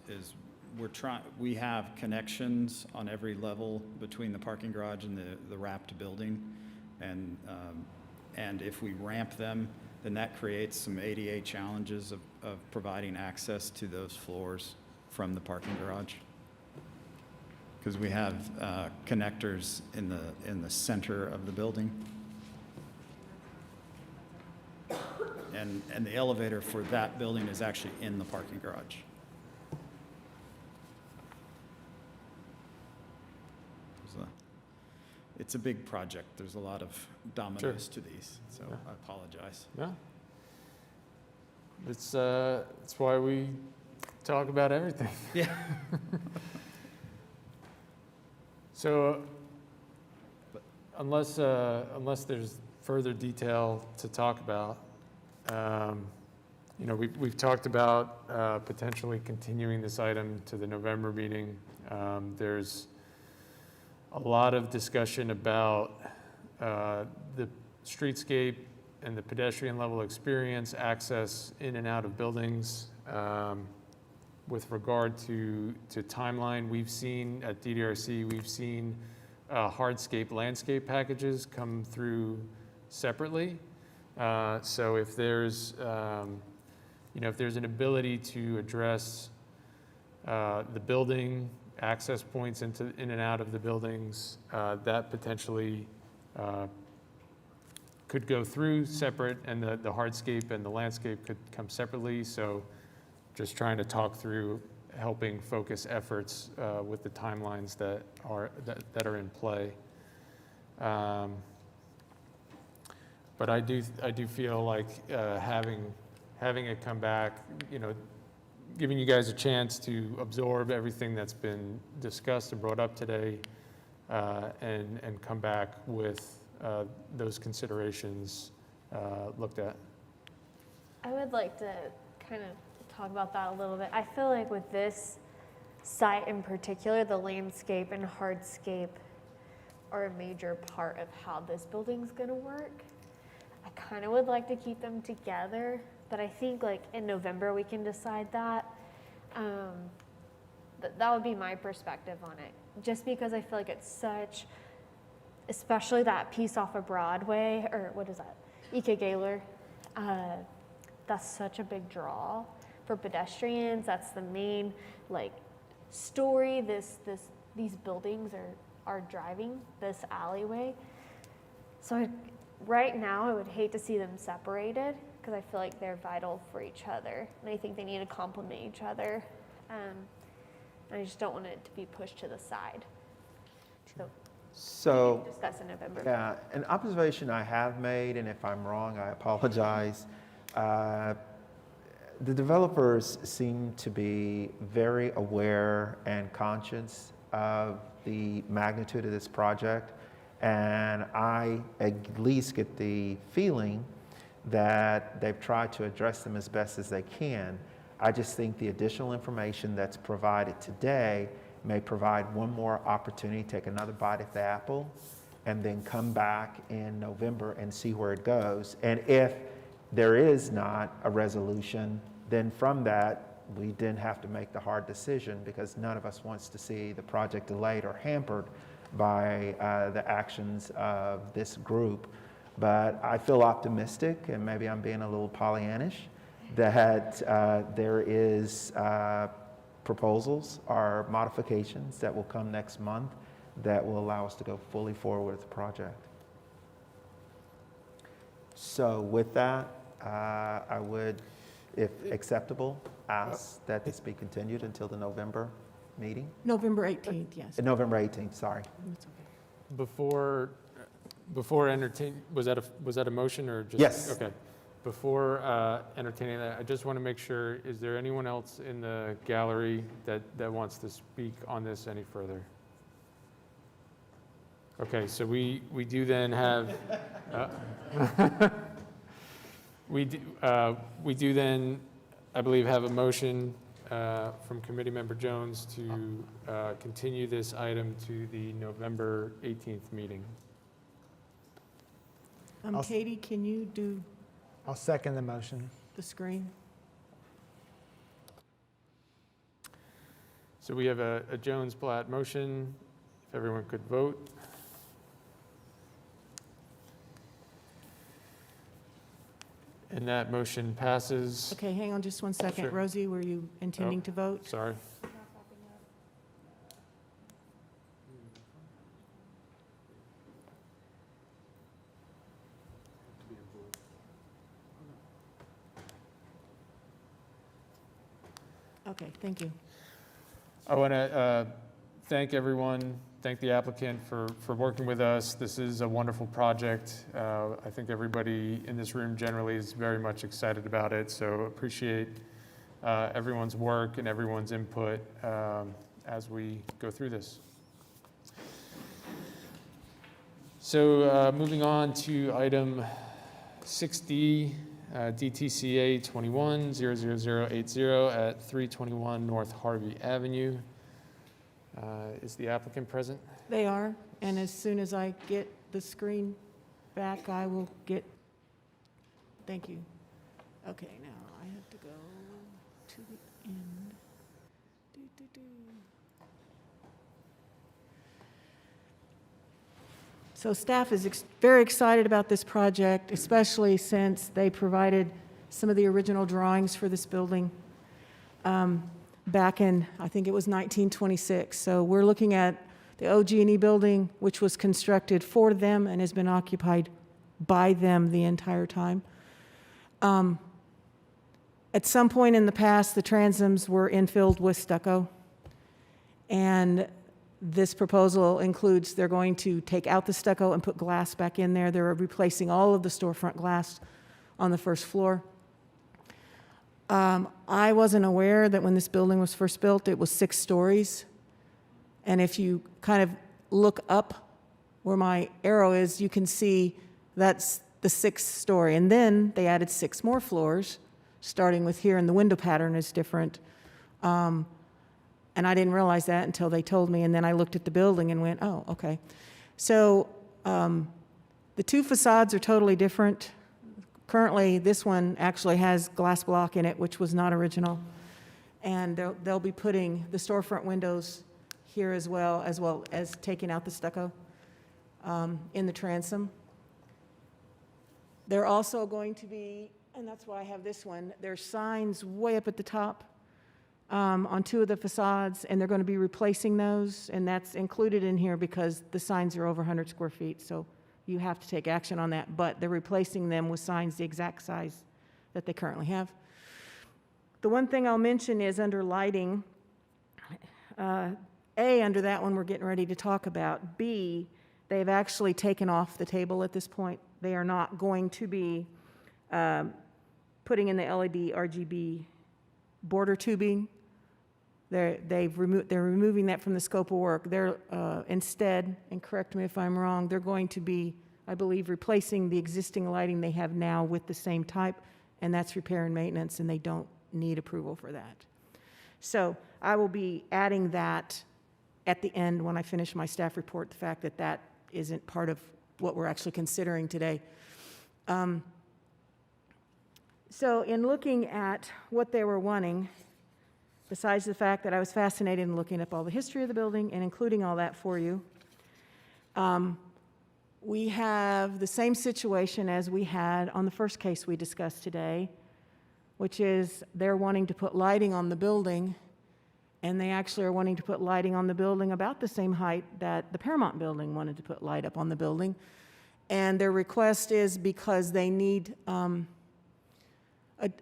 we have connections on every level between the parking garage and the wrapped building. And if we ramp them, then that creates some ADA challenges of providing access to those floors from the parking garage. Because we have connectors in the center of the building. And the elevator for that building is actually in the parking garage. It's a big project. There's a lot of dominoes to these, so Yeah. I apologize. Yeah. It's why we talk about everything. Yeah. So, unless there's further detail to talk about, we've talked about potentially continuing this item to the November meeting. There's a lot of discussion about the streetscape and the pedestrian level experience, access in and out of buildings. With regard to timeline, we've seen at DDRC, we've seen hardscape landscape packages come through separately. So if there's an ability to address the building, access points in and out of the buildings, that potentially could go through separate, and the hardscape and the landscape could come separately. So just trying to talk through helping focus efforts with the timelines that are in play. But I do feel like having it come back, giving you guys a chance to absorb everything that's been discussed and brought up today, and come back with those considerations looked at. I would like to kind of talk about that a little bit. I feel like with this site in particular, the landscape and hardscape are a major part of how this building's gonna work. I kind of would like to keep them together, but I think like in November we can decide that. That would be my perspective on it. Just because I feel like it's such, especially that piece off of Broadway, or what is that, Ike Gaylor, that's such a big draw for pedestrians. That's the main story these buildings are driving, this alleyway. So right now I would hate to see them separated, because I feel like they're vital for each other, and I think they need to complement each other. I just don't want it to be pushed to the side. So, we can discuss in November. yeah, an observation I have made, and if I'm wrong, I apologize. The developers seem to be very aware and conscious of the magnitude of this project, and I at least get the feeling that they've tried to address them as best as they can. I just think the additional information that's provided today may provide one more opportunity to take another bite at the apple, and then come back in November and see where it goes. And if there is not a resolution, then from that, we then have to make the hard decision, because none of us wants to see the project delayed or hampered by the actions of this group. But I feel optimistic, and maybe I'm being a little Pollyannish, that there is proposals or modifications that will come next month that will allow us to go fully forward with the project. So with that, I would, if acceptable, ask that this be continued until the November meeting? November 18th, yes. November 18th, sorry. That's okay. Before entertain, was that a motion or just? Yes. Okay. Before entertaining that, I just want to make sure, is there anyone else in the gallery that wants to speak on this any further? Okay, so we do then have, we do then, I believe, have a motion from Committee Member Jones to continue this item to the November 18th meeting. Katie, can you do I'll second the motion. the screen? So we have a Jones-Blatt motion. If everyone could vote. And that motion passes. Okay, hang on just one second. Sure. Rosie, were you intending to vote? Sorry. Okay, thank you. I want to thank everyone, thank the applicant for working with us. This is a wonderful project. I think everybody in this room generally is very much excited about it, so appreciate everyone's work and everyone's input as we go through this. So moving on to item 6D, DTCA 21-00080 at 321 North Harvey Avenue. Is the applicant present? They are, and as soon as I get the screen back, I will get, thank you. Okay, now I have to go to the end. So staff is very excited about this project, especially since they provided some of the original drawings for this building back in, I think it was 1926. So we're looking at the OG&E building, which was constructed for them and has been occupied by them the entire time. At some point in the past, the transoms were infilled with stucco, and this proposal includes they're going to take out the stucco and put glass back in there. They're replacing all of the storefront glass on the first floor. I wasn't aware that when this building was first built, it was 6 stories. And if you kind of look up where my arrow is, you can see that's the 6th story. And then they added 6 more floors, starting with here, and the window pattern is different. And I didn't realize that until they told me, and then I looked at the building and went, oh, okay. So the 2 facades are totally different. Currently, this one actually has glass block in it, which was not original. And they'll be putting the storefront windows here as well as taking out the stucco in the transom. They're also going to be, and that's why I have this one, there's signs way up at the top on 2 of the facades, and they're going to be replacing those, and that's included in here because the signs are over 100 square feet, so you have to take action on that, but they're replacing them with signs the exact size that they currently have. The one thing I'll mention is under lighting, A, under that one we're getting ready to talk about. B, they've actually taken off the table at this point. They are not going to be putting in the LED RGB border tubing. They're removing that from the scope of work. They're instead, and correct me if I'm wrong, they're going to be, I believe, replacing the existing lighting they have now with the same type, and that's repair and maintenance, and they don't need approval for that. So I will be adding that at the end when I finish my staff report, the fact that that isn't part of what we're actually considering today. So in looking at what they were wanting, besides the fact that I was fascinated in looking up all the history of the building and including all that for you, we have the same situation as we had on the first case we discussed today, which is they're wanting to put lighting on the building, and they actually are wanting to put lighting on the building about the same height that the Paramount building wanted to put light up on the building. And their request is because they need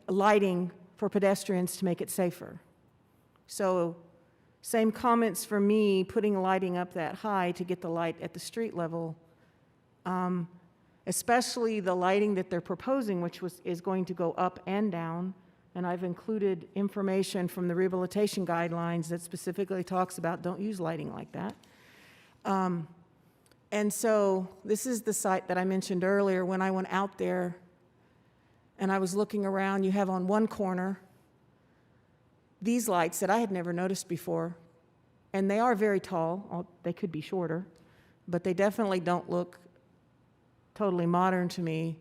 lighting for pedestrians to make it safer. So same comments for me, putting lighting up that high to get the light at the street level, especially the lighting that they're proposing, which is going to go up and down. And I've included information from the rehabilitation guidelines that specifically talks about don't use lighting like that. And so this is the site that I mentioned earlier. When I went out there and I was looking around, you have on one corner these lights that I had never noticed before, and they are very tall. They could be shorter, but they definitely don't look totally modern to me.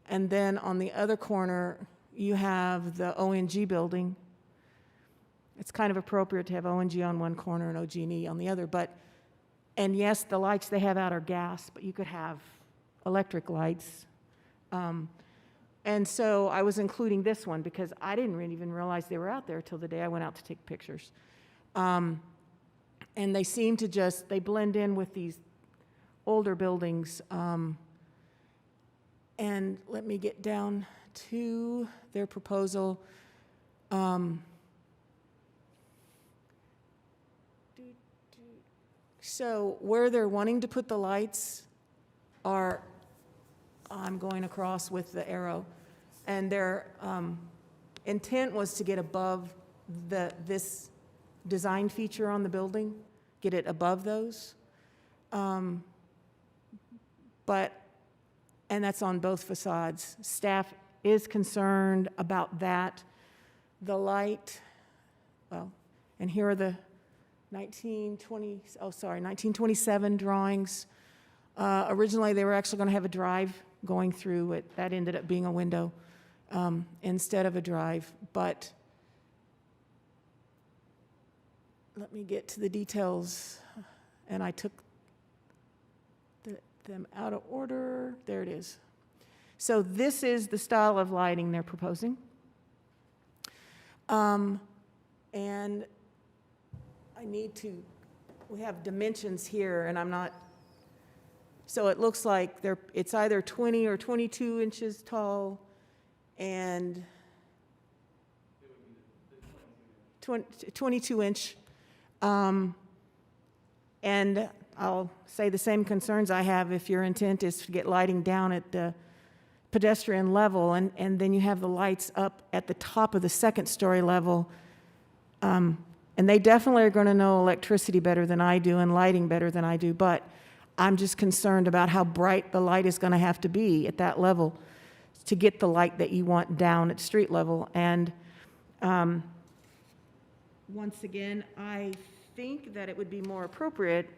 And then on the other corner, you have the ONG building. It's kind of appropriate to have ONG on one corner and OG&E on the other, and yes, the lights they have out are gas, but you could have electric lights. And so I was including this one because I didn't even realize they were out there till the day I went out to take pictures. And they seem to they blend in with these older buildings. And let me get down to their proposal. So where they're wanting to put the lights are, I'm going across with the arrow, and their intent was to get above this design feature on the building, get it above those. And that's on both facades. Staff is concerned about that. The light, well, and here are the 1927 drawings. Originally, they were actually going to have a drive going through it. That ended up being a window instead of a drive. But let me get to the details. And I took them out of order. There it is. So this is the style of lighting they're proposing. And we have dimensions here, and I'm not, so it looks like it's either 20 or 22 inches tall, and 22 inch. And I'll say the same concerns I have if your intent is to get lighting down at the pedestrian level, and then you have the lights up at the top of the second story level. And they definitely are going to know electricity better than I do and lighting better than I do, but I'm just concerned about how bright the light is going to have to be at that level to get the light that you want down at street level. And once again, I think that it would be more appropriate,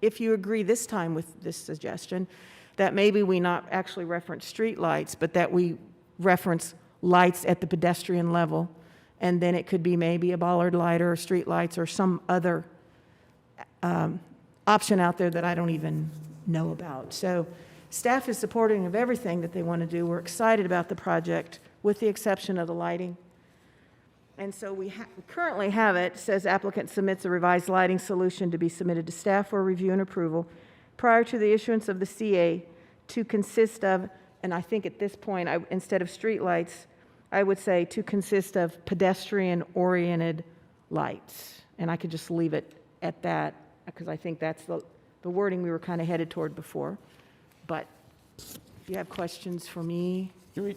if you agree this time with this suggestion, that maybe we not actually reference street lights, but that we reference lights at the pedestrian level. And then it could be maybe a bollard light or street lights or some other option out there that I don't even know about. So staff is supporting of everything that they want to do. We're excited about the project, with the exception of the lighting. And so we currently have it says applicant submits a revised lighting solution to be submitted to staff for review and approval prior to the issuance of the CA to consist of, and I think at this point, instead of street lights, I would say to consist of pedestrian-oriented lights. And I could just leave it at that, because I think that's the wording we were kind of headed toward before. But if you have questions for me. Do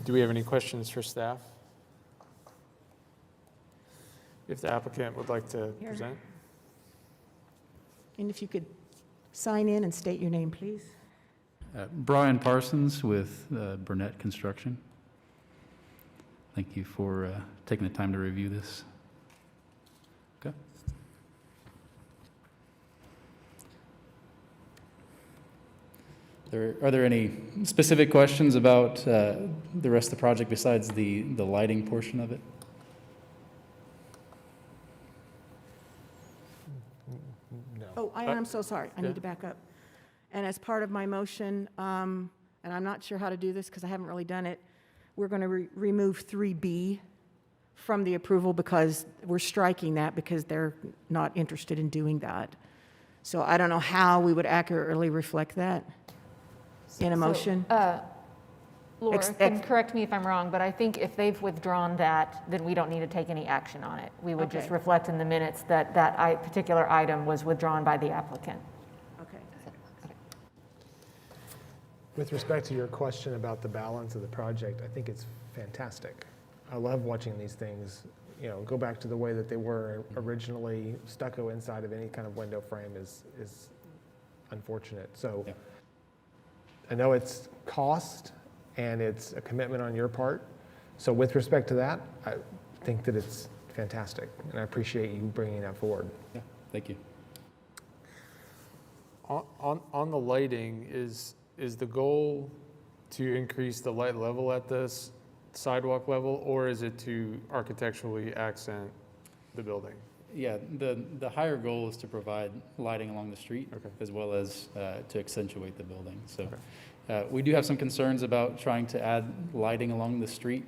we have any questions for staff? If the applicant would like to present. And if you could sign in and state your name, please. Brian Parsons with Burnett Construction. Thank you for taking the time to review this. Okay. Are there any specific questions about the rest of the project besides the lighting portion of it? No. Oh, I'm so sorry. I need to back up. And as part of my motion, and I'm not sure how to do this because I haven't really done it, we're going to remove 3B from the approval because we're striking that because they're not interested in doing that. So I don't know how we would accurately reflect that. in a motion. Laura, Ex- can ex- correct me if I'm wrong, but I think if they've withdrawn that, then we don't need to take any action on it. We would just Okay. reflect in the minutes that particular item was withdrawn by the applicant. Okay. With respect to your question about the balance of the project, I think it's fantastic. I love watching these things, go back to the way that they were originally. Stucco inside of any kind of window frame is unfortunate. So I know it's cost and it's a commitment on your part. So with respect to that, I think that it's fantastic, and I appreciate you bringing that forward. Yeah, thank you. On the lighting, is the goal to increase the light level at this sidewalk level, or is it to architecturally accent the building? Yeah, the higher goal is to provide lighting along the street, Okay. as well as to accentuate the building. So we do have some concerns about trying to add lighting along the street,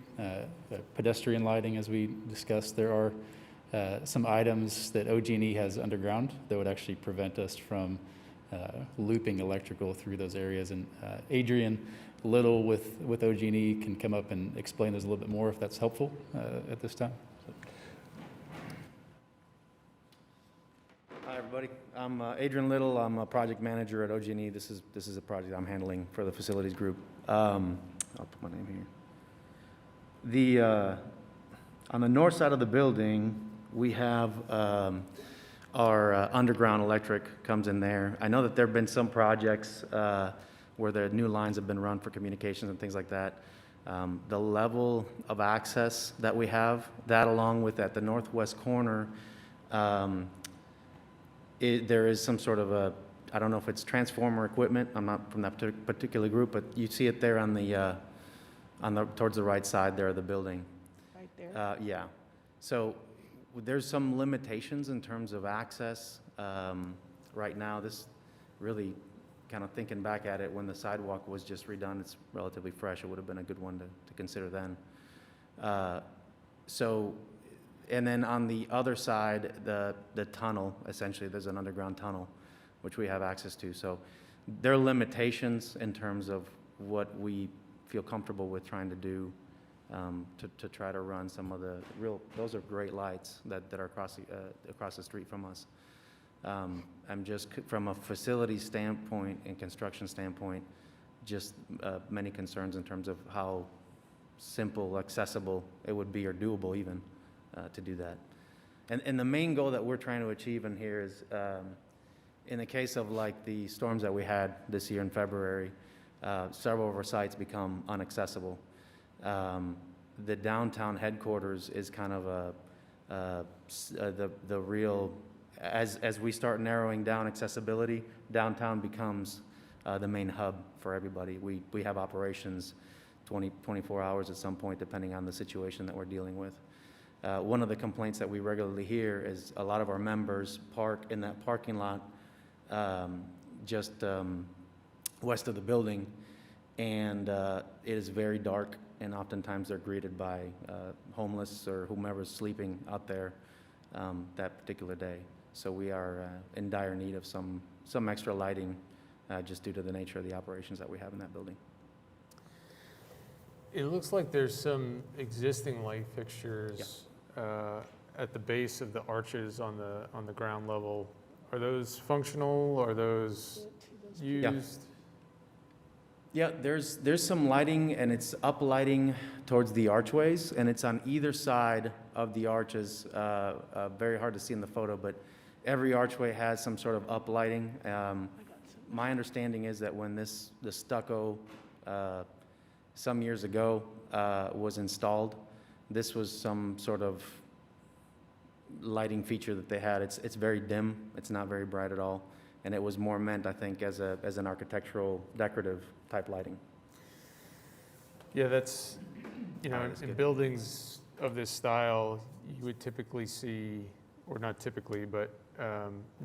pedestrian lighting, as we discussed. There are some items that OG&E has underground that would actually prevent us from looping electrical through those areas. And Adrian Little with OG&E can come up and explain those a little bit more if that's helpful at this time. Hi, everybody. I'm Adrian Little. I'm a project manager at OG&E. This is a project I'm handling for the facilities group. I'll put my name here. On the north side of the building, we have our underground electric comes in there. I know that there have been some projects where the new lines have been run for communications and things like that. The level of access that we have, that along with at the northwest corner, there is some sort of I don't know if it's transformer equipment. I'm not from that particular group, but you see it there on the towards the right side there of the building. Right there? Yeah. So there's some limitations in terms of access right now. This really, kind of thinking back at it, when the sidewalk was just redone, it's relatively fresh. It would have been a good one to consider then. And then on the other side, the tunnel, essentially, there's an underground tunnel, which we have access to. So there are limitations in terms of what we feel comfortable with trying to do to try to run some of the those are great lights that are across the street from us. I'm just, from a facility standpoint and construction standpoint, just many concerns in terms of how simple, accessible it would be, or doable even, to do that. And the main goal that we're trying to achieve in here is, in the case of like the storms that we had this year in February, several of our sites become inaccessible. The downtown headquarters is kind of the real, as we start narrowing down accessibility, downtown becomes the main hub for everybody. We have operations 24 hours at some point, depending on the situation that we're dealing with. One of the complaints that we regularly hear is a lot of our members park in that parking lot just west of the building, and it is very dark, and oftentimes they're greeted by homeless or whomever's sleeping out there that particular day. So we are in dire need of some extra lighting just due to the nature of the operations that we have in that building. It looks like there's some existing light fixtures at the base of the arches on the ground level. Are those functional? Are those used? Yeah, there's some lighting, and it's up lighting towards the archways, and it's on either side of the arches. Very hard to see in the photo, but every archway has some sort of up lighting. My understanding is that when the stucco some years ago was installed, this was some sort of lighting feature that they had. It's very dim. It's not very bright at all, and it was more meant, I think, as an architectural decorative type lighting. Yeah, that's, in buildings of this style, you would typically see, or not typically, but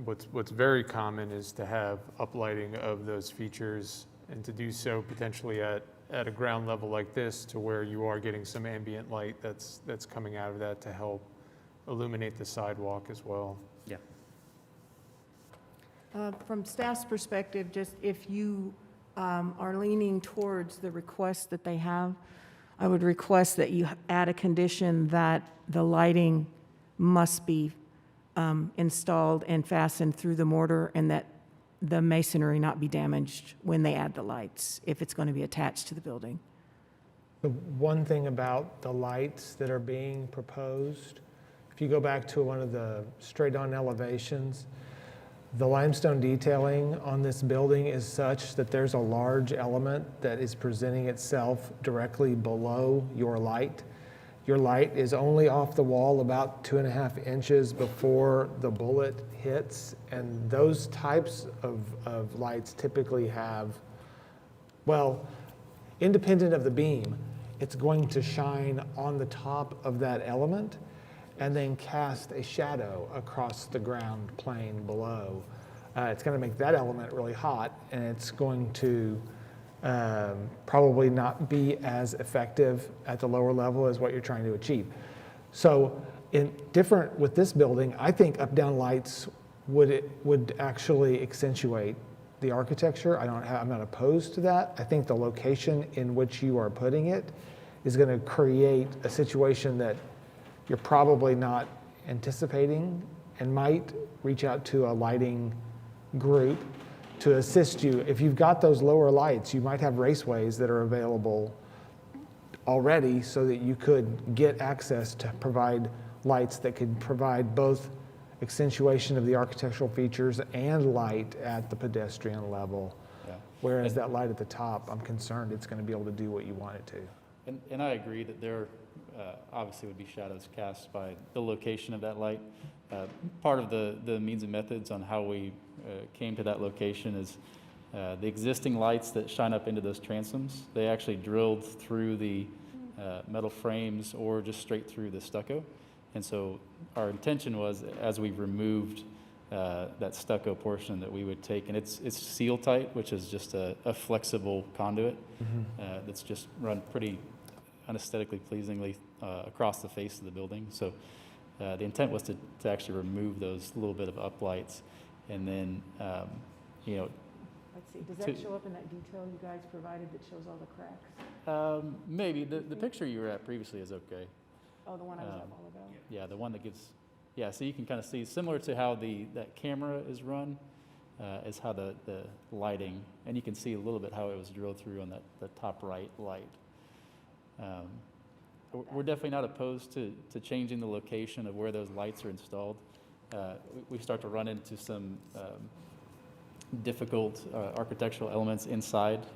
what's very common is to have uplighting of those features, and to do so potentially at a ground level like this, to where you are getting some ambient light that's coming out of that to help illuminate the sidewalk as well. Yeah. From staff's perspective, just if you are leaning towards the request that they have. I would request that you add a condition that the lighting must be installed and fastened through the mortar, and that the masonry not be damaged when they add the lights, if it's going to be attached to the building. The one thing about the lights that are being proposed, if you go back to one of the straight-on elevations, the limestone detailing on this building is such that there's a large element that is presenting itself directly below your light. Your light is only off the wall about 2.5 inches before the bullet hits, and those types of lights typically have, well, independent of the beam, it's going to shine on the top of that element and then cast a shadow across the ground plane below. It's going to make that element really hot, and it's going to probably not be as effective at the lower level as what you're trying to achieve. So different with this building, I think up-down lights would actually accentuate the architecture. I'm not opposed to that. I think the location in which you are putting it is going to create a situation that you're probably not anticipating, and might reach out to a lighting group to assist you. If you've got those lower lights, you might have raceways that are available already so that you could get access to provide lights that could provide both accentuation of the architectural features and light at the pedestrian level. Yeah. Whereas that light at the top, I'm concerned it's going to be able to do what you want it to. And I agree that there obviously would be shadows cast by the location of that light. Part of the means and methods on how we came to that location is the existing lights that shine up into those transoms. They actually drilled through the metal frames or just straight through the stucco. And so our intention was, as we removed that stucco portion, that we would take, and it's seal tight, which is just a flexible conduit that's just run pretty unaesthetically pleasingly across the face of the building. So the intent was to actually remove those little bit of uplights, and then, you know. Let's see, does that show up in that detail you guys provided that shows all the cracks? Maybe. The picture you were at previously is okay. Oh, the one I was at a while ago? Yeah, the one that gives, yeah, so you can kind of see, similar to how that camera is run, is how the lighting, and you can see a little bit how it was drilled through on the top right light. We're definitely not opposed to changing the location of where those lights are installed. We start to run into some difficult architectural elements inside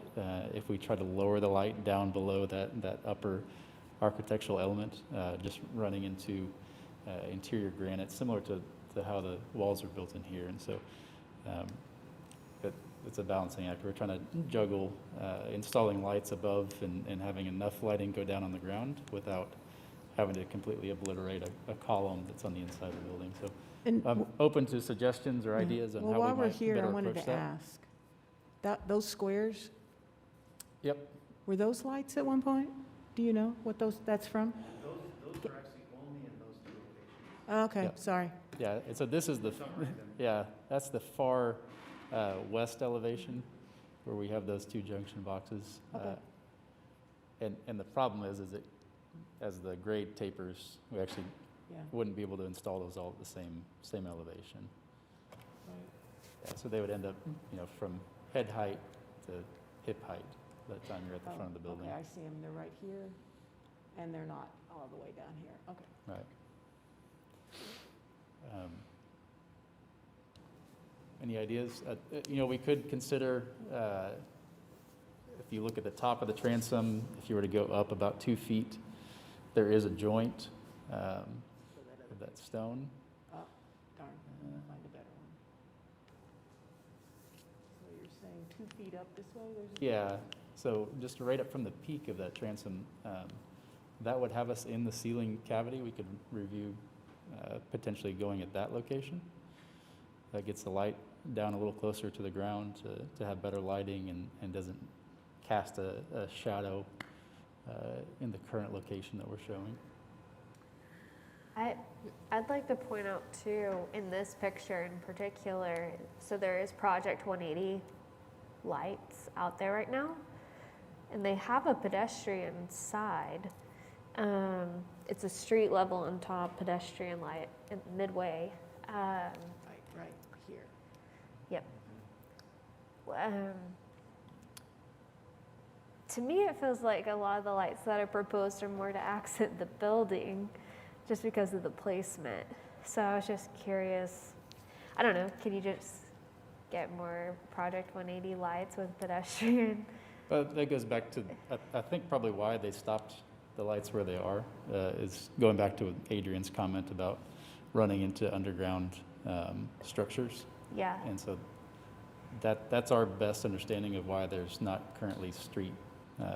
if we try to lower the light down below that upper architectural element, just running into interior granite, similar to how the walls are built in here. And so it's a balancing act. We're trying to juggle installing lights above and having enough lighting go down on the ground without having to completely obliterate a column that's on the inside of the building. So I'm open to suggestions or ideas on how we might better approach that. Well, while we're here, I wanted to ask, those squares? Yep. Were those lights at one point? Do you know what that's from? Those are actually only in those two locations. Okay, Yep. sorry. Yeah, and so this is that's the far west elevation where we have those two junction boxes. Okay. And the problem is that as the grade tapers, we actually wouldn't be able to install those all at the same elevation. Yeah, so they would end up, from head height to hip height by the time you're at the front of the building. Okay, I see them. They're right here, and they're not all the way down here. Okay. Right. Any ideas? We could consider, if you look at the top of the transom, if you were to go up about 2 feet, there is a joint of that stone. Oh, darn, find a better one. So you're saying 2 feet up this way? Yeah, so just right up from the peak of that transom, that would have us in the ceiling cavity. We could review potentially going at that location. That gets the light down a little closer to the ground to have better lighting and doesn't cast a shadow in the current location that we're showing. I'd like to point out too, in this picture in particular, so there is Project 180 lights out there right now. And they have a pedestrian side. It's a street level on top, pedestrian light in midway. Right here. Yep. To me, it feels like a lot of the lights that are proposed are more to accent the building just because of the placement. So I was just curious, I don't know, can you just get more Project 180 lights with pedestrian? But that goes back to, I think probably why they stopped the lights where they are, is going back to Adrian's comment about running into underground structures. Yeah. And so that's our best understanding of why there's not currently street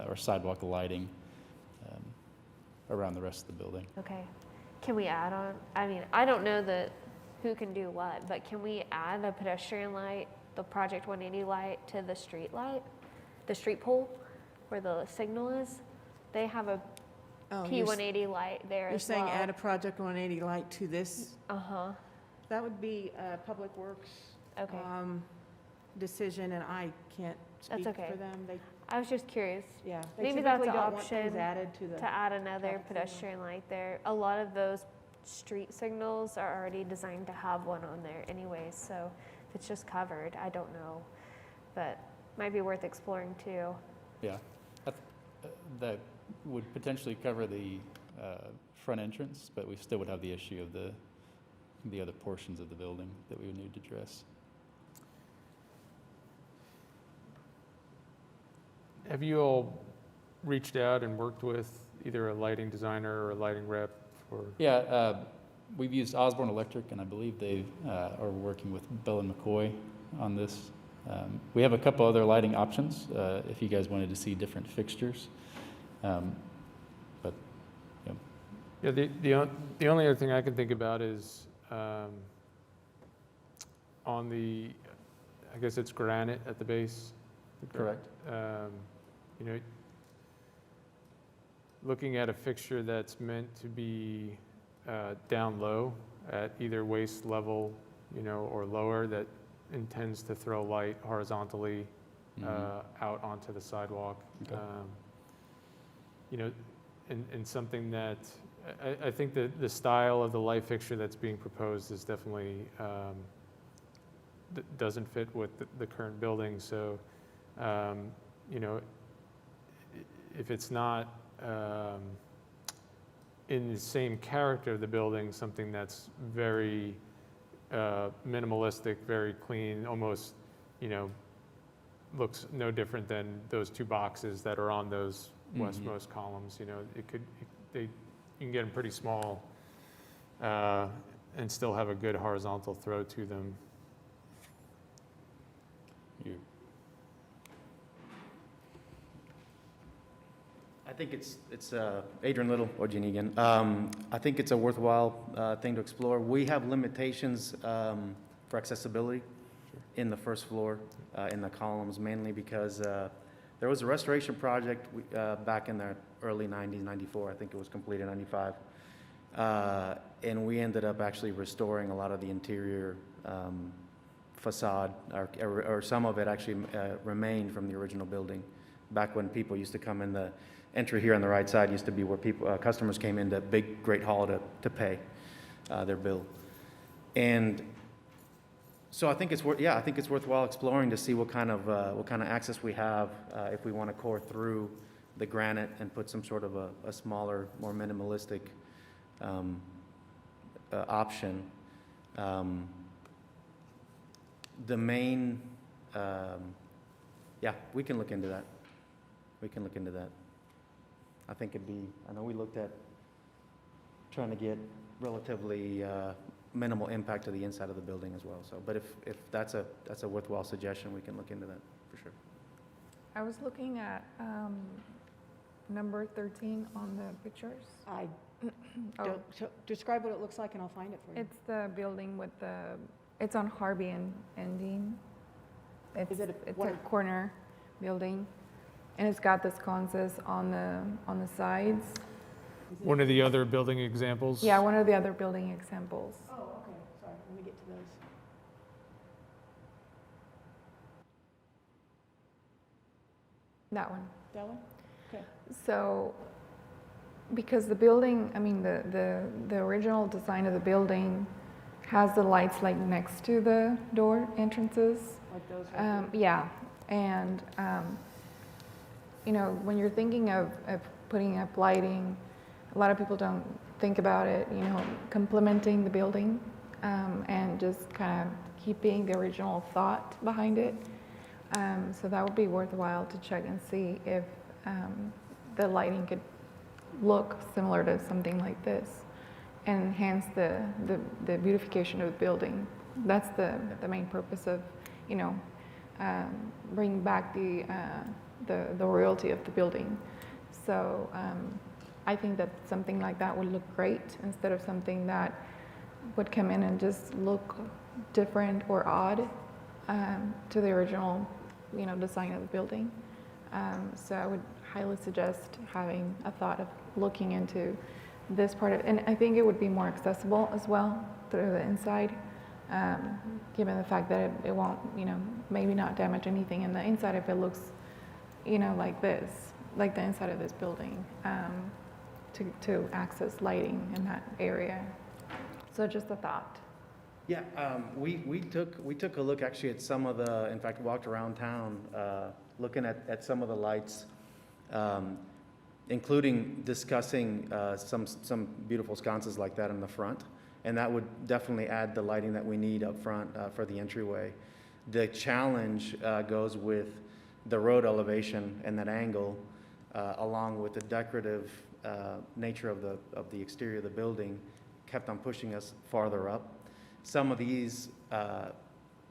or sidewalk lighting around the rest of the building. Okay. Can we add on, I mean, I don't know who can do what, but can we add a pedestrian light, the Project 180 light to the street light? The street pole where the signal is? They have a P180 light there as well. You're saying add a Project 180 light to this? Uh-huh. That would be a Public Works decision, and I can't speak That's okay. for them. I was just curious. Yeah. Maybe that's an don't want option things added to add another pedestrian light there. A lot of those street signals are already designed to have one on there anyway, so if it's just covered, I don't know. But might be worth exploring too. Yeah, that would potentially cover the front entrance, but we still would have the issue of the other portions of the building that we would need to address. Have you all reached out and worked with either a lighting designer or a lighting rep? Or Yeah, we've used Osborne Electric, and I believe they are working with Bell & McCoy on this. We have a couple other lighting options if you guys wanted to see different fixtures. But, yeah, the only other thing I can think about is on the, I guess it's granite at the base. Correct. You know, looking at a fixture that's meant to be down low at either waist level, you know, or lower, that intends to throw light horizontally out onto the sidewalk. Okay. You know, and something that I think that the style of the light fixture that's being proposed is definitely doesn't fit with the current building. So, you know, if it's not in the same character of the building, something that's very minimalistic, very clean, almost, you know, looks no different than those two boxes that are on those westmost columns. You know, you can get them pretty small and still have a good horizontal throw to them. I think it's Adrian Little or Jeannie again. I think it's a worthwhile thing to explore. We have limitations for accessibility in the first floor, in the columns, mainly because there was a restoration project back in the early 90s, 94, I think it was completed in 95. And we ended up actually restoring a lot of the interior facade, or some of it actually remained from the original building. Back when people used to come in, the entry here on the right side used to be where people, customers came in the big, great hall to pay their bill. And so I think it's worthwhile exploring to see what kind of access we have if we want to core through the granite and put some sort of a smaller, more minimalistic option. The main, yeah, we can look into that. I think I know we looked at trying to get relatively minimal impact to the inside of the building as well. So, but if that's a worthwhile suggestion, we can look into that for sure. I was looking at number 13 on the pictures. Describe what it looks like and I'll find it for you. It's the building with it's on Harvey and Dean. It's a corner building, and it's got the sconces on the sides. One of the other building examples? Yeah, one of the other building examples. Oh, okay, sorry, let me get to those. That one. That one? Okay. So, because the building, I mean, the original design of the building has the lights like next to the door entrances. Like those right there? Yeah, and, you know, when you're thinking of putting up lighting, a lot of people don't think about it, you know, complementing the building, and just kind of keeping the original thought behind it. So that would be worthwhile to check and see if the lighting could look similar to something like this and enhance the beautification of the building. That's the main purpose of, you know, bringing back the royalty of the building. So I think that something like that would look great instead of something that would come in and just look different or odd to the original, you know, design of the building. So I would highly suggest having a thought of looking into this part of, and I think it would be more accessible as well through the inside, given the fact that it won't, you know, maybe not damage anything in the inside if it looks, you know, like this, like the inside of this building, to access lighting in that area. So just a thought. Yeah, we took a look actually at some of the, in fact, walked around town looking at some of the lights, including discussing some beautiful sconces like that in the front. And that would definitely add the lighting that we need up front for the entryway. The challenge goes with the road elevation and that angle, along with the decorative nature of the exterior of the building, kept on pushing us farther up. Some of these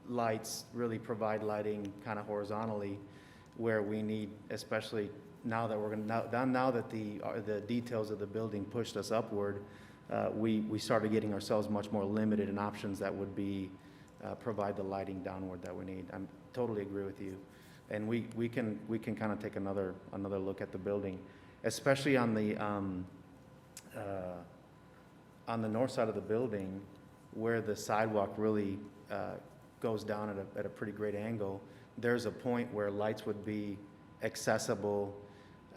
lights really provide lighting kind of horizontally, where we need, especially now that now that the details of the building pushed us upward, we started getting ourselves much more limited in options that would be provide the lighting downward that we need. I totally agree with you, and we can kind of take another look at the building, especially on the north side of the building, where the sidewalk really goes down at a pretty great angle. There's a point where lights would be accessible.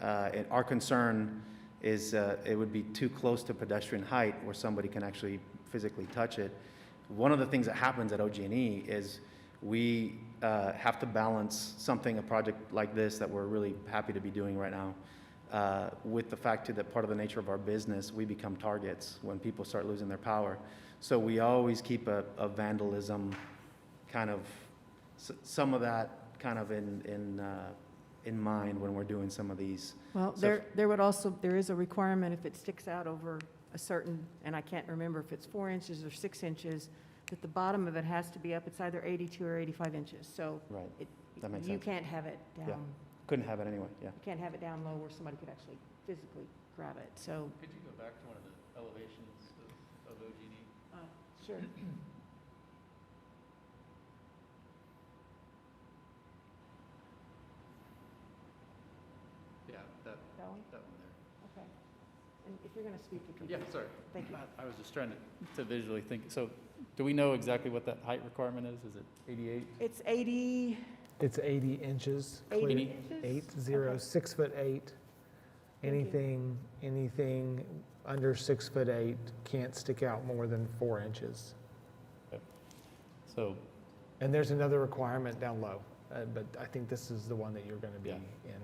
And our concern is it would be too close to pedestrian height where somebody can actually physically touch it. One of the things that happens at OG&E is we have to balance a project like this that we're really happy to be doing right now, with the fact too that part of the nature of our business, we become targets when people start losing their power. So we always keep a vandalism kind of, some of that kind of in mind when we're doing some of these. Well, So there is a requirement if it sticks out over a certain, and I can't remember if it's 4 inches or 6 inches, that the bottom of it has to be up. It's either 82 or 85 inches. So Right, that makes you sense. can't have it down. Yeah. Couldn't have it anyway, yeah. You can't have it down low where somebody could actually physically grab it. So Could you go back to one of the elevations of OG&E? sure. Yeah, that That one? one there. Okay. And if you're going to speak, you can. Yeah, sorry. Thank you. I was just trying to visually think. So do we know exactly what that height requirement is? Is it 88? It's 80. It's 80 inches. 80 clear. inches? 80, Okay. 6'8". Anything under 6'8" can't stick out more than 4 inches. So, And there's another requirement down low, but I think this is the one that you're going to be Yeah. in.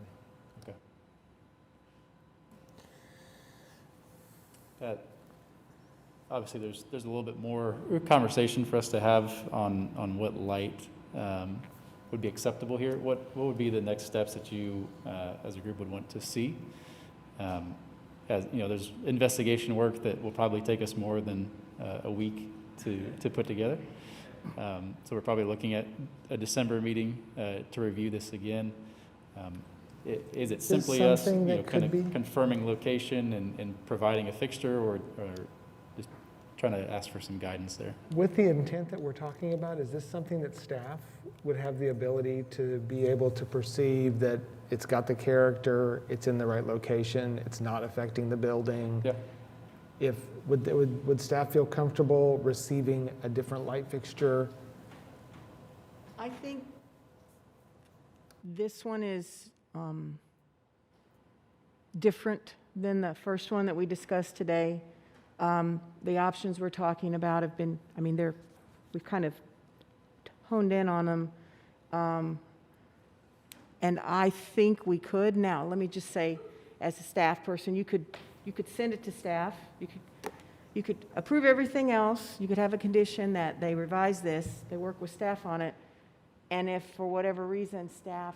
that, obviously, there's a little bit more conversation for us to have on what light would be acceptable here. What would be the next steps that you, as a group, would want to see? As you know, there's investigation work that will probably take us more than a week to put together. So we're probably looking at a December meeting to review this again. Is it simply us, something that kind could be- of confirming location and providing a fixture, or just trying to ask for some guidance there? With the intent that we're talking about, is this something that staff would have the ability to be able to perceive that it's got the character, it's in the right location, it's not affecting the building? Yeah. Would staff feel comfortable receiving a different light fixture? I think this one is different than the first one that we discussed today. The options we're talking about have been, I mean, we've kind of honed in on them. And I think we could. Now, let me just say, as a staff person, you could send it to staff. You could approve everything else. You could have a condition that they revise this, they work with staff on it, and if for whatever reason staff,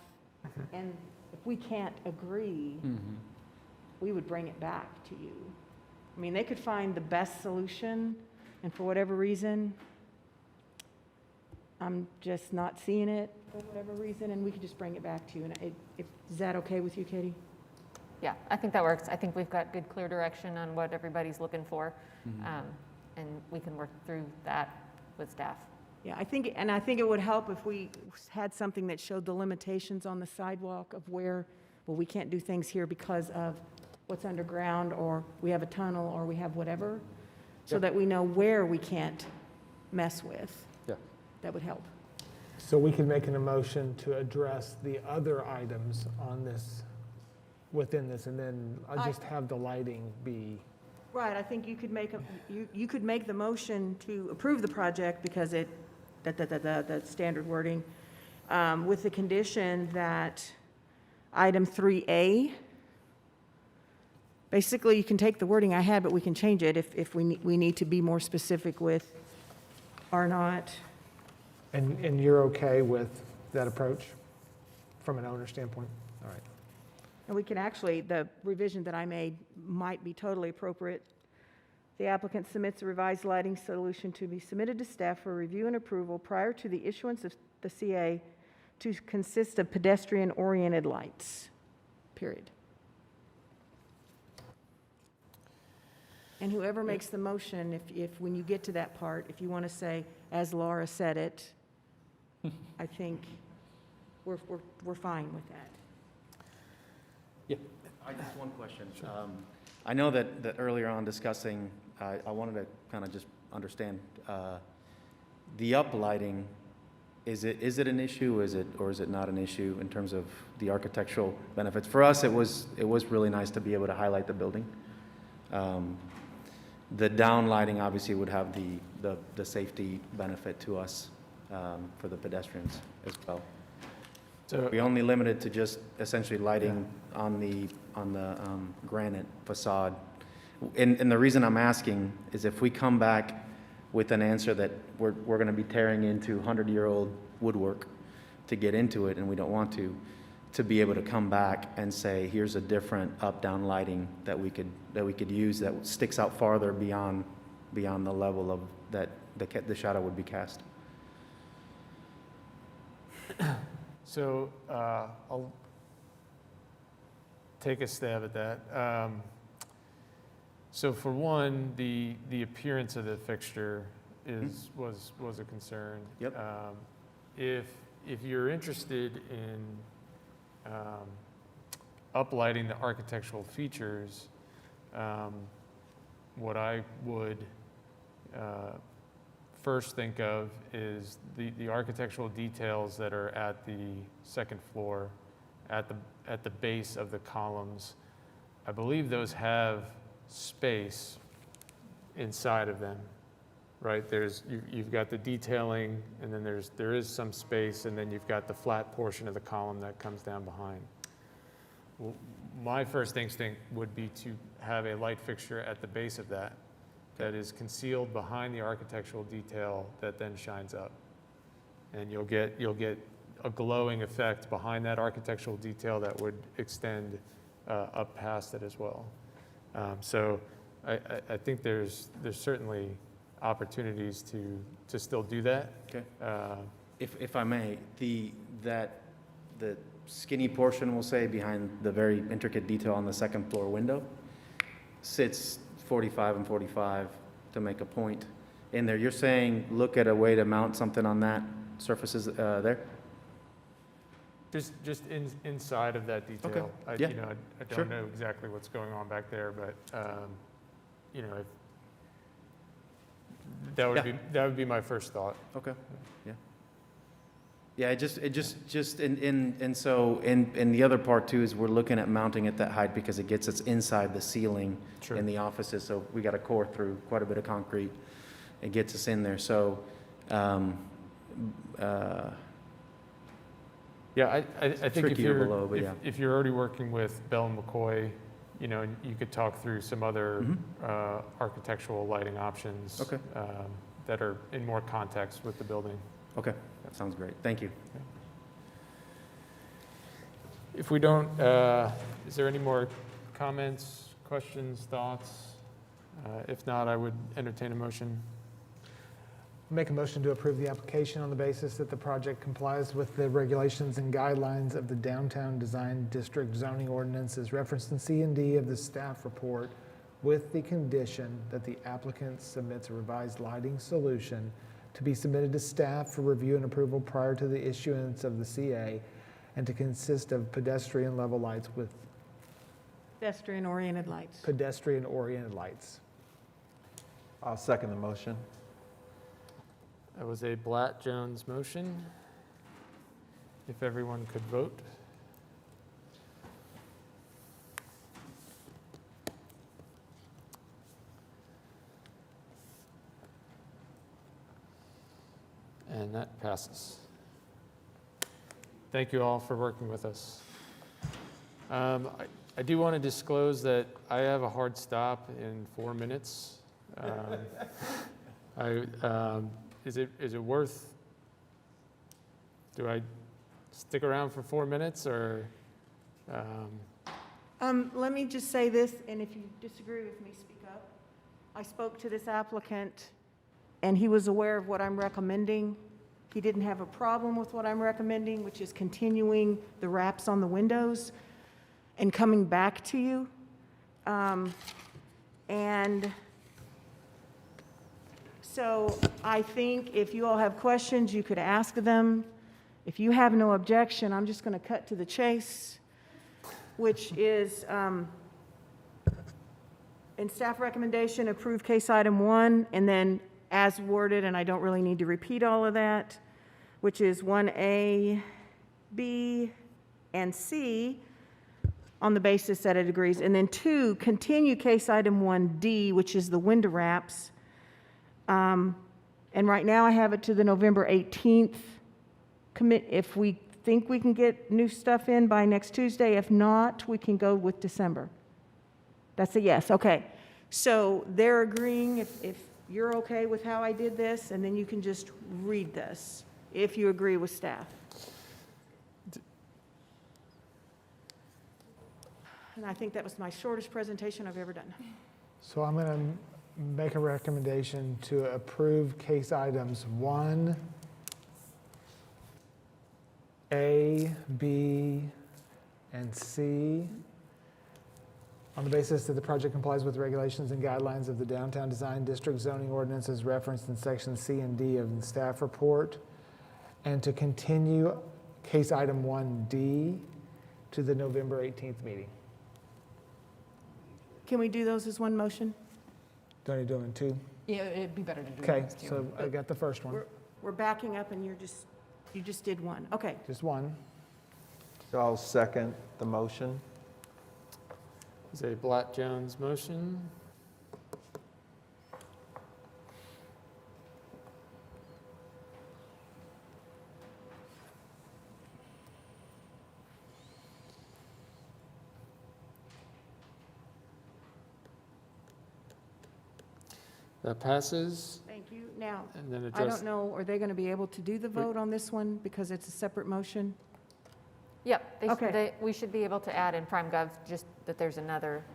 and if we can't agree, we would bring it back to you. I mean, they could find the best solution, and for whatever reason, I'm just not seeing it for whatever reason, and we could just bring it back to you. And is that okay with you, Katie? Yeah, I think that works. I think we've got good, clear direction on what everybody's looking for, and we can work through that with staff. Yeah, I think it would help if we had something that showed the limitations on the sidewalk of where, well, we can't do things here because of what's underground, or we have a tunnel, or we have whatever, so that we know where we can't mess with. Yeah. That would help. So we can make an emotion to address the other items on this, within this, and then I'll just have the lighting be. Right, I think you could you could make the motion to approve the project because the standard wording, with the condition that item 3A, basically you can take the wording I had, but we can change it if we need to be more specific with or not. And you're okay with that approach from an owner standpoint? All right. And we can actually, the revision that I made might be totally appropriate. The applicant submits a revised lighting solution to be submitted to staff for review and approval prior to the issuance of the CA to consist of pedestrian-oriented lights, period. And whoever makes the motion, if when you get to that part, if you want to say, as Laura said it, I think we're fine with that. I just one question. I know that earlier on discussing, I wanted to kind of just understand the uplighting. Is it an issue? Or is it not an issue in terms of the architectural benefits? For us, it was really nice to be able to highlight the building. The down lighting obviously would have the safety benefit to us for the pedestrians as well. So we only limited to just essentially lighting on the granite facade. And the reason I'm asking is if we come back with an answer that we're going to be tearing into 100-year-old woodwork to get into it, and we don't want to be able to come back and say, here's a different up-down lighting that we could use that sticks out farther beyond the level of that the shadow would be cast. So I'll take a stab at that. So for one, the appearance of the fixture was a concern. Yep. If you're interested in uplighting the architectural features, what I would first think of is the architectural details that are at the second floor, at the base of the columns. I believe those have space inside of them, right? You've got the detailing, and then there is some space, and then you've got the flat portion of the column that comes down behind. Well, my first instinct would be to have a light fixture at the base of that is concealed behind the architectural detail that then shines up. And you'll get a glowing effect behind that architectural detail that would extend up past it as well. So I think there's certainly opportunities to still do that. Okay. If I may, the skinny portion, we'll say, behind the very intricate detail on the second floor window sits 45 and 45 to make a point in there. You're saying look at a way to mount something on that surfaces there? Just inside of that detail. Okay. I don't know exactly what's going on back there, but that would be my first thought. Okay. Yeah. Yeah, and so, and the other part too is we're looking at mounting at that height because it gets us inside the ceiling in the offices. So we got to core through quite a bit of concrete. It gets us in there. So, Yeah, I think if trickier below, but yeah. if you're already working with Bell and McCoy, you know, you could talk through some other architectural lighting options Okay. That are in more context with the building. Okay, that sounds great. Thank you. If we don't, is there any more comments, questions, thoughts? If not, I would entertain a motion. Make a motion to approve the application on the basis that the project complies with the regulations and guidelines of the Downtown Design District zoning ordinance as referenced in C and D of the staff report, with the condition that the applicant submits a revised lighting solution to be submitted to staff for review and approval prior to the issuance of the CA, and to consist of pedestrian level lights with Pedestrian-oriented lights. pedestrian-oriented lights. I'll second the motion. That was a Blatt-Jones motion. If everyone could vote. And that passes. Thank you all for working with us. I do want to disclose that I have a hard stop in 4 minutes. Is it worth, do I stick around for 4 minutes or? Let me just say this, and if you disagree with me, speak up. I spoke to this applicant, and he was aware of what I'm recommending. He didn't have a problem with what I'm recommending, which is continuing the wraps on the windows and coming back to you. And so I think if you all have questions, you could ask them. If you have no objection, I'm just going to cut to the chase, which is in staff recommendation, approve case item 1, and then as worded, and I don't really need to repeat all of that, which is 1A, B, and C on the basis that it agrees. And then 2, continue case item 1D, which is the window wraps. And right now I have it to the November 18th commit. If we think we can get new stuff in by next Tuesday, if not, we can go with December. That's a yes, okay. So they're agreeing if you're okay with how I did this, and then you can just read this, if you agree with staff. And I think that was my shortest presentation I've ever done. So I'm going to make a recommendation to approve case items 1, A, B, and C on the basis that the project complies with regulations and guidelines of the Downtown Design District zoning ordinance as referenced in section C and D of the staff report, and to continue case item 1D to the November 18th meeting. Can we do those as one motion? Do I need to do them in 2? Yeah, it'd be better to do Okay, those two. so I got the first one. We're backing up and you just did one. Okay. Just one. So I'll second the motion. Is a Blatt-Jones motion. That passes. Thank you. Now, And then I don't know, are they going to be able to do the vote on this one because it's a separate motion? Yep, Okay. we should be able to add in Prime Gov just that there's another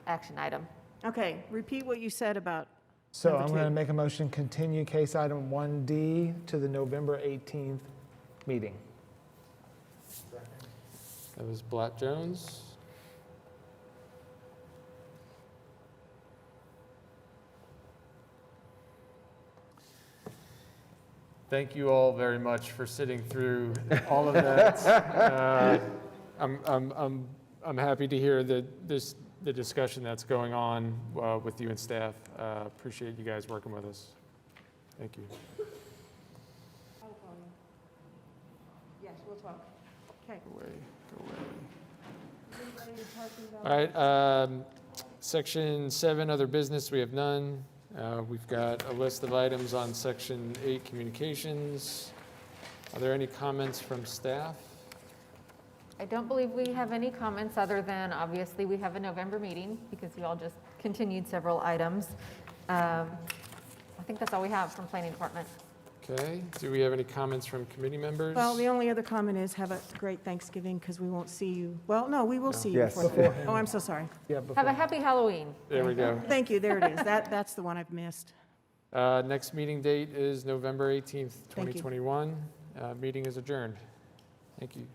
action item. Okay, repeat what you said about So number I'm 2. going to make a motion, continue case item 1D to the November 18th meeting. That was Blatt-Jones. Thank you all very much for sitting through all of that. I'm happy to hear the discussion that's going on with you and staff. Appreciate you guys working with us. Thank you. Yes, we'll talk. Okay. Go away. All right, Section 7, other business, we have none. We've got a list of items on Section 8, communications. Are there any comments from staff? I don't believe we have any comments other than, obviously, we have a November meeting because you all just continued several items. I think that's all we have from planning department. Okay, do we have any comments from committee members? Well, the only other comment is have a great Thanksgiving because we won't see you. Well, no, we will see you Yes. before that. Oh, I'm so sorry. Yeah, Have a happy Halloween. There we go. Thank you, there it is. That's the one I've missed. Next meeting date is November 18th, Thank you. 2021. Meeting is adjourned. Thank you.